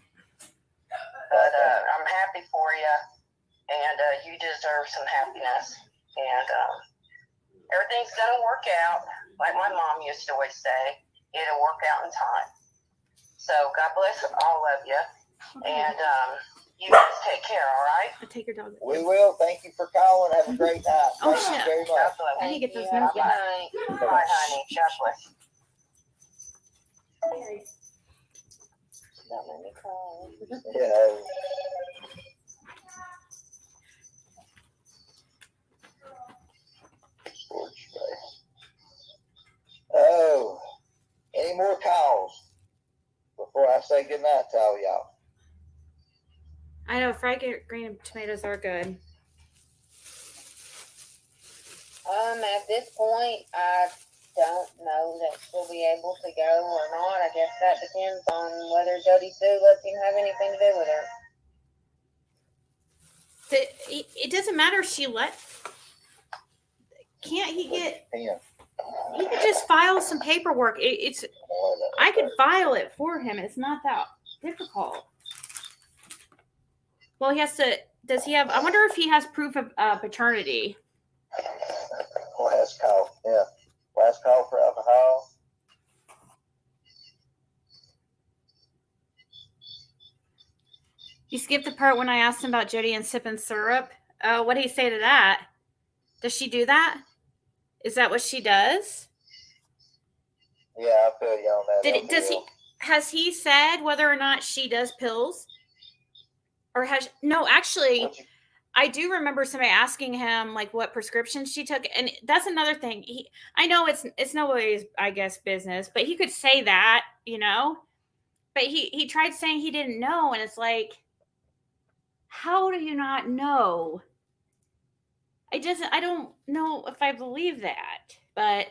But I'm happy for you, and you deserve some happiness. And everything's going to work out, like my mom used to always say, it'll work out in time. So God bless all of you, and you guys take care, all right? I'll take your dog. We will. Thank you for calling. Have a great night. Oh, Thank you shit. very God much. bless. I need to get those Bye, notes. Yeah. Bye, honey. God bless. Don't make me cry. Yeah. Storage space. Oh, any more calls before I say goodnight to all y'all? I know fried green tomatoes are good. At this point, I don't know that she'll be able to go or not. I guess that depends on whether Jody Sue lets him have anything to do with her. It doesn't matter if she let. Can't he get? Yeah. He could just file some paperwork. I could file it for him. It's not that difficult. Well, he has to. Does he have? I wonder if he has proof of paternity. Last call. Yeah. Last call for alcohol. You skipped the part when I asked him about Jody and sipping syrup. What did he say to that? Does she do that? Is that what she does? Yeah, I feel you on that. Has he said whether or not she does pills? Or actually, I do remember somebody asking him like what prescriptions she took. And that's another thing. I know it's nobody's, I guess, business, but he could say that, but he tried saying he didn't know. And it's like, how do you not know? I don't know if I believe that, but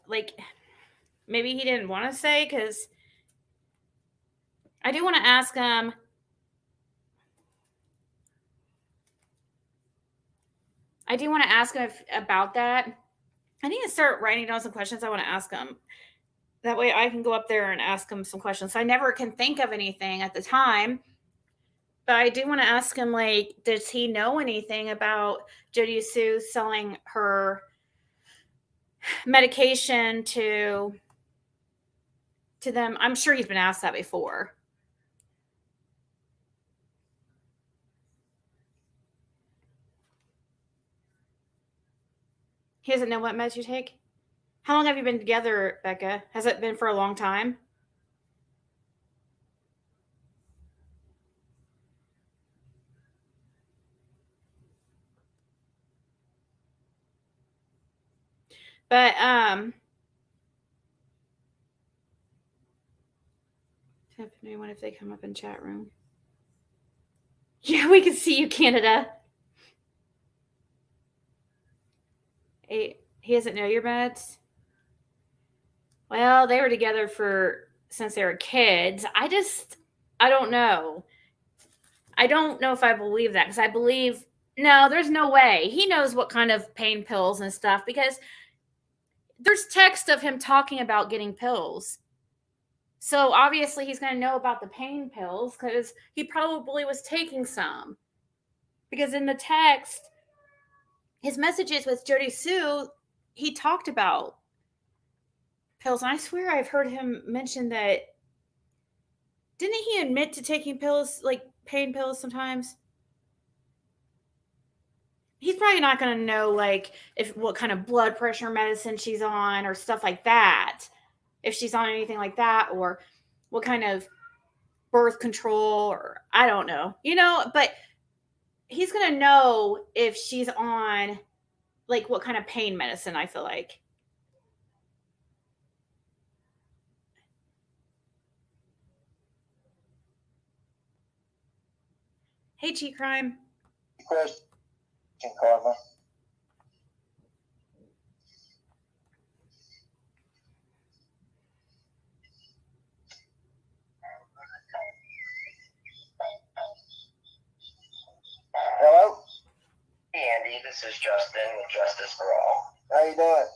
like maybe he didn't want to say, because I do want to ask him. About that. I need to start writing down some questions I want to ask him. That way I can go up there and ask him some questions. I never can think of anything at the time. But I do want to ask him, like, does he know anything about Jody Sue selling her medication to them? I'm sure he's been asked that before. He doesn't know what meds you take? How long have you been together, Becca? Has it been for a long time? But tap anyone if they come up in chat room. Yeah, we can see you, Canada. He doesn't know your meds. Well, they were together since they were kids. I don't know. I don't know if I believe that, because I believe, no, there's no way. He knows what kind of pain pills and stuff, because there's text of him talking about getting pills. So obviously he's going to know about the pain pills, because he probably was taking some. Because in the text, his messages with Jody Sue, he talked about pills. And I swear I've heard him mention that. Didn't he admit to taking pills, like pain pills sometimes? He's probably not going to know, like, what kind of blood pressure medicine she's on or stuff like that. If she's on anything like that, or what kind of birth control, or I don't know, but he's going to know if she's on, like, what kind of pain medicine, I feel like. Hey, Cheat Crime. Question, Karma. Hello? Hey Andy, this is Justin with Justice for All. How you doing?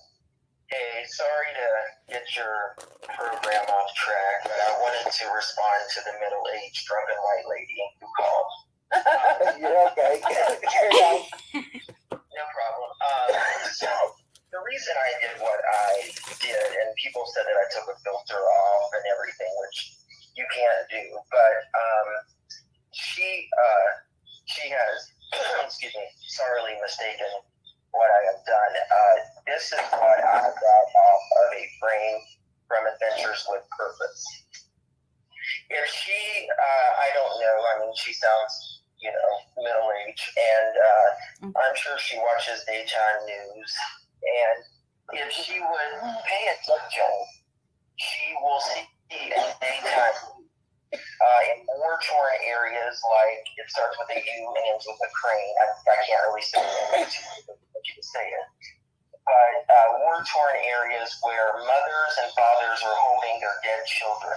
Hey, sorry to get your program off track, but I wanted to respond to the middle-aged drunken white lady who called. You're okay. Carry on. No problem. So the reason I did what I did, and people said that I took a filter off and everything, which you can't do, but she has, excuse me, sorely mistaken what I have done. This is what I got off of a frame from Adventures with Purpose. If she, I don't know, I mean, she sounds, middle-aged, and I'm sure she watches daytime news, and if she would pay attention, she will see in daytime in war-torn areas, like it starts with a U and ends with a crane. I can't really say it. what you say it. But war-torn areas where mothers and fathers are holding their dead children,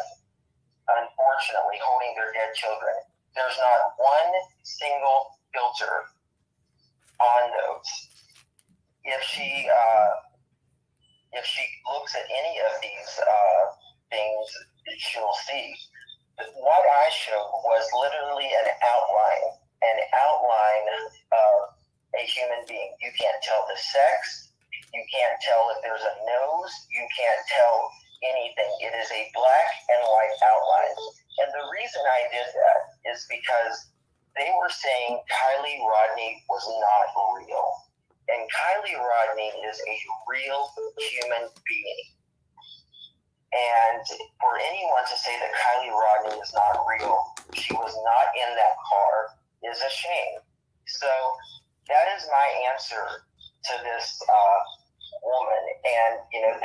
unfortunately holding their dead children, there's not one single filter on those. If she looks at any of these things, she'll see. What I showed was literally an outline of a human being. You can't tell the sex. You can't tell if there's a nose. You can't tell anything. It is a black and white outline. And the reason I did that is because they were saying Kylie Rodney was not real. And Kylie Rodney is a real human being. And for anyone to say that Kylie Rodney is not real, she was not in that car, is a shame. So that is my answer to this woman. And, you know,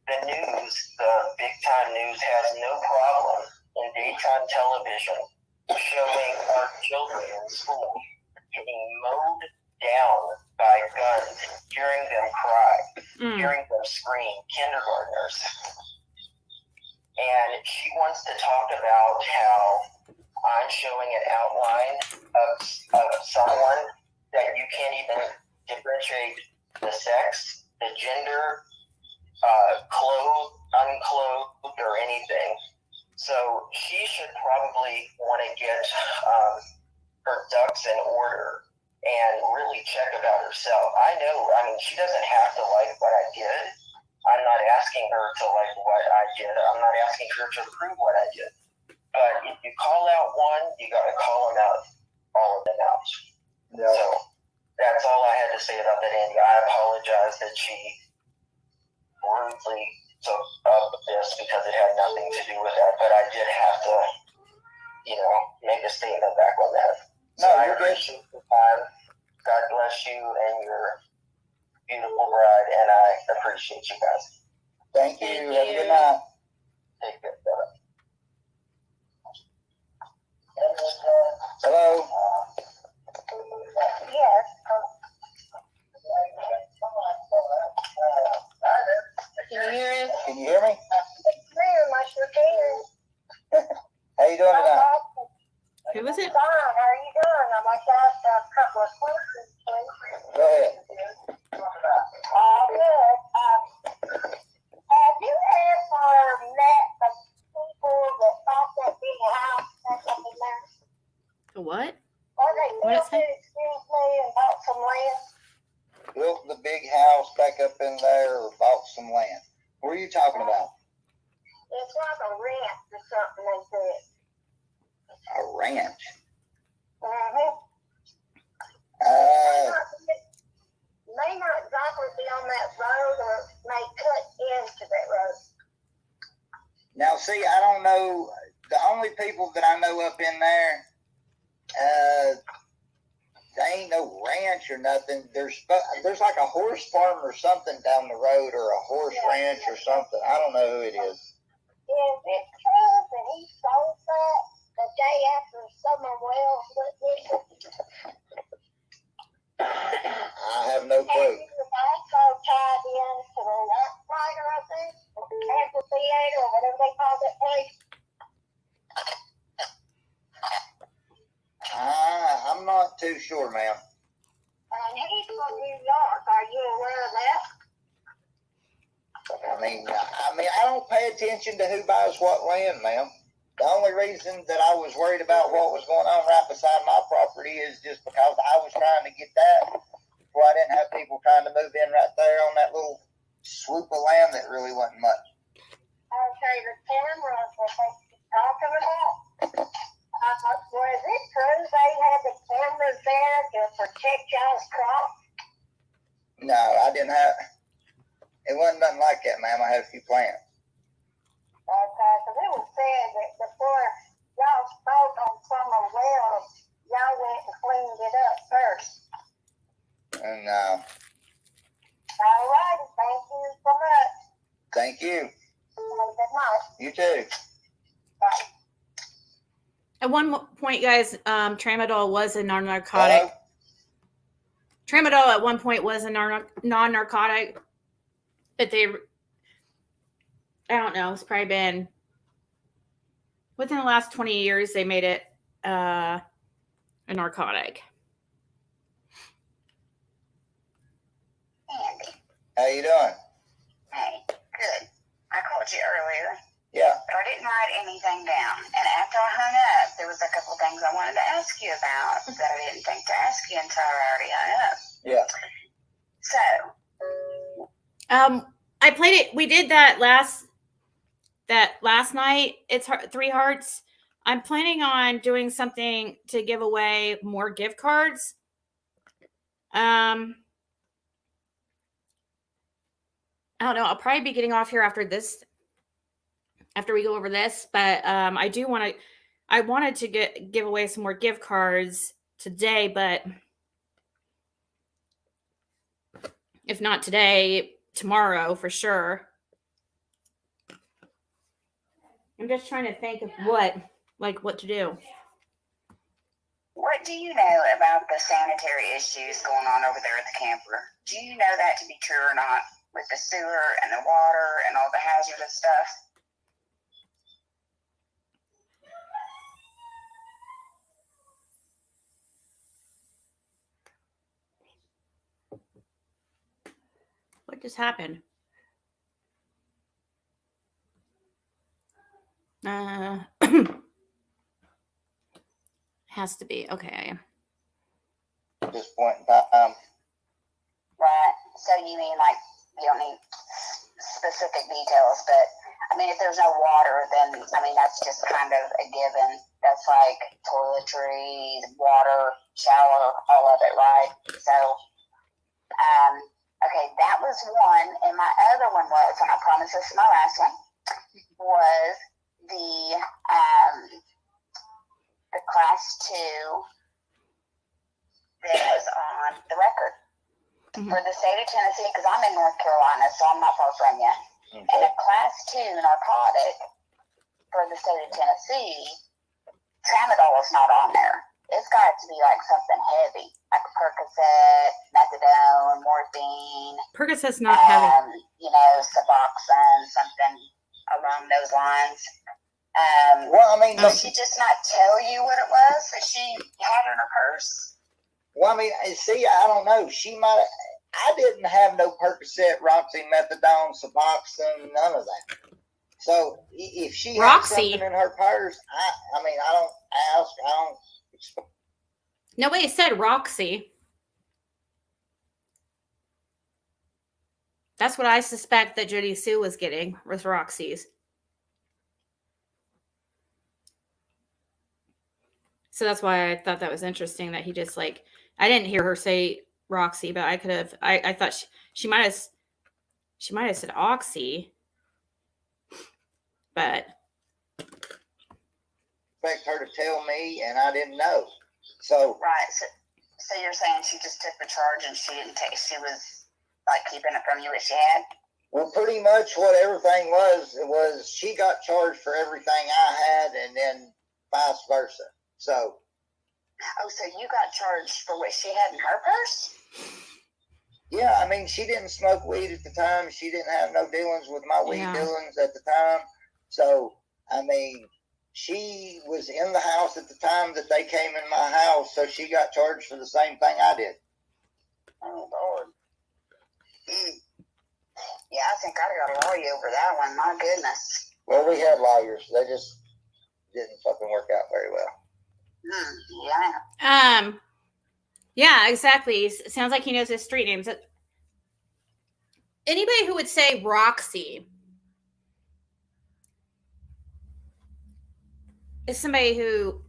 the news, the big time news, has no problem in daytime television showing our children in school getting mowed down by guns, hearing them cry, hearing them scream, kindergartners. And she wants to talk about how I'm showing an outline of someone that you can't even differentiate the sex, the gender, clothed, unclothed, or anything. So she should probably want to get her ducks in order and really check about herself. I mean, she doesn't have to like what I did. I'm not asking her to like what I did. I'm not asking her to approve what I did. But if you call out one, you got to call them out, all of them out. Yeah. So that's all I had to say about that, Andy. I apologize that she rudely took up this because it had nothing to do with that. But I did have to, you know, make a statement back on that. So I appreciate the time. God bless you and your beautiful bride, and I appreciate you guys. Thank you. Have a good night. Take care. Bye. Hello. Yes. Can you hear us? Can you hear me? Ma'am, I sure can. How you doing tonight? Who was it? Fine, how are you doing? I'd like to ask a couple of questions, please. Go ahead. Good. Have you ever met the people that bought that big house that's up in there? The what? Or they What built is it? it, excuse me, and bought some land? Built the big house back up in there or bought some land. What are you talking about? It's like a ranch or something they said. A ranch. Mm-hmm. May not exactly be on that road or may cut into that road. Now, see, I don't know. The only people that I know up in there, there ain't no ranch or nothing. There's like a horse farm or something down the road, or a horse ranch or something. I don't know who it is. Is it true that he sold that the day after Summer Wells looked into it? I have no And clue. he was also tied into the Outsider, I think, amphitheater or whatever they call that place. I'm not too sure, ma'am. And he's from New York. Are you aware of that? I mean, I don't pay attention to who buys what land, ma'am. The only reason that I was worried about what was going on right beside my property is just because I was trying to get that before I didn't have people trying to move in right there on that little swoop of land that really wasn't much. Okay, the cameras that they keep talking about. Was it true they had the cameras there to protect y'all's crop? No, I didn't have. It wasn't nothing like that, ma'am. I had a few plants. Okay, so it was said that before y'all spoke on Summer Wells, y'all went and cleaned it up first. And All right, thank you so much. thank you. Have a good night. You too. Bye. At one point, guys, tramadol was a non-narcotic. Hello? Tramadol at one point was a non-narcotic, but I don't know, it's probably been within the last 20 years they made it a narcotic. Andy, How you doing? hey, good. I called you earlier, Yeah. but I didn't write anything down. And after I hung up, there was a couple things I wanted to ask you about that I didn't think to ask you until I already hung up. Yeah. So, I played it. We did that last night. It's 3 hearts. I'm planning on doing something to give away more gift cards. I don't know. I'll probably be getting off here after this, after we go over this. But I wanted to give away some more gift cards today, but if not today, tomorrow for sure. I'm just trying to think of what to do. what do you know about the sanitary issues going on over there at the camper? Do you know that to be true or not? With the sewer and the water and all the hazardous stuff? What just happened? Has to be okay. At this point in time. Right. So you mean like you don't need specific details, but I mean if there's no water, then I mean that's just kind of a given. That's like toiletries, water, shower, all of it, right? So, okay, that was one, and my other one was, and I promise this is my last one, was the class 2 that was on the record. For the state of Tennessee, because I'm in North Carolina, so I'm not far from you. Okay. And a class 2 narcotic for the state of Tennessee, Tramadol is not on there. It's got to be like something heavy, like Percocet, methadone, morphine. Percocet's not heavy. You know, Suboxone, something along those lines. Well, I mean, Did she just not tell you what it was that she had in her purse? well, I mean, see, I don't know. She might have. I didn't have no Percocet, Roxy, methadone, Suboxone, none of that. So if she had Roxy. something in her purse, I mean, I don't ask. I don't. Nobody said Roxy. That's what I suspect that Jody Sue was getting, was Roxy's. So that's why I thought that was interesting that he just like, I didn't hear her say Roxy, but I could have, I thought she might have said Oxy, but. Expect her to tell me, and I didn't know. So Right. So you're saying she just took the charge and she didn't take, she was like keeping it from you what she had? well, pretty much what everything was she got charged for everything I had, and then vice versa. So. Oh, so you got charged for what she had in her purse? Yeah, I mean, she didn't smoke weed at the time. She didn't have no dealings with my weed dealings at the time. So, I mean, she was in the house at the time that they came in my house, so she got charged for the same thing I did. Oh, Lord. Yeah, I think I'd got a lawyer over that one. My goodness. Well, we had lawyers. They just didn't fucking work out very well. Yeah. Yeah, exactly. Sounds like he knows his street names. Anybody who would say Roxy is somebody who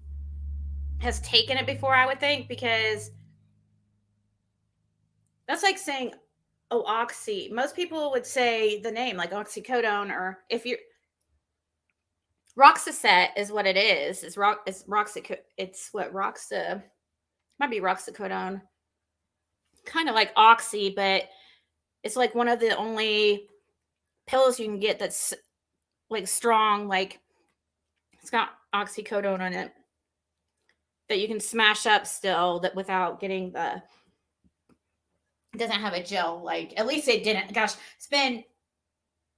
has taken it before, I would think, because that's like saying, oh, Oxy. Most people would say the name, like oxycodone, or if you're Roxicet is what it is. It's what Roxa might be Roxicodone. Kind of like Oxy, but it's like one of the only pills you can get that's like strong, like it's got oxycodone on it that you can smash up still, that without getting the doesn't have a Jill. Like, at least it didn't. Gosh, it's been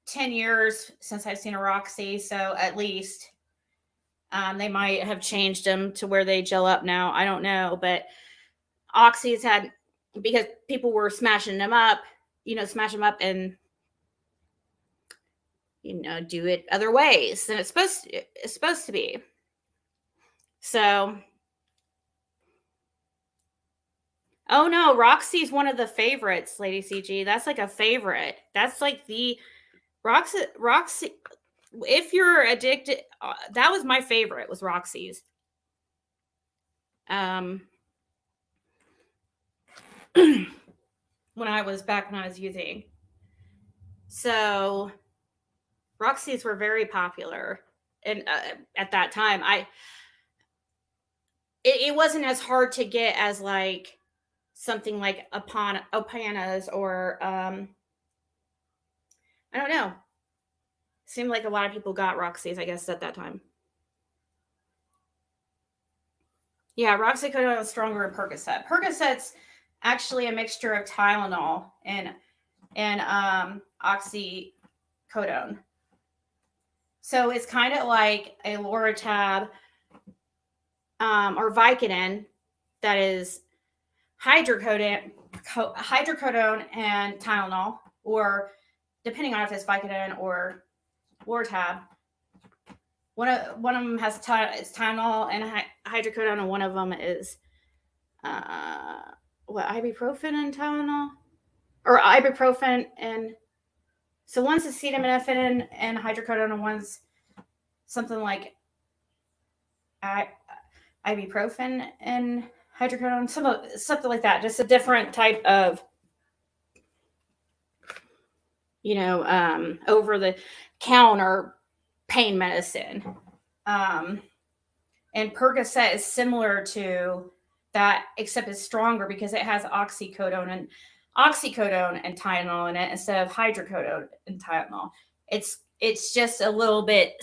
10 years since I've seen a Roxy, so at least they might have changed them to where they gel up now. I don't know, but Oxy's had, because people were smashing them up, smash them up and do it other ways than it's supposed to be. So, oh no, Roxy's one of the favorites, Lady CG. That's like a favorite. That's like the Roxy. If you're addicted, that was my favorite, was Roxy's. When I was using. So Roxy's were very popular, and at that time, it wasn't as hard to get as like something like Opana's or I don't know. Seemed like a lot of people got Roxy's, I guess, at that time. Yeah, Roxycodone is stronger than Percocet. Percocet's actually a mixture of Tylenol and oxycodone. So it's kind of like a Loratab or Vicodin that is hydrocodone and Tylenol, or depending on if it's Vicodin or Loratab. One of them has it's Tylenol and hydrocodone, and one of them is ibuprofen and Tylenol, or ibuprofen and, so one's acetaminophen and hydrocodone, and one's something like ibuprofen and hydrocodone, something like that. Just a different type of, over the counter pain medicine. And Percocet is similar to that, except it's stronger because it has oxycodone and Tylenol in it instead of hydrocodone and Tylenol. It's just a little bit,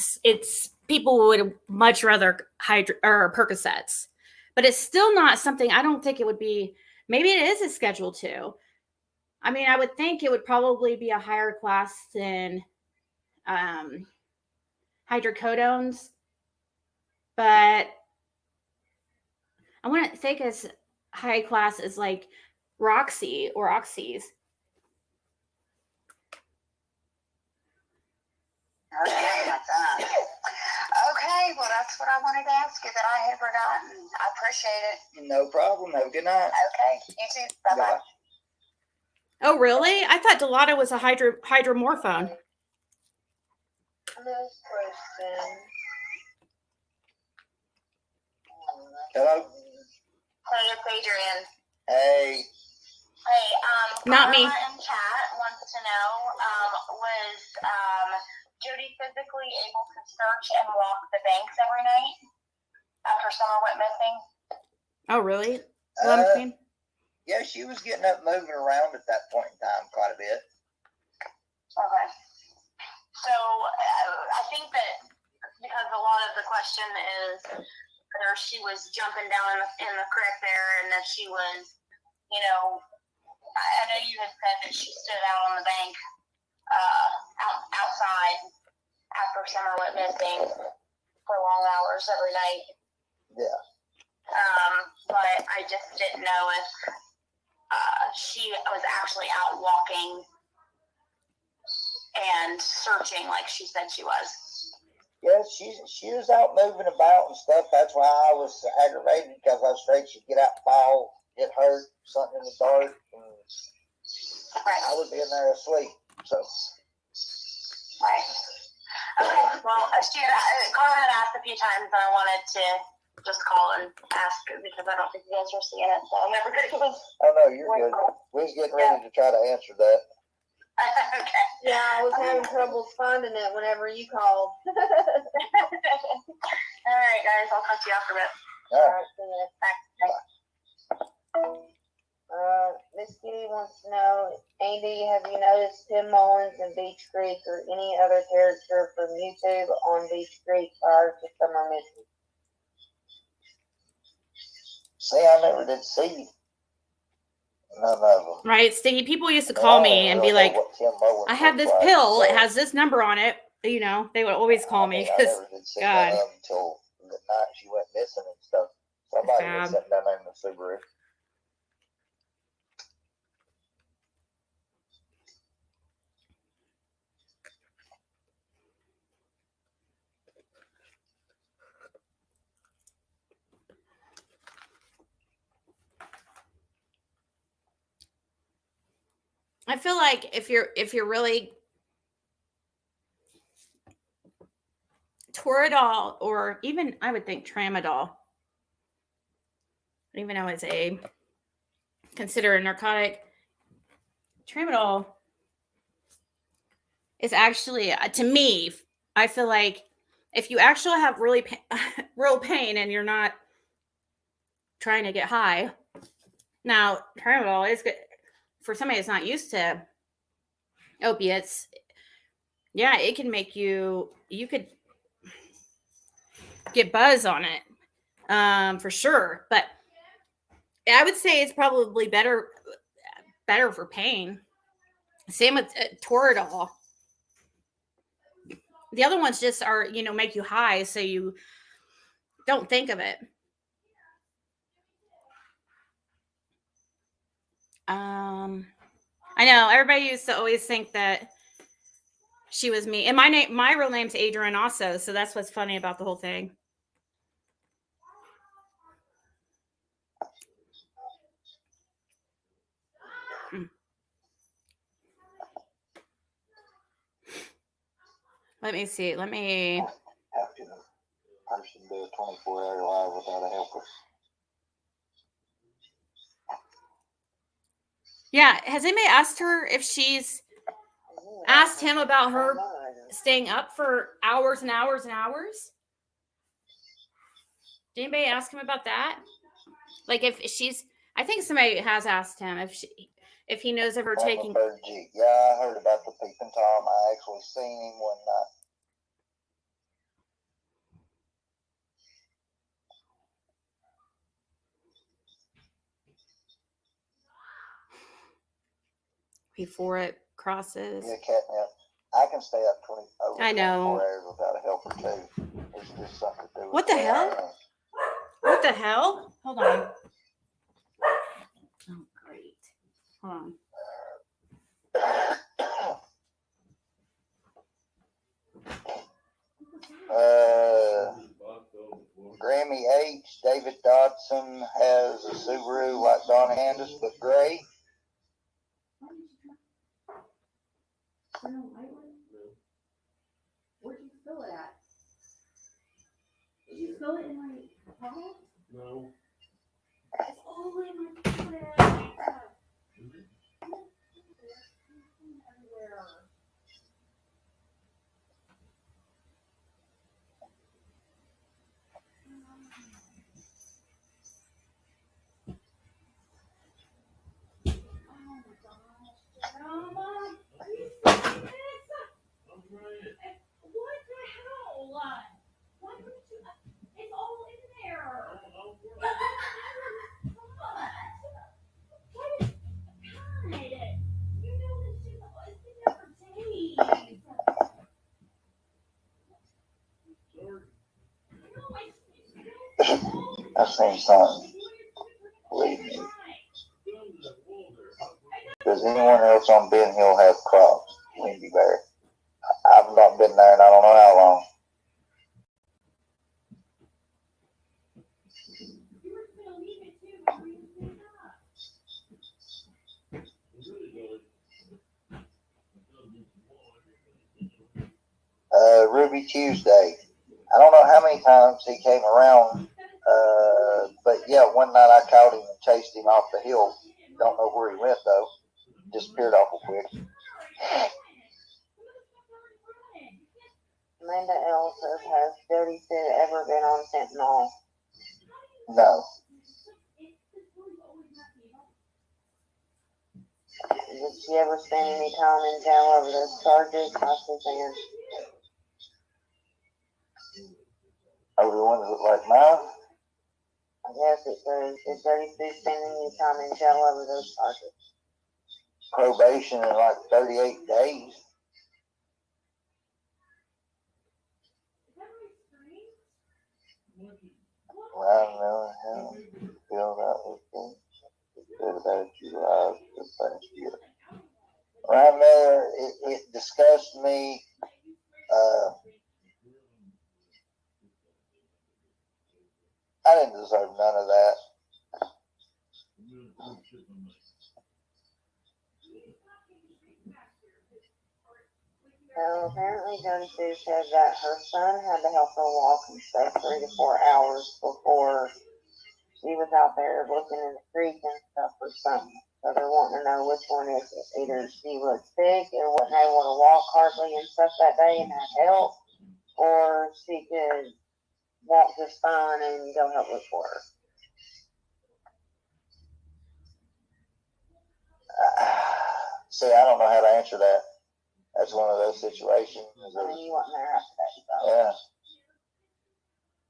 people would much rather Percocets, but it's still not something, I don't think it would be, maybe it is a Schedule 2. I mean, I would think it would probably be a higher class than hydrocodones, but I wouldn't think as high class as like Roxy or Oxys. Okay, well, that's what I wanted to ask you that I had forgotten. I appreciate it. No problem. Have a good night. Okay, you too. Bye-bye. Oh, really? I thought Dilaudid was a hydromorphone. Hello, person. Hello. Hey, it's Adrian. Hey. Hey, Not me. Carla and Kat wants to know, was Jody physically able to search and walk the banks every night after Summer went missing? Oh, really? Yeah, she was getting up, moving around at that point in time quite a bit. Okay. So I think that because a lot of the question is whether she was jumping down in the creek there, and that she was, I know you had said that she stood out on the bank outside after Summer went missing for long hours every night. Yeah. But I just didn't know if she was actually out walking and searching like she said she was. Yeah, she was out moving about and stuff. That's why I was aggravated, because I was afraid she'd get out and fall, get hurt, something in the dark, and Right. I would be in there asleep. So. Right. Okay. Well, Carla had asked a few times, and I wanted to just call and ask because I don't think you guys are seeing it, so I'm never going to. Oh no, you're good. We was getting ready to try to answer that. Okay. Yeah, I was having trouble finding it whenever you called. All right, guys. I'll talk to you after a bit. All right. Miss Kitty wants to know, Andy, have you noticed Tim Mullins and Beach Creek or any other character from YouTube on Beach Creek prior to Summer missing? See, I never did see None of them. right? Sticky. People used to call me and be like, I have this pill. It has this number on it. You know, they would always call me I because never did see God. none of them until the night she went missing and stuff. Somebody Bad. was sitting down there in the Subaru. I feel like if you're really Toradol, or even I would think Tramadol, even though it's considered a narcotic, Tramadol is actually, to me, I feel like if you actually have really real pain and you're not trying to get high, now Tramadol is good for somebody that's not used to opiates. Yeah, it can make you could get buzz on it, for sure. But I would say it's probably better for pain. Same with Toradol. The other ones just are, make you high, so you don't think of it. I know everybody used to always think that she was me, and my real name's Adrian also, so that's what's funny about the whole thing. Let me see. How can a person do a 24-hour live without a helper? Yeah, has anybody asked her if she's asked him about her staying up for hours and hours and hours? Did anybody ask him about that? Like if she's, I think somebody has asked him if he knows of her taking. Yeah, I heard about the peeping Tom. I actually seen him one night. Before it crosses. Yeah, catnip. I can stay up 24 know. hours without a helper too. It's just something to do with What the hell? What the hell? Hold on. Oh, great. Hold on. Grammy H. David Dodson has a Subaru like Donna Andis, but gray. Where'd you spill it at? Did you spill it in my bottle? No. It's all in my toilet. Everywhere. I've seen something. Believe me. Does anyone else on Ben Hill have crops? Windy Bear. I've not been there and I don't know how long. Ruby Tuesday. I don't know how many times he came around, but yeah, one night I caught him and chased him off the hill. Don't know where he went though. Disappeared awful quick. Amanda L says, has Jody Sid ever been on fentanyl? No. Did she ever spend any time in jail over those charges? I Suzanne. Over the ones that look like mine? I guess it says, is Jody Sue spending any time in jail over those charges? Probation in like 38 days. Well, I don't know how you feel about this thing. Good about July of last year. Right there, it disgusts me. I didn't deserve none of that. So apparently Jody Sue said that her son had to help her walk and stay 3 to 4 hours before she was out there looking in the creek and stuff or something. So they're wanting to know which one is it. Either she was sick and wasn't able to walk hardly and stuff that day and had help, or she could walk just fine and go help look for her. See, I don't know how to answer that. That's one of those situations. I mean, you wasn't there after that, so. Yeah.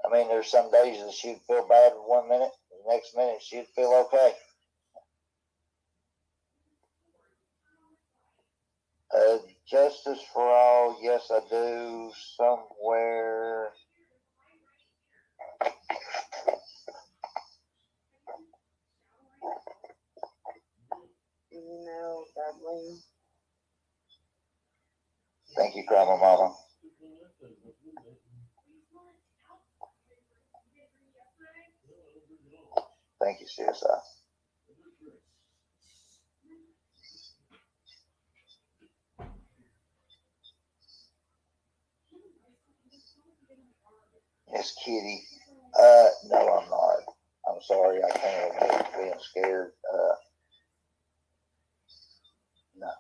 I mean, there's some days that she'd feel bad 1 minute, the next minute she'd feel okay. Justice for all, yes, I do. Somewhere. You know, Dudley. Thank you, Grandma Mama. Thank you, CSI. Yes, Kitty. No, I'm not. I'm sorry. I can't admit to being scared. No.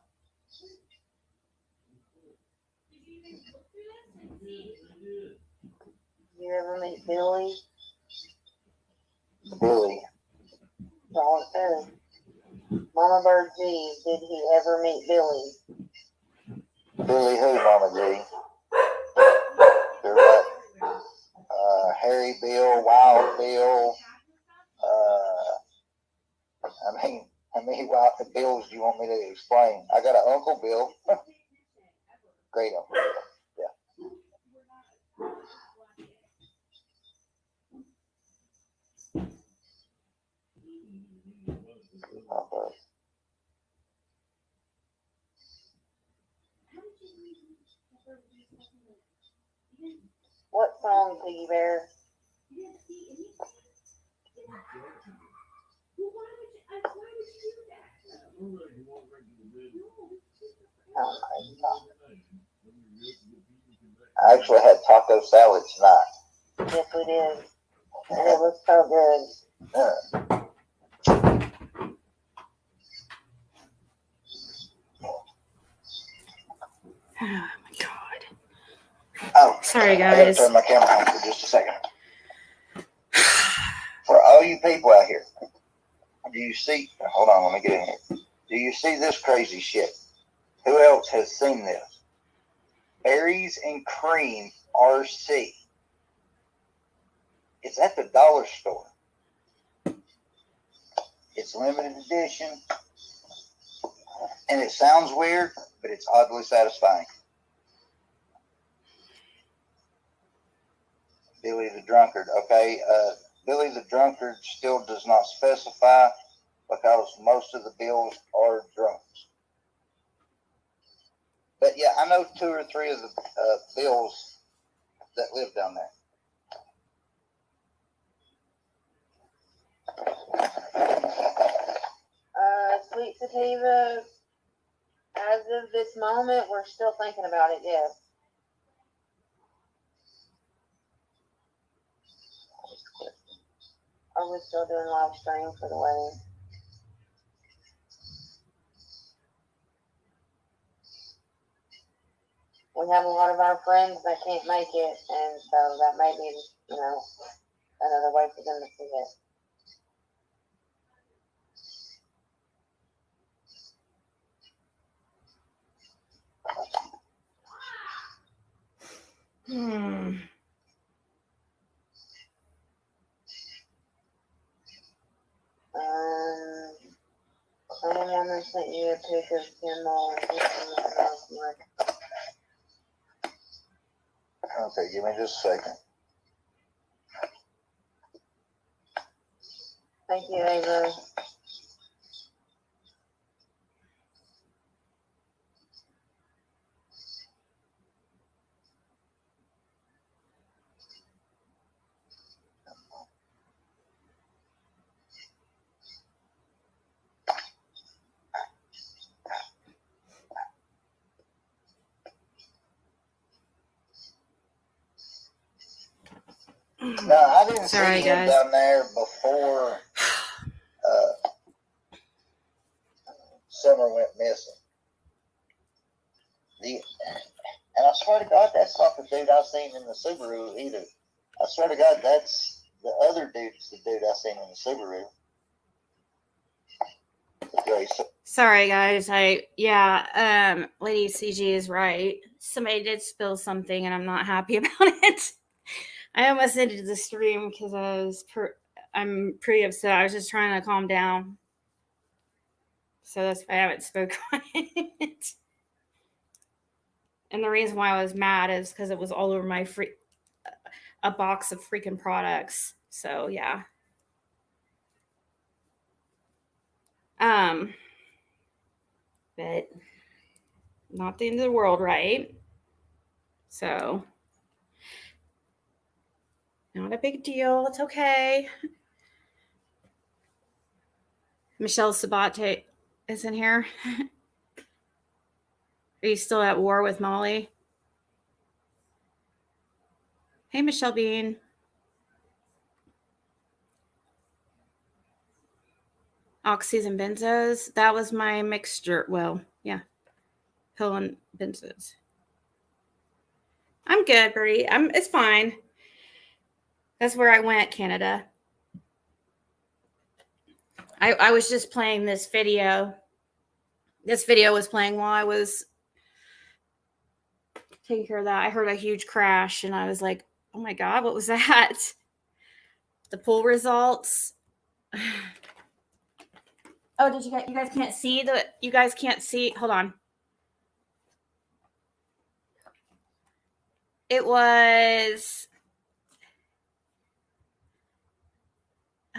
You ever meet Billy? Billy. That's all it says. Mama Bird G, did he ever meet Billy? Billy who, Mama G? You're right. Harry Bill, Wild Bill. How many Wild Bills do you want me to explain? I got an Uncle Bill. Great Uncle Bill. What song, Piggy Bear? I actually had taco salad tonight. Yes, we did. And it was so good. Yeah. Oh my god. Oh, Sorry, I gotta guys. turn my camera on for just a second. For all you people out here, do you see? Hold on, let me get in here. Do you see this crazy shit? Who else has seen this? Berries and Cream RC. It's at the dollar store. It's limited edition. And it sounds weird, but it's oddly satisfying. Billy the Drunkard. Okay, Billy the Drunkard still does not specify because most of the bills are drunks. But yeah, I know 2 or 3 of the bills that live down there. Sweet Sativa, as of this moment, we're still thinking about it, yes. Are we still doing live stream for the wedding? We have a lot of our friends that can't make it, and so that may be, another way for them to see it. sent you a pic of Kimmel and Mike. Okay, give me just a second. Thank you, Ava. No, I didn't Sorry, see him guys. down there before Summer went missing. And I swear to God, that's not the dude I seen in the Subaru either. I swear to God, that's the other dude's the dude I seen in the Subaru. Okay, so Sorry, guys. Lady CG is right. Somebody did spill something, and I'm not happy about it. I almost ended the stream because I'm pretty upset. I was just trying to calm down, so that's why I haven't spoken on it. And the reason why I was mad is because it was all over my a box of freaking products. So yeah. But not the end of the world, right? So not a big deal. It's okay. Michelle Sabate is in here. Are you still at war with Molly? Hey, Michelle Bean. Oxys and benzos. That was my mixture. Well, yeah. Pill and benzos. I'm good, Bertie. It's fine. That's where I went, Canada. I was just playing this video. This video was playing while I was taking care of that. I heard a huge crash and I was like, oh my God, what was that? The pool results. Oh, did you guys can't see you guys can't see. Hold on. It was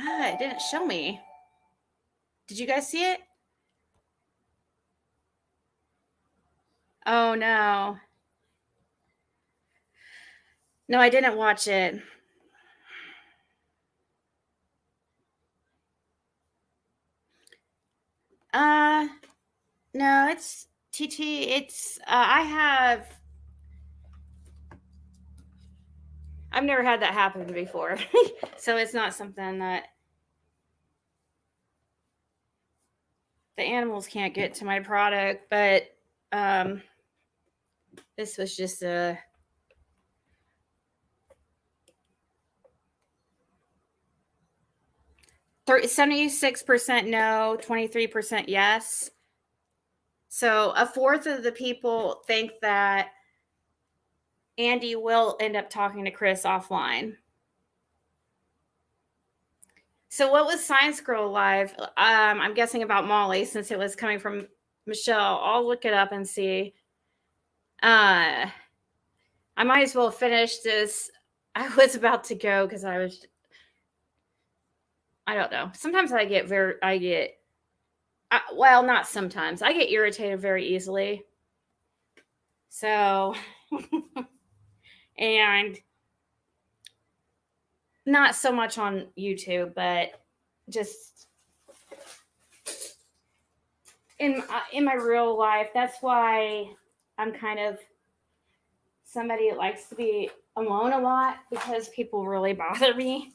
it didn't show me. Did you guys see it? Oh no. No, I didn't watch it. No, it's TT. It's I've never had that happen before. So it's not something that the animals can't get to my product, but this was just a 76% no, 23% yes. So a fourth of the people think that Andy will end up talking to Chris offline. So what was Science Girl Live? I'm guessing about Molly since it was coming from Michelle. I'll look it up and see. I might as well finish this. I was about to go because I don't know. Sometimes not sometimes. I get irritated very easily. So, and not so much on YouTube, but just in my real life. That's why I'm kind of somebody that likes to be alone a lot because people really bother me.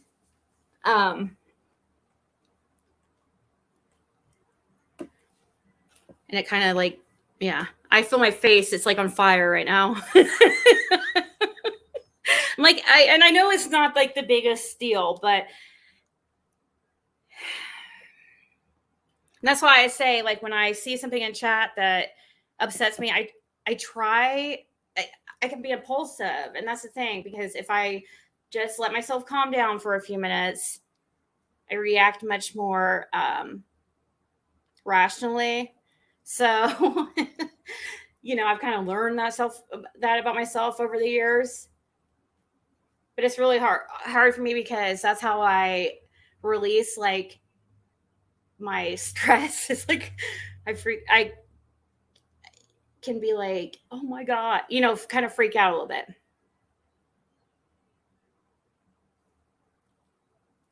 And it kind of like, yeah, I feel my face. It's like on fire right now. Like, I know it's not like the biggest deal, but that's why I say, like, when I see something in chat that upsets me, I can be impulsive. And that's the thing, because if I just let myself calm down for a few minutes, I react much more rationally. So, I've kind of learned that about myself over the years. But it's really hard for me because that's how I release like my stress. It's like I can be like, oh my God, kind of freak out a little bit.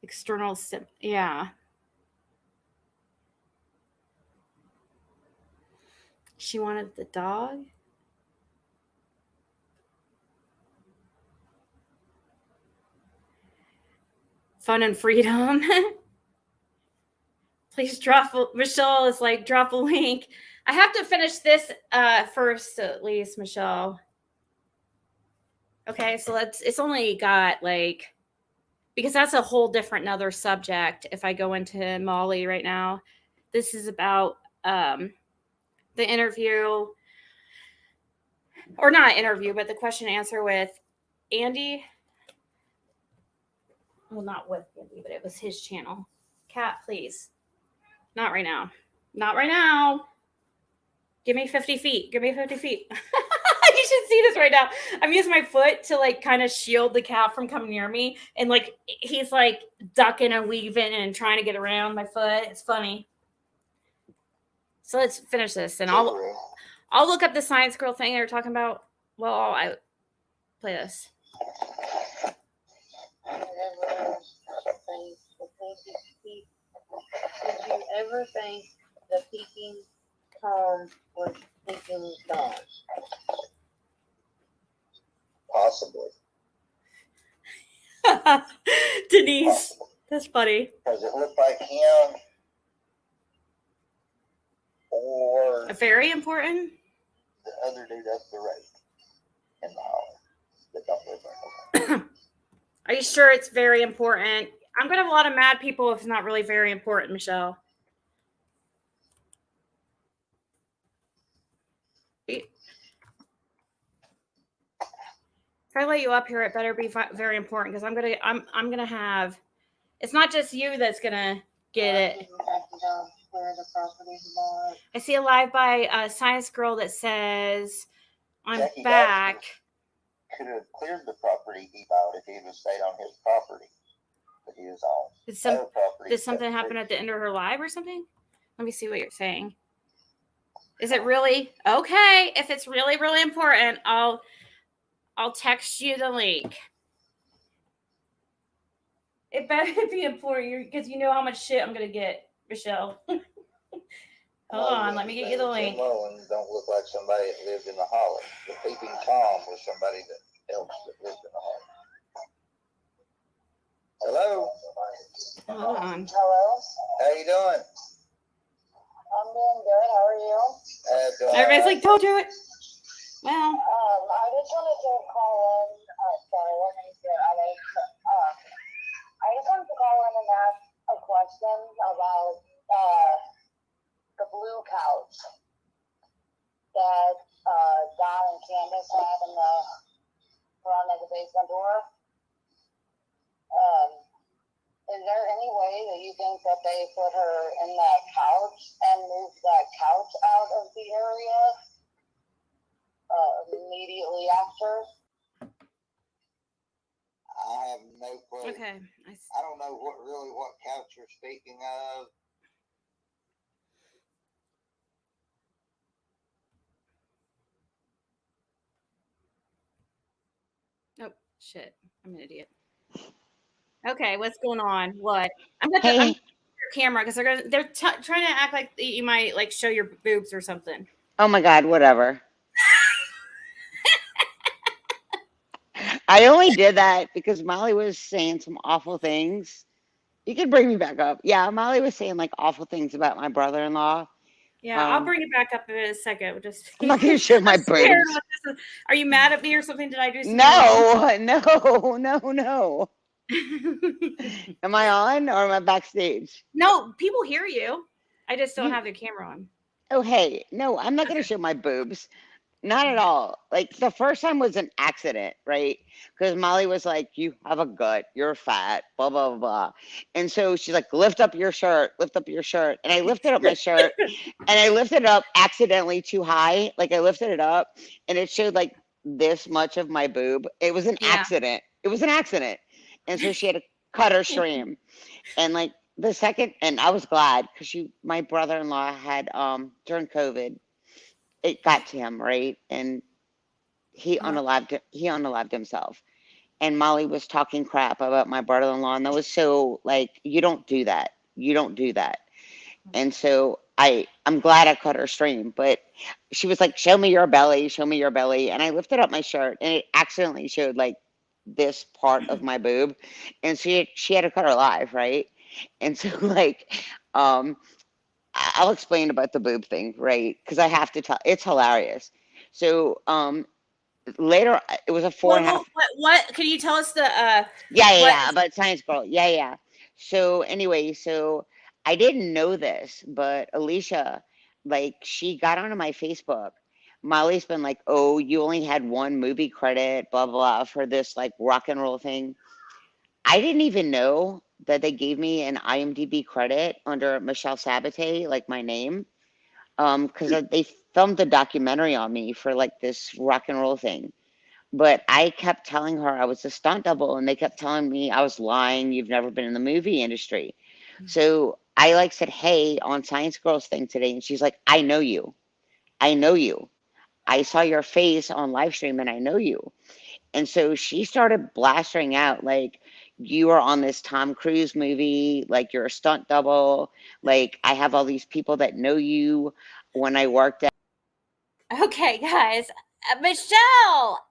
External yeah. She wanted the dog. Fun and freedom. Please Michelle is like, drop a link. I have to finish this first, at least, Michelle. Okay, so it's only got like, because that's a whole different another subject. If I go into Molly right now, this is about the interview, or not interview, but the question and answer with Andy. Well, not with Andy, but it was his channel. Cat, please. Not right now. Not right now. Give me 50 feet. Give me 50 feet. You should see this right now. I'm using my foot to like kind of shield the cat from coming near me. And like, he's like ducking and weaving and trying to get around my foot. It's funny. So let's finish this and I'll look up the science girl thing they were talking about. Well, I play this. Did you ever think the peeking Tom was peeking Don? Possibly. Denise, that's funny. Does it look like him? Or Very important. the other dude up the road in the holler that don't live there. Are you sure it's very important? I'm going to have a lot of mad people if it's not really very important, Michelle. If I let you up here, it better be very important because I'm gonna have. It's not just you that's gonna get it. I see a live by Science Girl that says, "I'm Jackie back." Could have cleared the property he bought if he would have stayed on his property that he is on. Did something happen at the end of her live or something? Let me see what you're saying. Is it really okay? If it's really, really important, I'll text you the link. It better be important because you know how much shit I'm gonna get, Michelle. Hold on, let me get you the link. Mullins don't look like somebody that lived in the holler. The peeping Tom was somebody else that lived in the holler. Hello. Hold on. Hello. How you doing? I'm doing good. How are you? Everybody's like, "Don't do it." Well, I just wanted to call in. Sorry, let me get out of. I just wanted to call in and ask a question about the blue couch that Don and Candace had in the front of the basement door. Is there any way that you think that they put her in that couch and moved that couch out of the area immediately after? I have no clue. okay. I don't know what couch you're speaking of. Oh shit! I'm an idiot. Okay, what's going on? What? I'm gonna Hey. your camera because they're trying to act like you might like show your boobs or something. Oh my God, whatever. I only did that because Molly was saying some awful things. You can bring me back up. Yeah, Molly was saying like awful things about my brother-in-law. Yeah, I'll bring it back up in a second. We'll just I'm not gonna show my boobs. Are you mad at me or something? Did I do something? No. Am I on or am I backstage? No, people hear you. I just don't have the camera on. Oh, hey, no, I'm not gonna show my boobs. Not at all. Like the first time was an accident, right? Because Molly was like, "You have a gut, you're fat, blah blah blah blah." And so she's like, "Lift up your shirt, lift up your shirt." And I lifted up my shirt, and I lifted it up accidentally too high. Like I lifted it up, and it showed like this much of my boob. It was an Yeah. accident. It was an accident. And so she had to cut her stream. And like the second, and I was glad because my brother-in-law had during COVID, it got to him, right? And he unalived himself. And Molly was talking crap about my brother-in-law, and that was so like, you don't do that. You don't do that. And so I'm glad I cut her stream, but she was like, "Show me your belly, show me your belly." And I lifted up my shirt, and it accidentally showed like this part of my boob, and she had to cut her live, right? And so like, um, I'll explain about the boob thing, right? Because I have to tell. It's hilarious. So later, it was a four and a half. What can you tell us the Yeah, about Science Girl. Yeah. So anyway, so I didn't know this, but Alicia, like, she got onto my Facebook. Molly's been like, "Oh, you only had one movie credit, blah blah, for this like rock and roll thing." I didn't even know that they gave me an IMDb credit under Michelle Sabaté, like my name, because they filmed a documentary on me for like this rock and roll thing. But I kept telling her I was a stunt double, and they kept telling me I was lying. You've never been in the movie industry. So I like said, "Hey, on Science Girls thing today," and she's like, "I know you. I know you. I saw your face on live stream, and I know you." And so she started blastering out like, "You are on this Tom Cruise movie. Like you're a stunt double. Like I have all these people that know you when I worked at." Okay, guys. Michelle,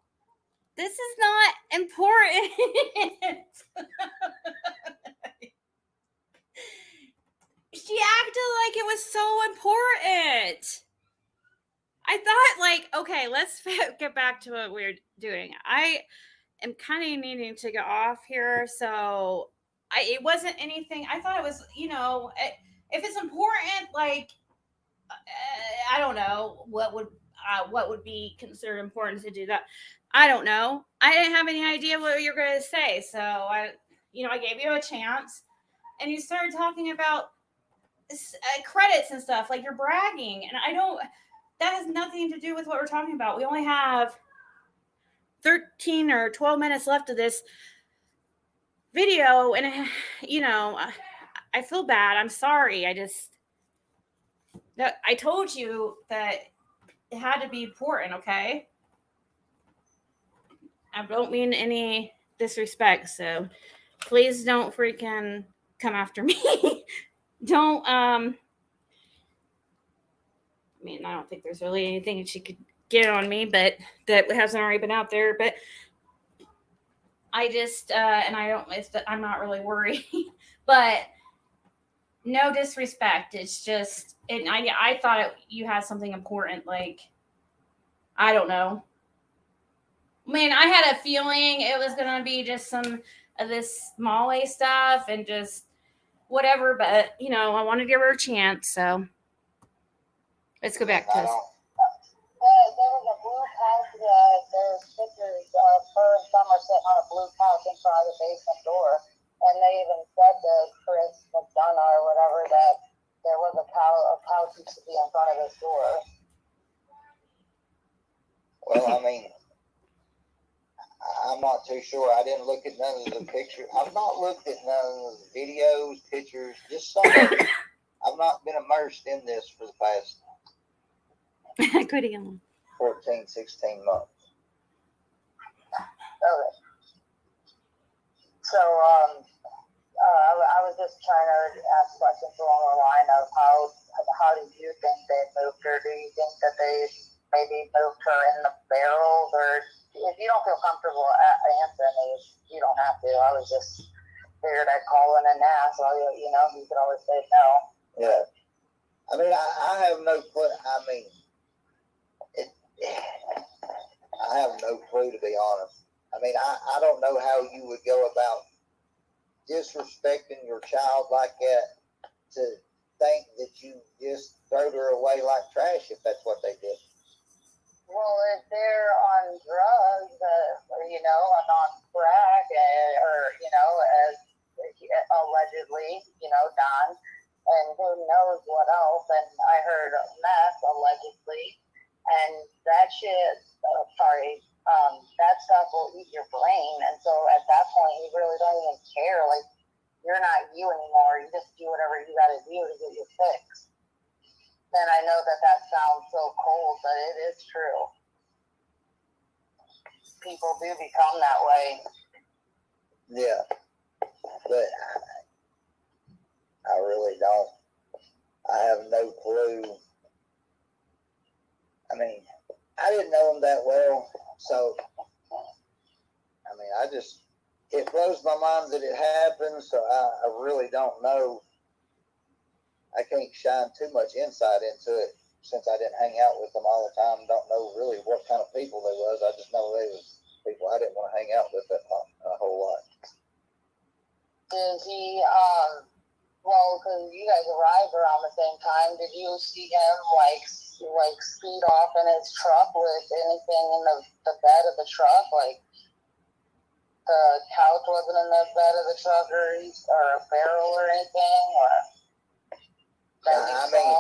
this is not important. She acted like it was so important. I thought, like, okay, let's get back to what we're doing. I am kind of needing to get off here, so it wasn't anything. I thought it was, if it's important, like, I don't know what would be considered important to do that. I don't know. I didn't have any idea what you were going to say, so I gave you a chance, and you started talking about credits and stuff, like you're bragging, and I don't. That has nothing to do with what we're talking about. We only have 13 or 12 minutes left of this video, and I feel bad. I'm sorry. I told you that it had to be important, okay? I don't mean any disrespect, so please don't freaking come after me. Don't I mean, I don't think there's really anything that she could get on me, but that hasn't already been out there. But I just, and I don't, I'm not really worried, but no disrespect. It's just, and I thought you had something important, like, I don't know. I mean, I had a feeling it was going to be just some of this Molly stuff and just whatever, but, I want to give her a chance, so. Let's go back to this. There was a blue couch. There's pictures of her and Summer sitting on a blue couch in front of the basement door. And they even said to Chris McDonough or whatever that there was a couch used to be in front of his door. Well, I mean, I'm not too sure. I didn't look at none of the pictures. I've not looked at none of the videos, pictures, just some of it. I've not been immersed in this for the past 14, 16 months. Okay. So, I was just trying to ask questions along the line of how do you think they moved her? Do you think that they maybe moved her in the barrels? Or if you don't feel comfortable answering these, you don't have to. I was just figured I'd call in and ask. So, you could always say no. Yeah. I mean, I have no clue. I mean, I have no clue, to be honest. I mean, I don't know how you would go about disrespecting your child like that to think that you just throwed her away like trash if that's what they did. Well, if they're on drugs, and on crack, or, as allegedly, Don, and who knows what else, and I heard meth, allegedly, and that shit, that stuff will eat your brain, and so at that point, you really don't even care, like, you're not you anymore, you just do whatever you gotta do to get your fix. And I know that sounds so cold, but it is true. People do become that way. Yeah, but I really don't. I have no clue. I mean, I didn't know him that well, so I mean, it blows my mind that it happened, so I really don't know. I can't shine too much insight into it since I didn't hang out with them all the time. Don't know really what kind of people they was. I just know they was people I didn't want to hang out with a whole lot. Did he, because you guys arrived around the same time, did you see him, like speed off in his truck with anything in the bed of the truck? Like, the couch wasn't in the bed of the truck or a barrel or anything? Or I mean,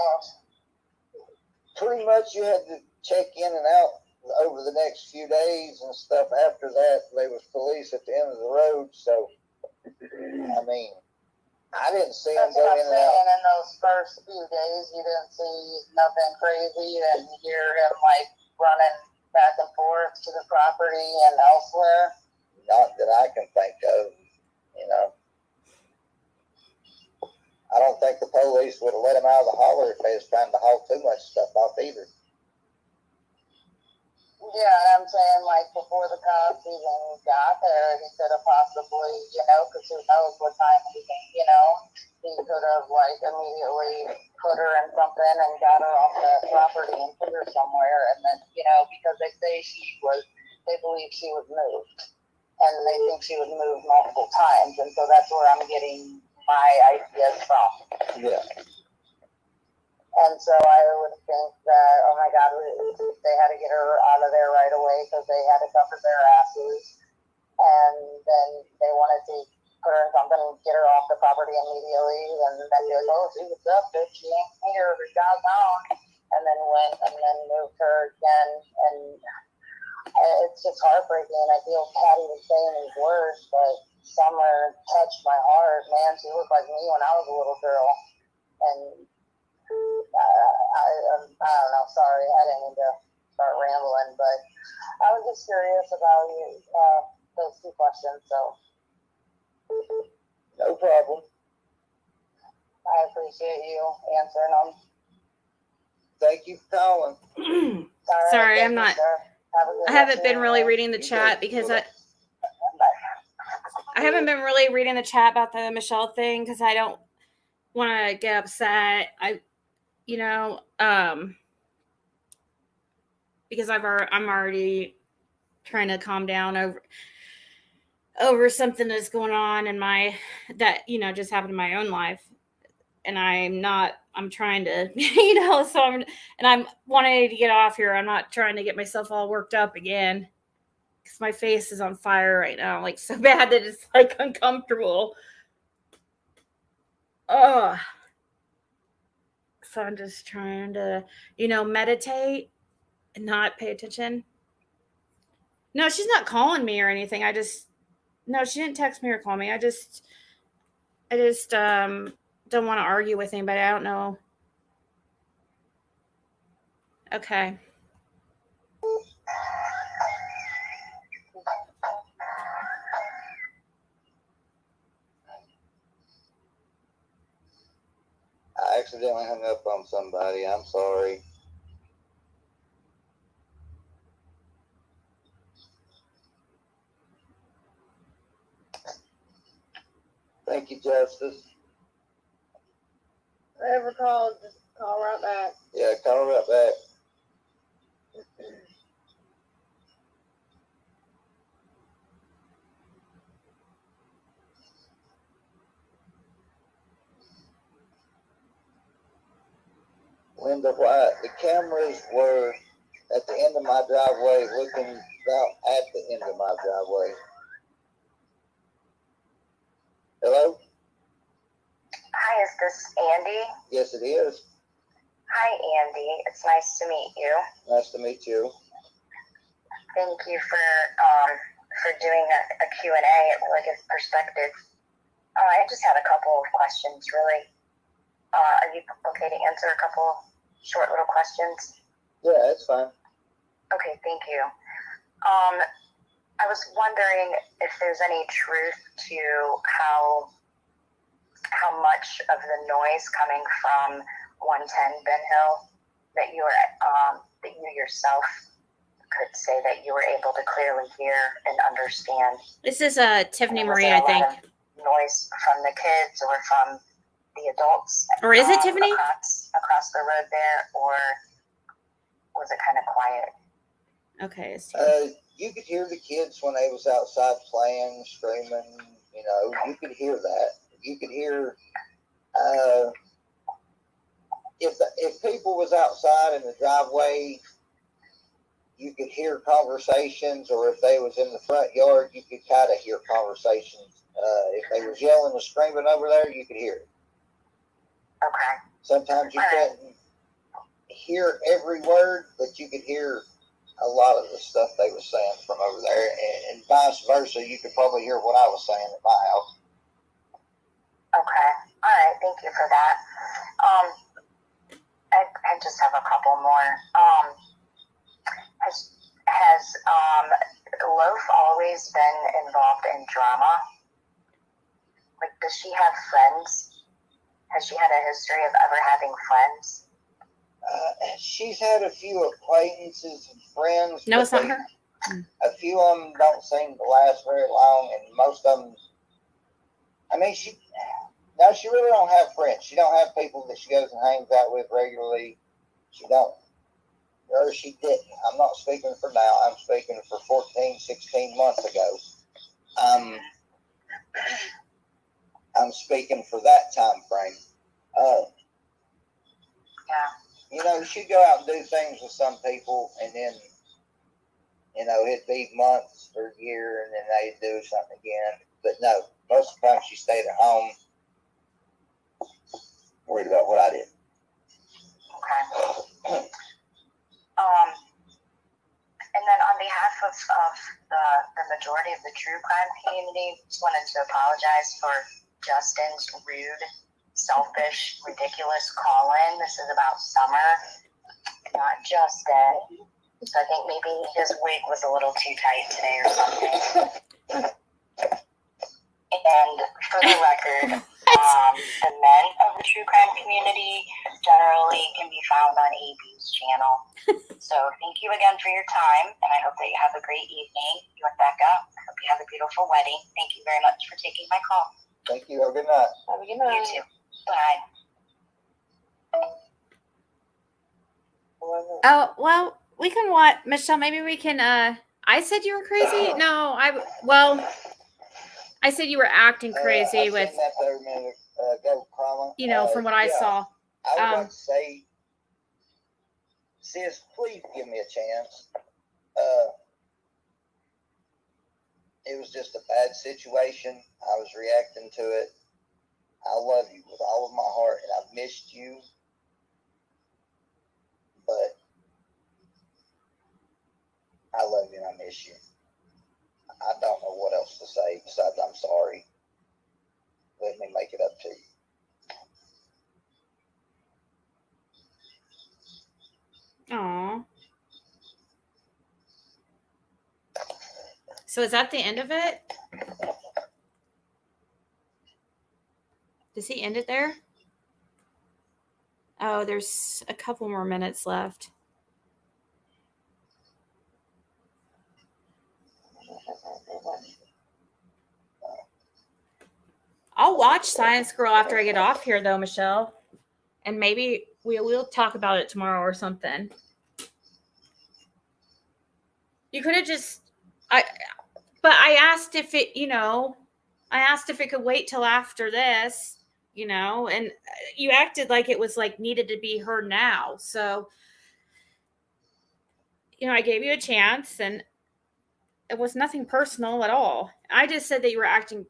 pretty much you had to check in and out over the next few days and stuff. After that, there was police at the end of the road, so I mean, I didn't see him that's go what I'm in and saying. out. In those first few days, you didn't see nothing crazy, and hear him like running back and forth to the property and elsewhere. Not that I can think of, I don't think the police would have let him out of the holler if they was trying to haul too much stuff off either. Yeah, and I'm saying, like, before the cops even got there, he could have possibly, because who knows what time he could have, like, immediately put her in something and got her off the property and put her somewhere. And then, because they believe she was moved. And they think she was moved multiple times. And so that's where I'm getting my ideas from. Yeah. And so I would think that, oh my God, they had to get her out of there right away because they had to cover their asses. And then they wanted to put her in something and get her off the property immediately. And then be like, oh, she was up, bitch, she ain't here, she got down. And then went and then moved her again. And it's just heartbreaking. I feel Patty was saying these words, but Summer touched my heart. Man, she looked like me when I was a little girl. And I don't know. Sorry, I didn't mean to start rambling, but I was just curious about those two questions. So, No problem. I appreciate you answering them. Thank you for calling. Sorry, I'm not. I haven't been really reading. reading the chat because I haven't been really reading the chat about the Michelle thing because I don't want to get upset. Because I'm already trying to calm down over something that's going on in just happened in my own life. And I'm trying to, I'm wanting to get off here. I'm not trying to get myself all worked up again because my face is on fire right now, like so bad that it's like uncomfortable. Oh, so I'm just trying to, meditate and not pay attention. No, she's not calling me or anything. No, she didn't text me or call me. I just don't want to argue with anybody. I don't know. Okay. I accidentally hung up on somebody. I'm sorry. Thank you, Justice. Whoever called, just call right back. Yeah, call right back. Linda White, the cameras were at the end of my driveway, looking out at the end of my driveway. Hello? Hi, is this Andy? Yes, it is. Hi, Andy. It's nice to meet you. Nice to meet you. Thank you for doing a Q&A. It really gives perspective. I just had a couple of questions, really. Are you okay to answer a couple short little questions? Yeah, that's fine. Okay, thank you. I was wondering if there's any truth to how much of the noise coming from 110 Ben Hill that you yourself could say that you were able to clearly hear and understand. This is Tiffany And was Marie, there I a lot think. of noise from the kids or from the adults? Or is it Tiffany? Across the road there, or was it kind of quiet? Okay, it's Tiffany. You could hear the kids when they was outside playing, screaming. You could hear that. You could hear if people was outside in the driveway, you could hear conversations, or if they was in the front yard, you could kind of hear conversations. If they was yelling and screaming over there, you could hear it. Okay. Sometimes you couldn't hear every word, but you could hear a lot of the stuff they were saying from over there, and vice versa. You could probably hear what I was saying at my house. Okay. All right. Thank you for that. I just have a couple more. Has Loaf always been involved in drama? Like, does she have friends? Has she had a history of ever having friends? She's had a few acquaintances and friends. No, it's not her. A few of them don't seem to last very long, and most of them. I mean, she really don't have friends. She don't have people that she goes and hangs out with regularly. She don't. Or she didn't. I'm not speaking for now. I'm speaking for 14, 16 months ago. I'm speaking for that time frame. She'd go out and do things with some people, and then, it'd be months or a year, and then they'd do something again. But no, most of the time she stayed at home, worried about what I did. Okay. And then on behalf of the majority of the true crime community, just wanted to apologize for Justin's rude, selfish, ridiculous call-in. This is about Summer, not Justin. So I think maybe his wig was a little too tight today or something. And for the record, the men of the true crime community generally can be found on AB's channel. So thank you again for your time, and I hope that you have a great evening. You and Becca, I hope you have a beautiful wedding. Thank you very much for taking my call. Thank you. Have a good night. Have a good night. You too. Bye. Oh, well, we can watch. Michelle, maybe we can, I said you were crazy? No, I said you were acting crazy with, that there a minute ago, Carla. from what I saw. I would like to say, sis, please give me a chance. It was just a bad situation. I was reacting to it. I love you with all of my heart, and I've missed you. But I love you and I miss you. I don't know what else to say besides I'm sorry. Let me make it up to you. Aw. So is that the end of it? Does he end it there? Oh, there's a couple more minutes left. I'll watch Science Girl after I get off here, though, Michelle. And maybe we'll talk about it tomorrow or something. You could have just... I asked if it, I asked if it could wait till after this, and you acted like it was like needed to be heard now. So I gave you a chance, and it was nothing personal at all. I just said that you were acting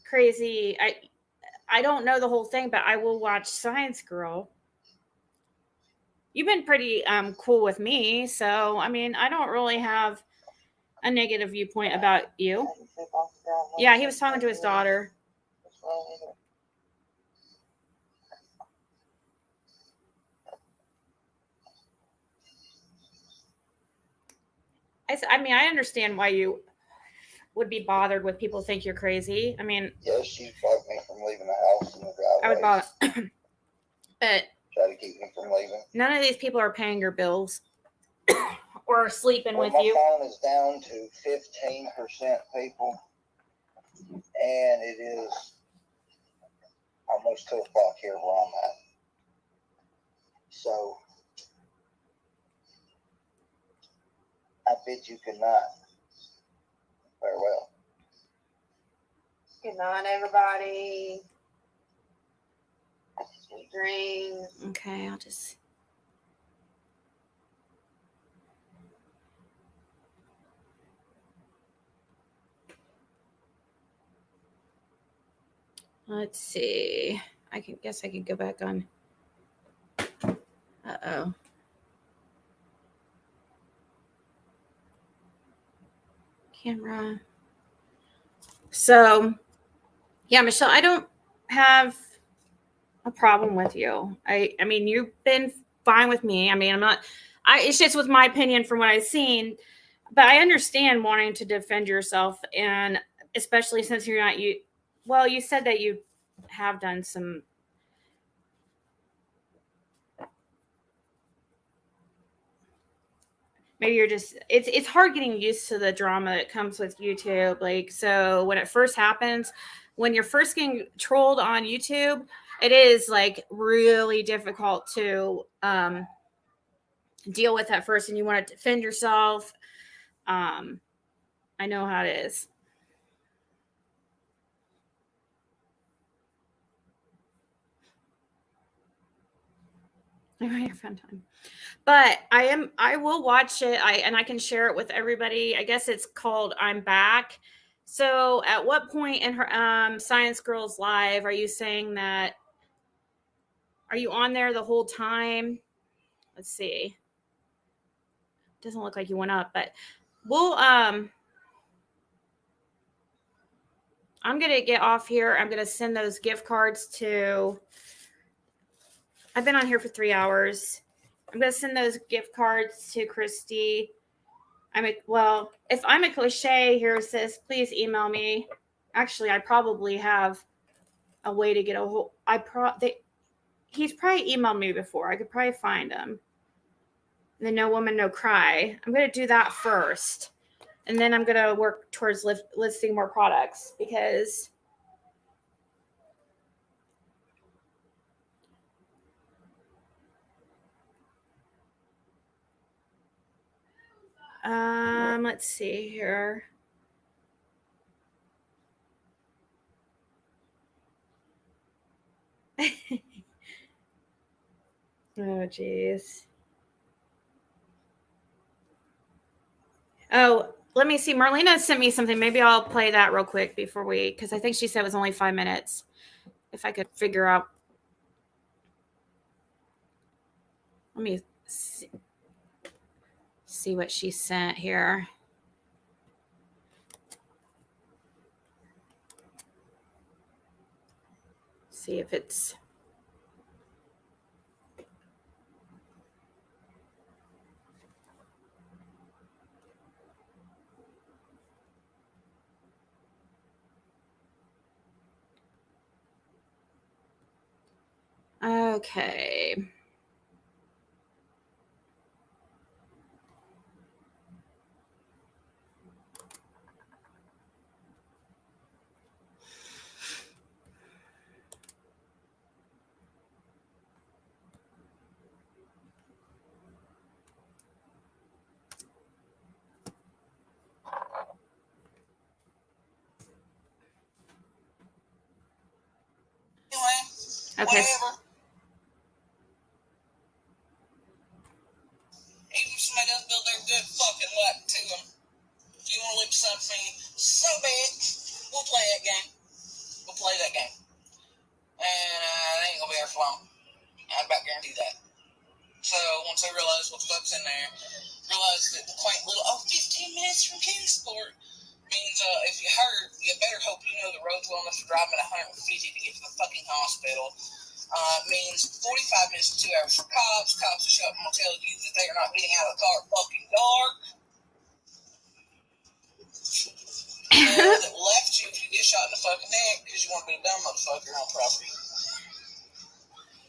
crazy. I don't know the whole thing, but I will watch Science Girl. You've been pretty cool with me, so I mean, I don't really have a negative viewpoint about you. Yeah, he was talking to his daughter. I mean, I understand why you would be bothered with people think you're crazy. I mean, Yes, she's blocked me from leaving the house in the driveway. I would bother, but Try to keep me from leaving. none of these people are paying your bills or sleeping Well, with my you. phone is down to 15% people, and it is almost 2 o'clock here where I'm at. So I bid you good night. Farewell. Good night, everybody. Sweet dreams. Okay, I'll just. Let's see. I guess I can go back on. Uh-oh. Camera. So, yeah, Michelle, I don't have a problem with you. I mean, you've been fine with me. I mean, it's just with my opinion from what I've seen, but I understand wanting to defend yourself, and especially since you're not you said that you have done some. Maybe you're just it's hard getting used to the drama that comes with YouTube. Like, so when it first happens, when you're first getting trolled on YouTube, it is like really difficult to deal with at first, and you want to defend yourself. I know how it is. I might have fun time. But I will watch it. I can share it with everybody. I guess it's called I'm Back. So at what point in her Science Girls Live are you saying that, are you on there the whole time? Let's see. Doesn't look like you went up, but we'll I'm gonna get off here. I'm gonna send those gift cards to, I've been on here for 3 hours. I'm gonna send those gift cards to Christy. If I'm a cliche here, sis, please email me. Actually, I probably have a way to get a hold. He's probably emailed me before. I could probably find him. And then No Woman, No Cry. I'm gonna do that first, and then I'm gonna work towards listing more products because. Let's see here. Oh, geez. Oh, let me see. Marlena sent me something. Maybe I'll play that real quick before because I think she said it was only 5 minutes. If I could figure out. Let me see what she sent here. See if it's. Okay. Okay. wants me so bad. We'll play that game. We'll play that game. And it ain't gonna be there for long. I about guarantee that. So once they realize what the fuck's in there, realize that the quaint little 15 minutes from Kingsport means if you hurt, you better hope you know the roads well enough to drive at 150 to get to the fucking hospital. Means 45 minutes to 2 hours for cops. Cops will show up and will tell you that they are not getting out of the car fucking dark. That left you if you get shot in the fucking neck because you want to be a dumb motherfucker on property.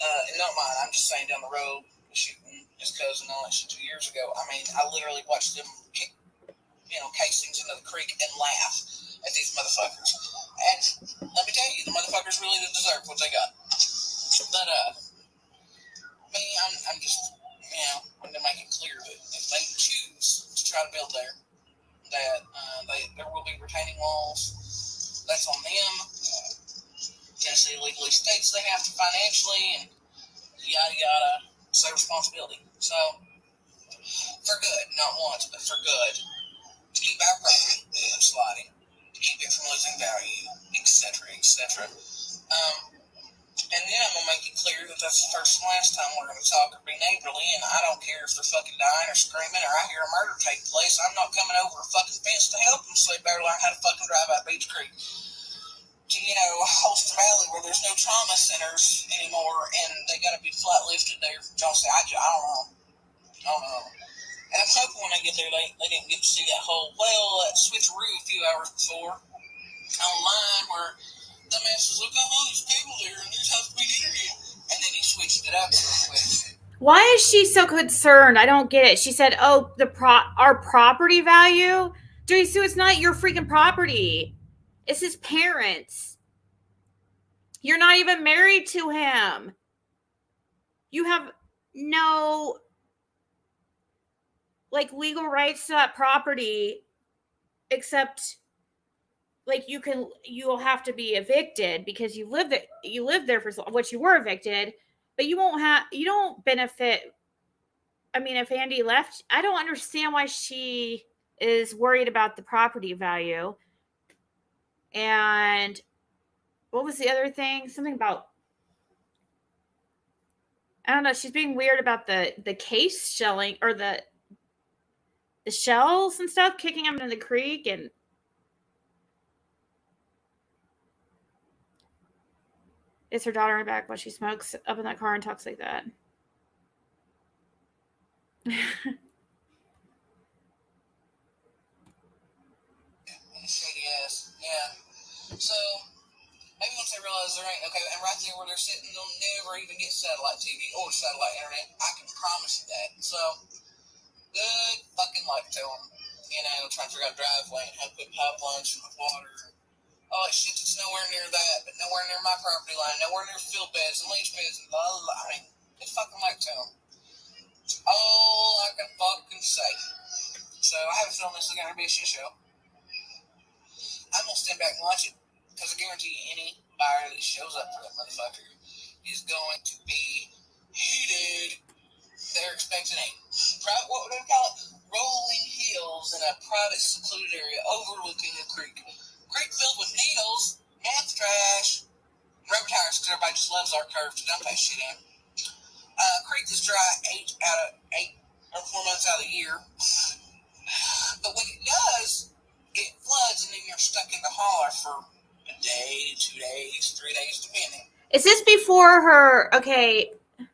And not mine, I'm just saying down the road, shooting his cousin and all that shit 2 years ago. I mean, I literally watched them kick, casings into the creek and laugh at these motherfuckers. And let me tell you, the motherfuckers really deserve what they got. But, me, I'm just, wanting to make it clear that if they choose to try to build there, that there will be retaining walls. That's on them. Tennessee legally states they have to financially and yada yada. It's their responsibility. So, for good, not once, but for good, to keep our property from sliding, to keep it from losing value, etc., etc. And then I'm going to make it clear that that's the first and last time we're going to talk or be neighborly, and I don't care if they're fucking dying or screaming or I hear a murder take place. I'm not coming over a fucking fence to help them, so they better learn how to fucking drive out Beach Creek to, Holster Valley where there's no trauma centers anymore, and they got to be flat lifted there from Johnson. I don't know. And I'm hoping when they get there, they didn't get to see that whole, that switcheroo a few hours before online where dumbasses look, there's people there and there's high-speed internet. And then he switched it up real quick. Why is she so concerned? I don't get it. She said, our property value? Dude, so it's not your freaking property. It's his parents. You're not even married to him. You have no legal rights to that property, except you'll have to be evicted because you lived there for what you were evicted, but you don't benefit. I mean, if Andy left, I don't understand why she is worried about the property value. And what was the other thing? Something about, I don't know. She's being weird about the case shelling or the shells and stuff, kicking them into the creek. And it's her daughter in the back while she smokes up in that car and talks like that. Shady ass. Yeah. So, maybe once they realize there ain't, okay, and right there where they're sitting, they'll never even get satellite TV or satellite internet. I can promise you that. So, good fucking luck to them. Trying to figure out driveway and how to put pipelines from the water. Oh, shit, it's nowhere near that, but nowhere near my property line, nowhere near field beds and leach beds and blah, blah, blah. I mean, good fucking luck to them. It's all I can fucking say. So, I have a feeling this is going to be a shit show. I'm going to stand back and watch it, because I guarantee you any buyer that shows up for that motherfucker is going to be heated. They're expecting what would they call it? Rolling hills in a private secluded area overlooking a creek. Creek filled with needles, meth trash, rubber tires, because everybody just loves our curve to dump that shit in. Creek is dry 8 or 4 months out of the year. But when it does, it floods and then you're stuck in the holler for a day, 2 days, 3 days, depending. Is this before her? Okay. I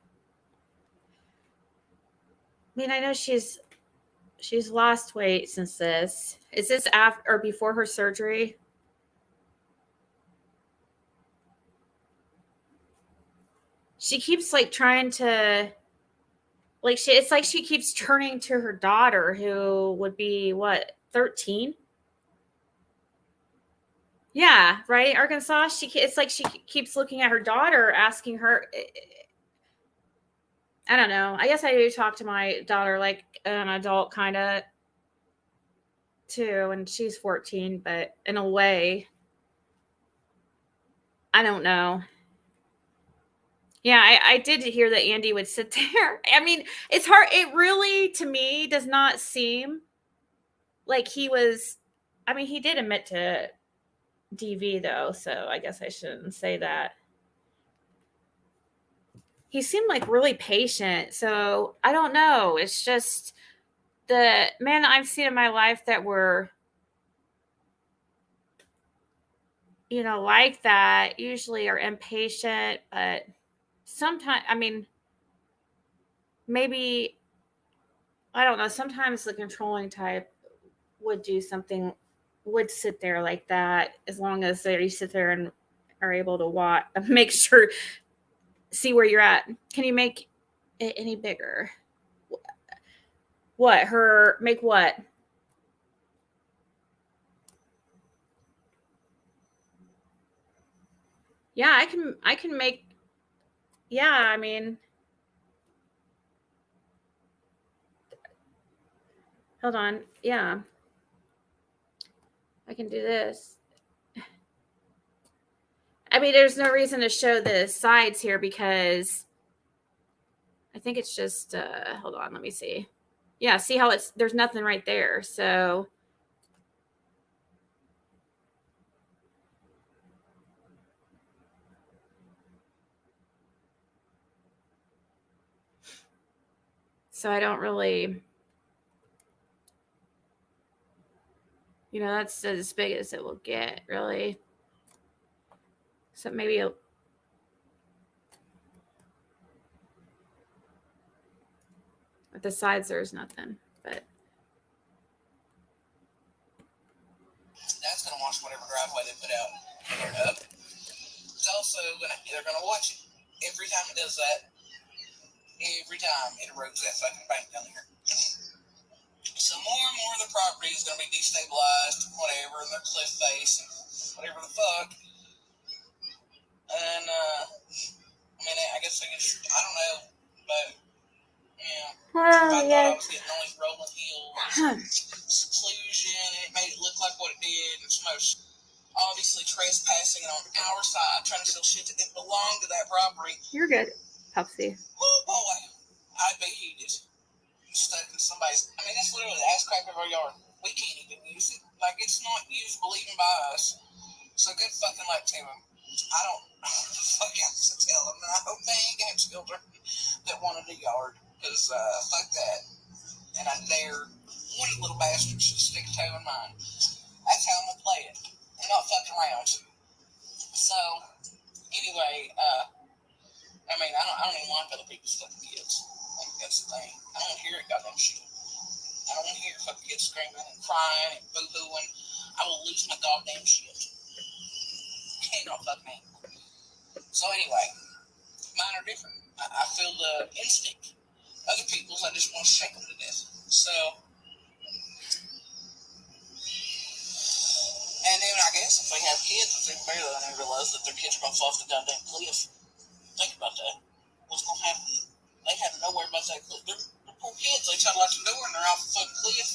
mean, I know she's lost weight since this. Is this after or before her surgery? She keeps trying to it's like she keeps turning to her daughter, who would be 13? Yeah, right, Arkansas. It's like she keeps looking at her daughter, asking her. I don't know. I guess I do talk to my daughter like an adult, kind of, too, and she's 14. But in a way, I don't know. Yeah, I did hear that Andy would sit there. I mean, it's hard. It really, to me, does not seem like he was I mean, he did admit to DV though, so I guess I shouldn't say that. He seemed like really patient, so I don't know. It's just the men I've seen in my life that were, you know, like that usually are impatient, but sometimes, I mean, maybe, I don't know, sometimes the controlling type would do something, would sit there like that as long as they sit there and are able to watch, make sure, see where you're at. Can you make it any bigger? What? Her, make what? Yeah, I can make, yeah, I mean, hold on. Yeah. I can do this. I mean, there's no reason to show the sides here because I think it's just, hold on, let me see. Yeah, see how it's, there's nothing right there. So I don't really, you know, that's as big as it will get, really. So maybe at the sides, there's nothing, but. That's going to watch whatever driveway they put out. It's also they're going to watch it. Every time it does that, every time it erodes that fucking bank down there. So more and more of the property is going to be destabilized, whatever, in their cliff face, and whatever the fuck. And, I mean, I guess I don't know, but, yeah. I thought I was getting all these rolling hills, seclusion, and it made it look like what it did. It's most obviously trespassing on our side, trying to sell shit that didn't belong to that property. You're good, Pupsy. Oh boy, I'd be heated. Stuck in somebody's, I mean, that's literally the ass crack of our yard. We can't even use it. Like, it's not usable even by us. So good fucking luck to them. I don't fuck else to tell them. And I hope they ain't got children that wanted a yard. Because, fuck that. And I dare one of the little bastards to stick a toe in mine. That's how I'm gonna play it. I'm not fucking around. So, anyway, I mean, I don't even like other people's fucking kids. Like, that's the thing. I don't hear it goddamn shit. I don't want to hear fucking kids screaming and crying and boo-hooing. I will lose my goddamn shit. Cannot fuck me. So anyway, mine are different. I feel the instinct. Other people's, I just want to shake them to death. So, and then I guess if they have kids, if they barely and they realize that their kids are going to fall off the goddamn cliff, think about that. What's going to happen? They have to know where about that cliff. They're poor kids. They try to lock the door and they're off the fucking cliff.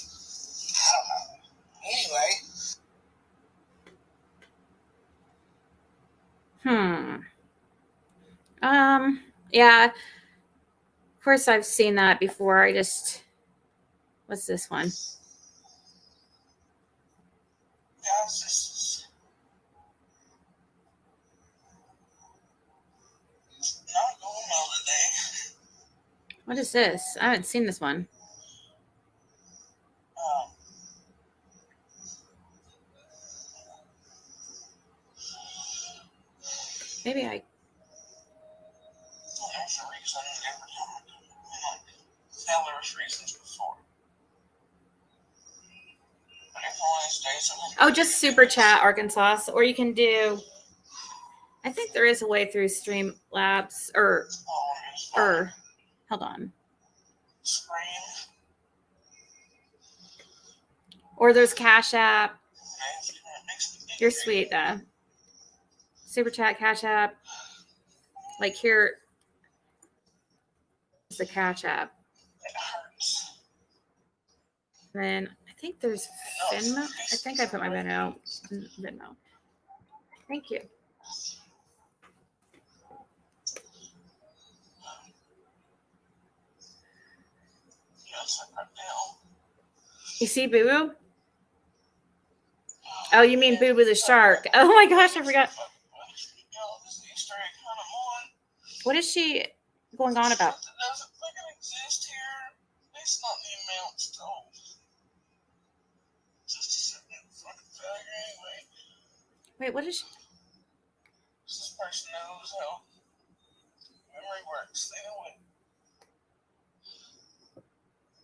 I don't know. Anyway. Yeah. Of course, I've seen that before. I just, what's this one? It's not going well today. What is this? I haven't seen this one. Maybe I. There's a reason every time. Hell, there was reasons before. But if always days Oh, just super chat, Arkansas. Or you can do. I think there is a way through Streamlabs or hold on. Or there's Cashapp. You're sweet, though. Super chat, Cashapp. Like here is the Cashapp. Then I think there's Venmo. I think I put my Venmo. Thank you. You see, Boo Boo? Oh, you mean Boo Boo the shark? Oh my gosh, I forgot. What is she going on about? Doesn't fucking exist here. It's not the amounts told. Just a second fucking failure anyway. Wait, what is she? This person knows how memory works. They know it.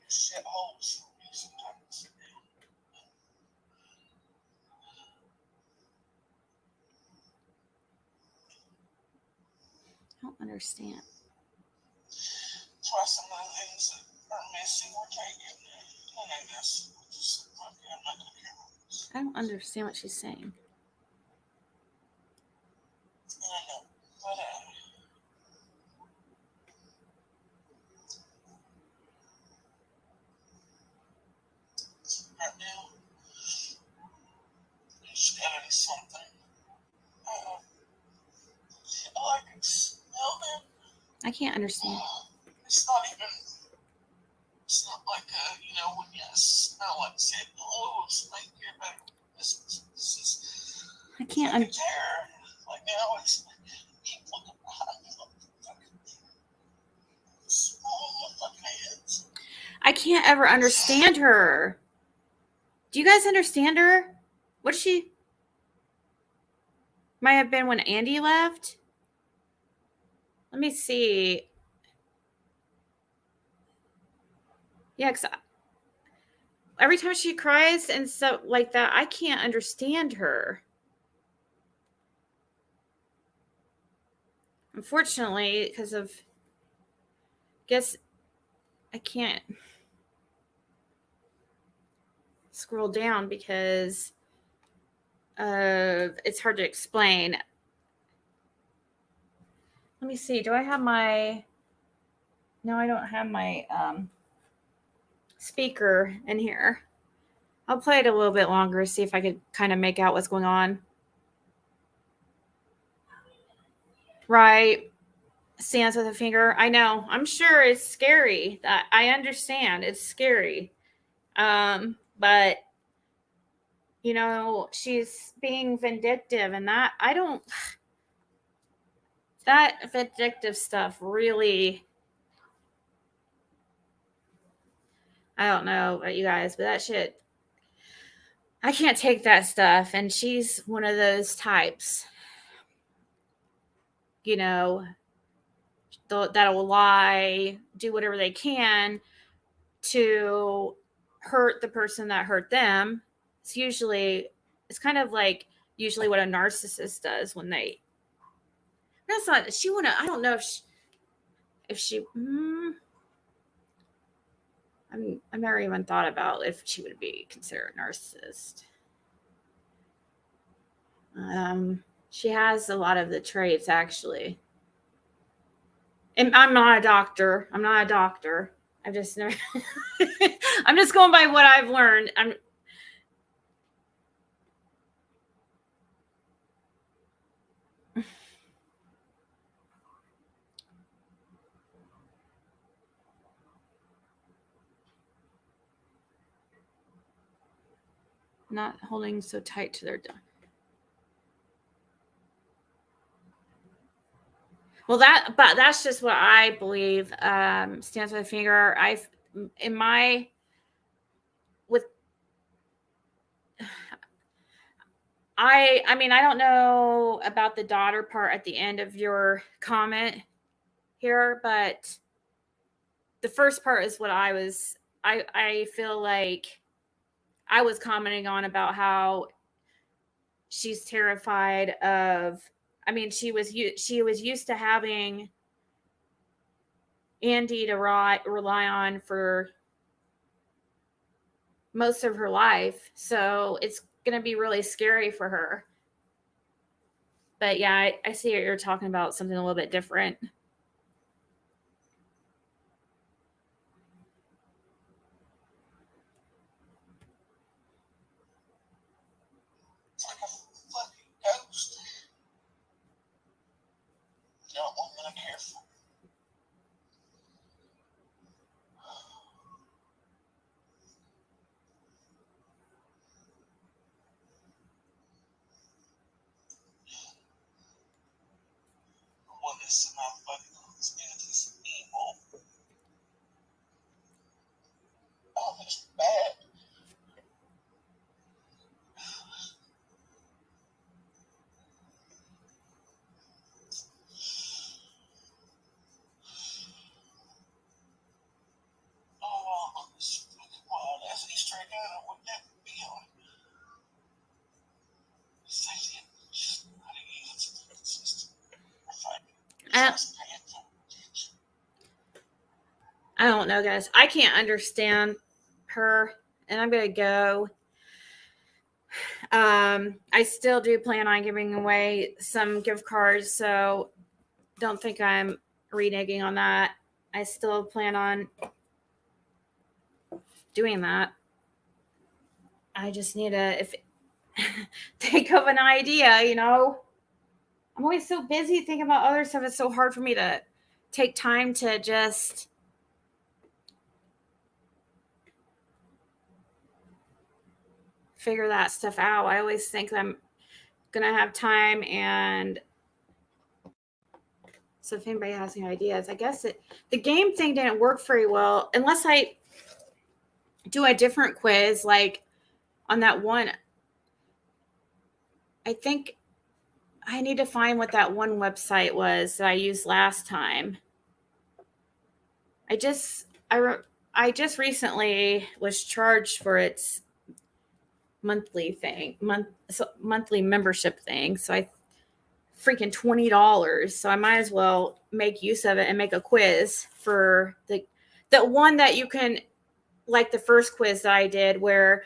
Shit holes for me sometimes. I don't understand. That's why some of the things that are missing were taken. I know this. Just fucking, I'm not gonna care about this. I don't understand what she's saying. I know, but right now, there's gotta be something. I can smell them. I can't understand. It's not even. It's not like when you smell like said, "Oh, it's make you better." This is. I can't. Like a terror. Like now, it's keep looking behind me, fucking small fucking heads. I can't ever understand her. Do you guys understand her? What is she? Might have been when Andy left. Let me see. Yeah, because every time she cries and stuff like that, I can't understand her. Unfortunately, because of, guess I can't scroll down because it's hard to explain. Let me see. Do I have my? No, I don't have my speaker in here. I'll play it a little bit longer, see if I could kind of make out what's going on. Right. Stands with a finger. I know. I'm sure it's scary. I understand. It's scary. But she's being vindictive, and that that vindictive stuff really, I don't know about you guys, but that shit, I can't take that stuff. And she's one of those types, that'll lie, do whatever they can to hurt the person that hurt them. It's kind of like usually what a narcissist does when they, that's not, she wouldn't, I don't know if she I've never even thought about if she would be considered a narcissist. She has a lot of the traits, actually. And I'm not a doctor. I've just never I'm just going by what I've learned. I'm not holding so tight to their. Well, that's just what I believe. Stands with a finger. I mean, I don't know about the daughter part at the end of your comment here, but the first part is what I feel like I was commenting on, about how she's terrified of, I mean, she was used to having Andy to rely on for most of her life. So it's going to be really scary for her. But yeah, I see you're talking about something a little bit different. It's like a fucking ghost. Not one that I care for. I don't know, guys. I can't understand her, and I'm gonna go. I still do plan on giving away some gift cards, so don't think I'm reneging on that. I still plan on doing that. I just need to think of an idea, you know. I'm always so busy thinking about other stuff. It's so hard for me to take time to just figure that stuff out. I always think I'm gonna have time, and so if anybody has any ideas, I guess the game thing didn't work very well unless I do a different quiz like on that one. I think I need to find what that one website was that I used last time. I just recently was charged for its monthly membership thing. So I freaking $20. So I might as well make use of it and make a quiz for the one that you can, like the first quiz that I did where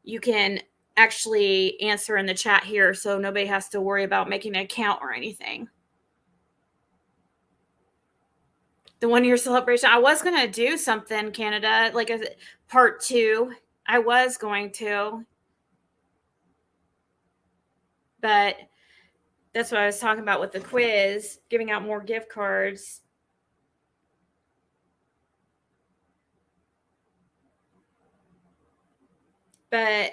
you can actually answer in the chat here, so nobody has to worry about making an account or anything. The 1 year celebration. I was going to do something, Canada, like a part 2. I was going to. But that's what I was talking about with the quiz, giving out more gift cards. But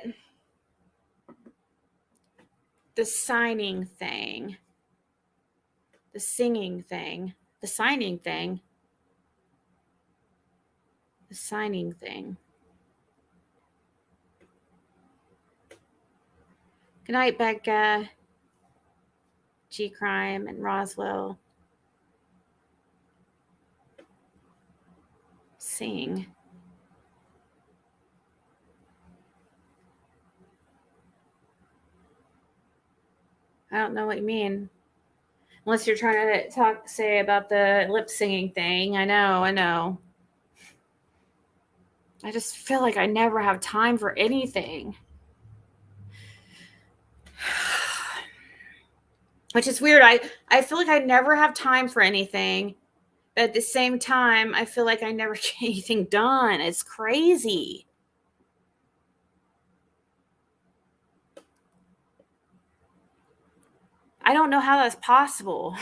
the signing thing, the singing thing, the signing thing, the signing thing. Good night, Becca, G Crime, and Roswell. Sing. I don't know what you mean. Unless you're trying to say about the lip singing thing. I know. I just feel like I never have time for anything. Which is weird. I feel like I never have time for anything. But at the same time, I feel like I never get anything done. It's crazy. I don't know how that's possible.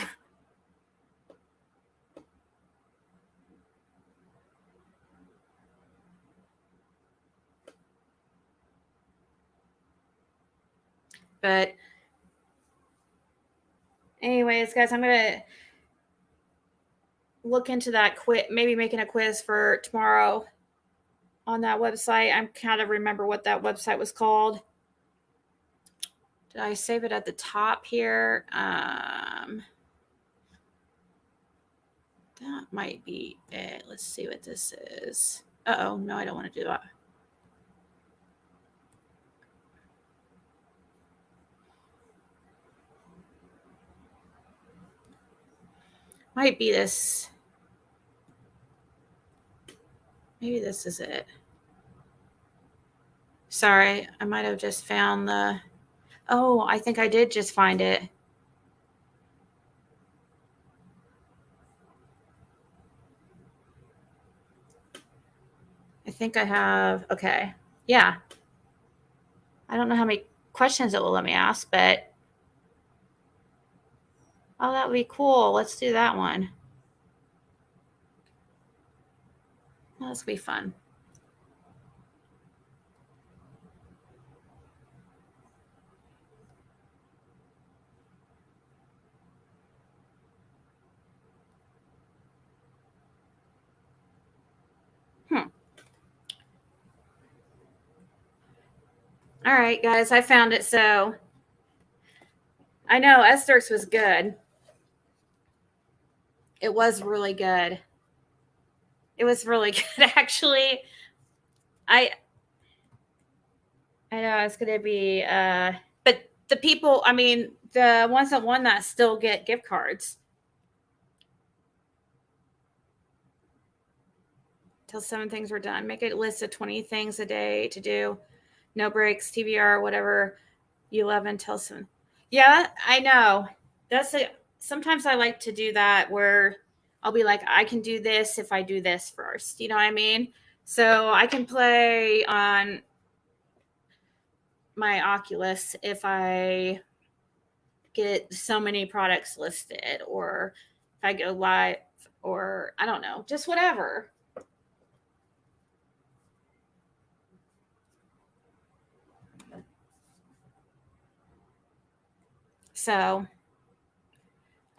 But anyways, guys, I'm going to look into that maybe making a quiz for tomorrow on that website. I'm kind of remember what that website was called. Did I save it at the top here? That might be it. Let's see what this is. Uh-oh, no, I don't want to do that. Might be this. Maybe this is it. Sorry, I might have just found the... Oh, I think I did just find it. I think I have... Okay. Yeah. I don't know how many questions it will let me ask, but... Oh, that would be cool. Let's do that one. This will be fun. All right, guys, I found it. So I know Esther's was good. It was really good. It was really good, actually. I know it's going to be, but the people, I mean, the ones that won that still get gift cards. till 7 things were done. Make a list of 20 things a day to do. No breaks, TBR, whatever. 11 till 7. Yeah, I know. Sometimes I like to do that where I'll be like, I can do this if I do this first. You know what I mean? So I can play on my Oculus if I get so many products listed, or if I go live, or I don't know, just whatever. So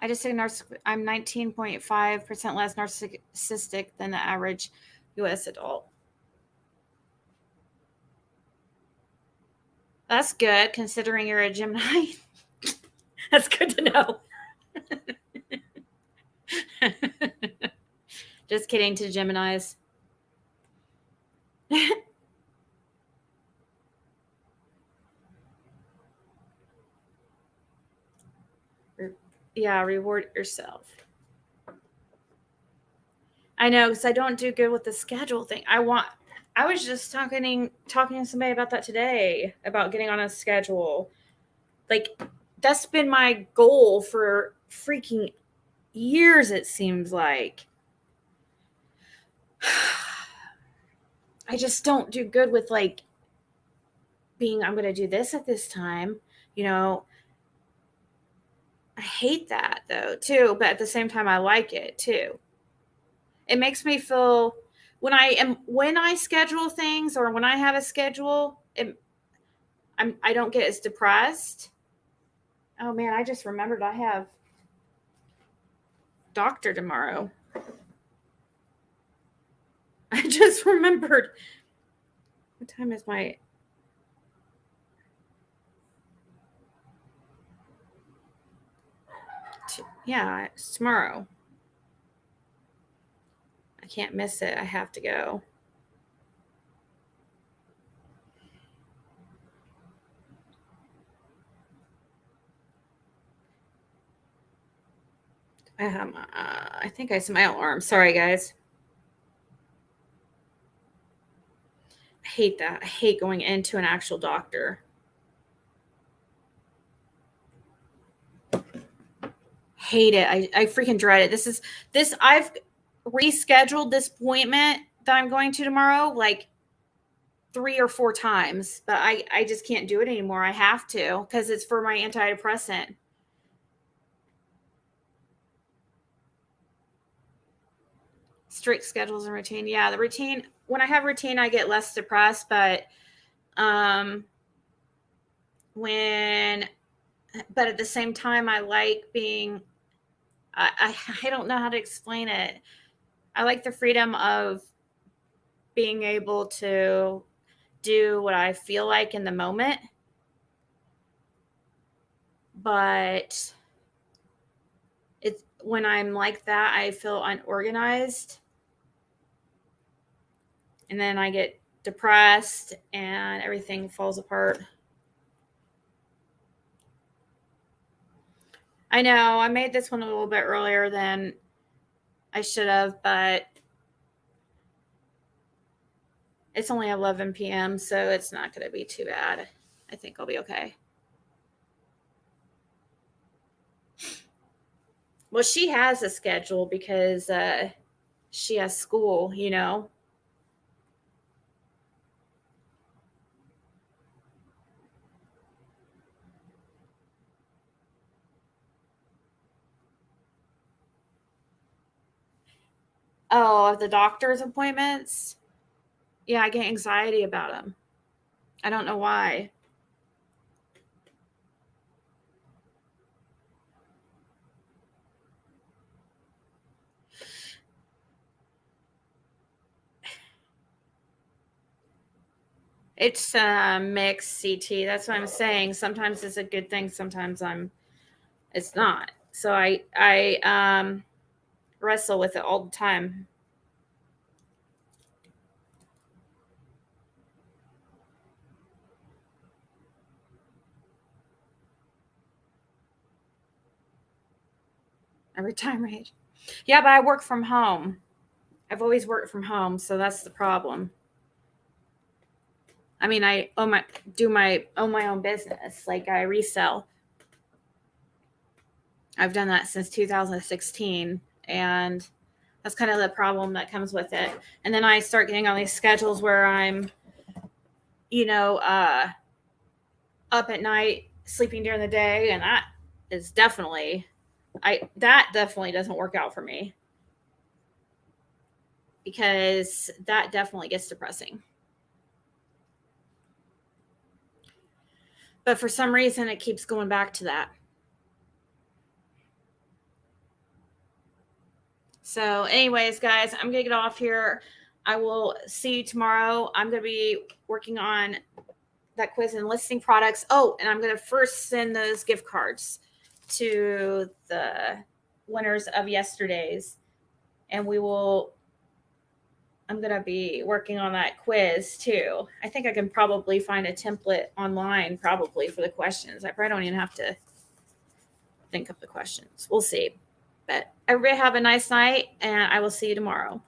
I just say I'm 19.5% less narcissistic than the average U.S. adult. That's good, considering you're a Gemini. That's good to know. Just kidding to Geminis. Yeah, reward yourself. I know, because I don't do good with the schedule thing. I was just talking to somebody about that today, about getting on a schedule. Like, that's been my goal for freaking years, it seems like. I just don't do good with, like, I'm going to do this at this time. You know, I hate that, though, too. But at the same time, I like it, too. It makes me feel, when I schedule things, or when I have a schedule, I don't get as depressed. Oh man, I just remembered I have doctor tomorrow. I just remembered. What time is my? Yeah, it's tomorrow. I can't miss it. I have to go. I think I set my alarm. Sorry, guys. I hate that. I hate going into an actual doctor. Hate it. I freaking dread it. I've rescheduled this appointment that I'm going to tomorrow like 3 or 4 times, but I just can't do it anymore. I have to, because it's for my antidepressant. Strict schedules and routine. Yeah, the routine, when I have routine, I get less depressed, but at the same time, I like being, I don't know how to explain it. I like the freedom of being able to do what I feel like in the moment. But it's when I'm like that, I feel unorganized. And then I get depressed and everything falls apart. I know I made this one a little bit earlier than I should have, but it's only 11 p.m., so it's not going to be too bad. I think I'll be okay. Well, she has a schedule because she has school, you know. Oh, the doctor's appointments? Yeah, I get anxiety about them. I don't know why. It's mixed CT. That's what I'm saying. Sometimes it's a good thing. Sometimes it's not. So I wrestle with it all the time. Every time, right? Yeah, but I work from home. I've always worked from home, so that's the problem. I mean, I own my own business. Like, I resell. I've done that since 2016, and that's kind of the problem that comes with it. And then I start getting on these schedules where I'm, up at night, sleeping during the day, and that definitely doesn't work out for me, because that definitely gets depressing. But for some reason, it keeps going back to that. So anyways, guys, I'm going to get off here. I will see you tomorrow. I'm going to be working on that quiz and listing products. Oh, and I'm going to first send those gift cards to the winners of yesterday's. And I'm going to be working on that quiz too. I think I can probably find a template online probably for the questions. I probably don't even have to think of the questions. We'll see. But everybody have a nice night, and I will see you tomorrow.